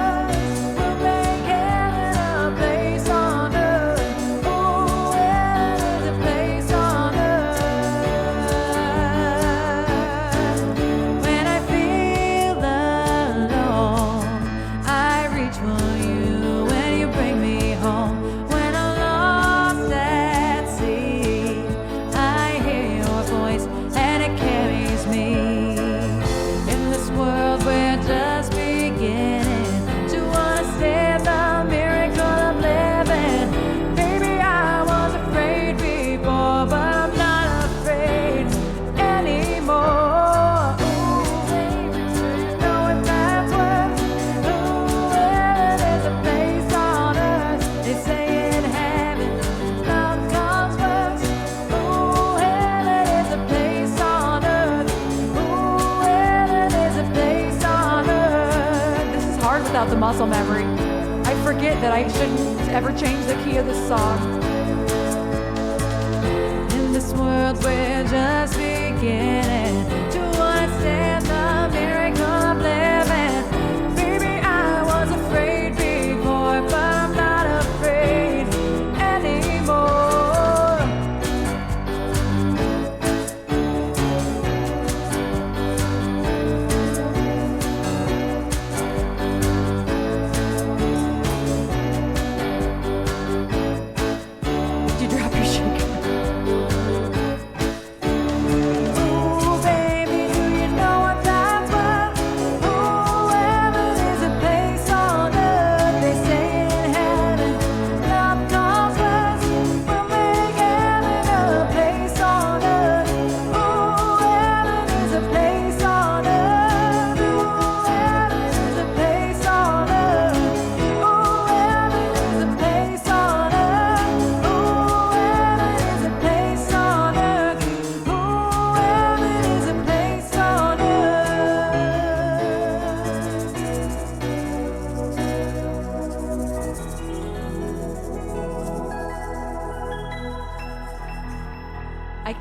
The muscle memory. I forget that I shouldn't ever change the key of this song. In this world we're just beginning to understand the miracle of living.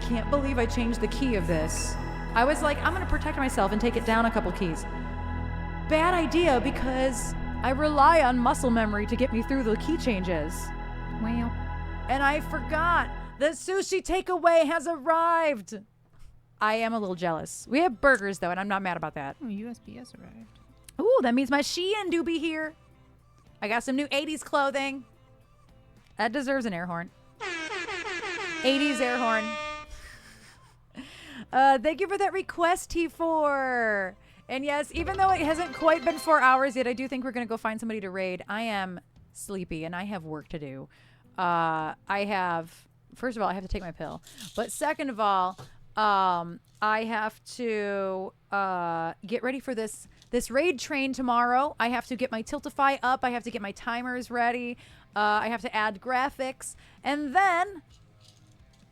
can't believe I changed the key of this. I was like, I'm going to protect myself and take it down a couple keys. Bad idea, because I rely on muscle memory to get me through the key changes. Well, And I forgot the sushi takeaway has arrived. I am a little jealous. We have burgers, though, and I'm not mad about that. oh, USPS arrived. Ooh, that means my Shein do be here. I got some new 80s clothing. That deserves an air horn. 80s air horn. Thank you for that request, T4. And yes, even though it hasn't quite been 4 hours yet, I do think we're going to go find somebody to raid. I am sleepy and I have work to do. First of all, I have to take my pill. But second of all, I have to get ready for this raid train tomorrow. I have to get my Tiltify up. I have to get my timers ready. I have to add graphics. And then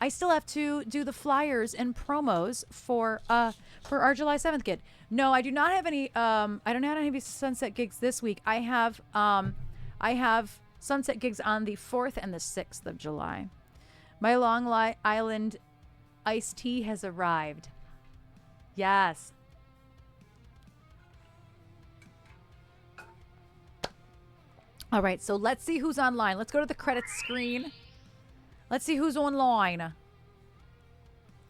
I still have to do the flyers and promos for our July 7th gig. No, I do not have any I don't have any sunset gigs this week. I have sunset gigs on the 4th and the 6th of July. My Long Island iced tea has arrived. Yes. All right, so let's see who's online. Let's go to the credits screen. Let's see who's online.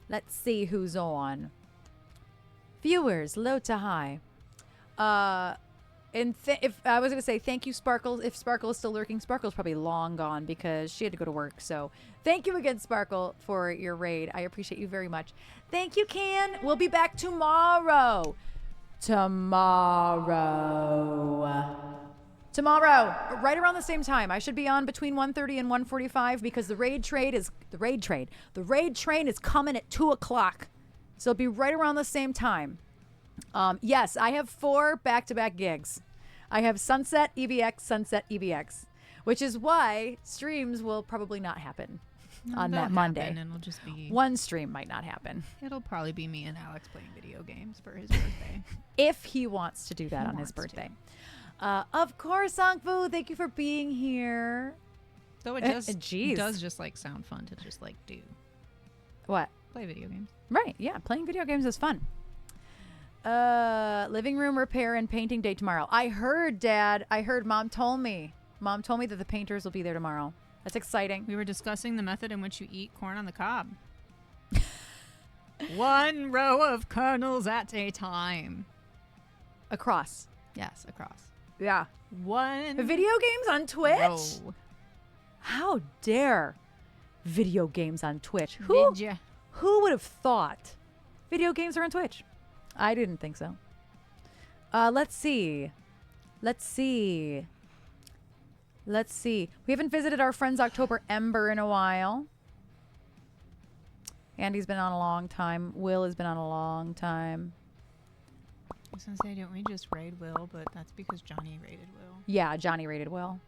Let's see who's on. Viewers, low to high. If I was going to say thank you, Sparkle. If Sparkle is still lurking, Sparkle's probably long gone because she had to go to work. So thank you again, Sparkle, for your raid. I appreciate you very much. Thank you, Can. We'll be back tomorrow. Tomorrow, right around the same time. I should be on between 1:30 and 1:45 because the raid train is coming at 2:00. So it'll be right around the same time. Yes, I have 4 back-to-back gigs. I have Sunset, EVX, which is why streams will probably not happen on that Monday. And it'll just be one stream might not happen. It'll probably be me and Alex playing video games for his birthday. If he wants to do that on his birthday. Of course, Songfu, thank you for being here. Though it does just like sound fun to just like do. What? Play video games. Right, yeah, playing video games is fun. Living room repair and painting day tomorrow. I heard, Dad. Mom told me. Mom told me that the painters will be there tomorrow. That's exciting. We were discussing the method in which you eat corn on the cob. 1 row of kernels at a time. Across. Yes, across. Yeah. 1 Video games on Twitch? row. How dare video games on Twitch? Who would have thought video games are on Twitch? I didn't think so. Let's see. We haven't visited our friends October Ember in a while. Andy's been on a long time. Will has been on a long time. I was going to say, don't we just raid Will? But that's because Johnny raided Will. Yeah, Johnny raided Will.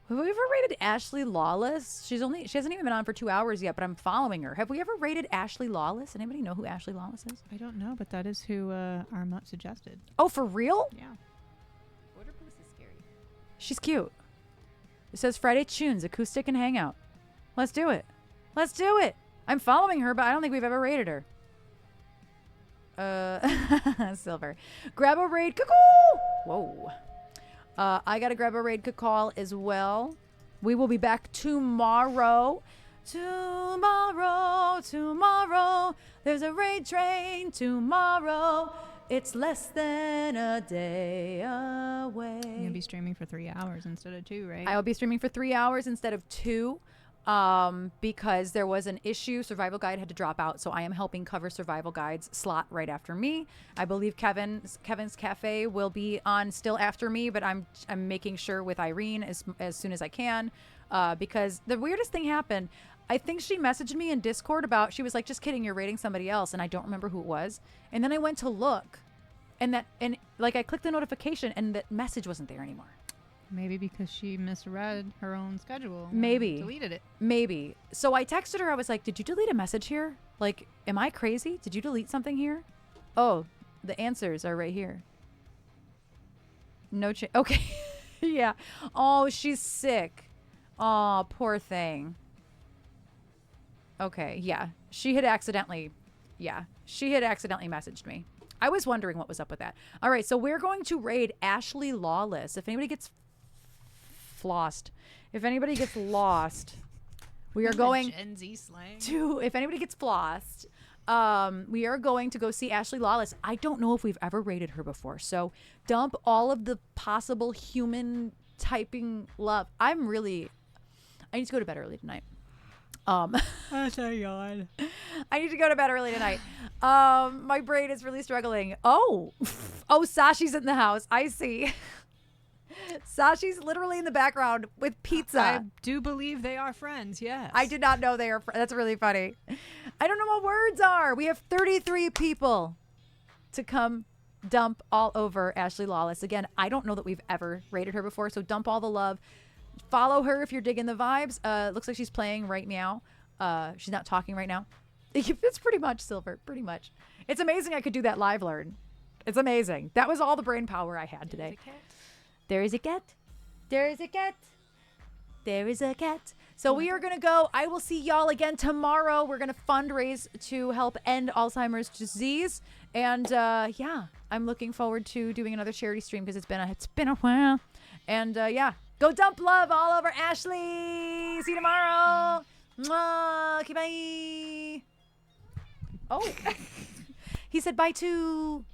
Have we ever rated Ashley Lawless? She hasn't even been on for 2 hours yet, but I'm following her. Have we ever rated Ashley Lawless? Anybody know who Ashley Lawless is? I don't know, but that is who our mutt suggested. Oh, for real? Yeah. Border Police is scary. She's cute. It says Friday Tunes, acoustic and hangout. Let's do it. I'm following her, but I don't think we've ever rated her. Silver. Grab a raid. Cuckoo! Whoa. I gotta grab a raid call as well. We will be back tomorrow. Tomorrow. There's a raid train tomorrow. It's less than a day away. You're going to be streaming for 3 hours instead of 2, right? I will be streaming for 3 hours instead of 2. Because there was an issue. Survival Guide had to drop out, so I am helping cover Survival Guide's slot right after me. I believe Kevin's Cafe will be on still after me, but I'm making sure with Irene as soon as I can, because the weirdest thing happened. I think she messaged me in Discord about, she was like, just kidding, you're rating somebody else, and I don't remember who it was. And then I went to look, and I clicked the notification, and that message wasn't there anymore. Maybe because she misread her own schedule. Maybe. Deleted it. Maybe. So I texted her. I was like, did you delete a message here? Like, am I crazy? Did you delete something here? Oh, the answers are right here. No change. Okay. Yeah. Oh, she's sick. Oh, poor thing. Okay, yeah. She had accidentally messaged me. I was wondering what was up with that. All right, so we're going to raid Ashley Lawless. If anybody gets if anybody gets lost, we are going Gen Z slang. if anybody gets flossed, we are going to go see Ashley Lawless. I don't know if we've ever rated her before. So dump all of the possible human typing love. I need to go to bed early tonight. That's a yawn. I need to go to bed early tonight. My brain is really struggling. Oh, Sashi's in the house. I see. Sashi's literally in the background with pizza. I do believe they are friends, yes. I did not know they are. That's really funny. I don't know what words are. We have 33 people to come dump all over Ashley Lawless. Again, I don't know that we've ever rated her before, so dump all the love. Follow her if you're digging the vibes. Looks like she's playing right now. She's not talking right now. It's pretty much Silver. Pretty much. It's amazing I could do that live learn. It's amazing. That was all the brain power I had today. There is a cat. There is a cat. There is a cat. So we are going to go. I will see y'all again tomorrow. We're going to fundraise to help end Alzheimer's disease. And yeah, I'm looking forward to doing another charity stream because it's been a while. And yeah, go dump love all over Ashley. See you tomorrow. Mwah. Okay, bye. Oh, he said bye too.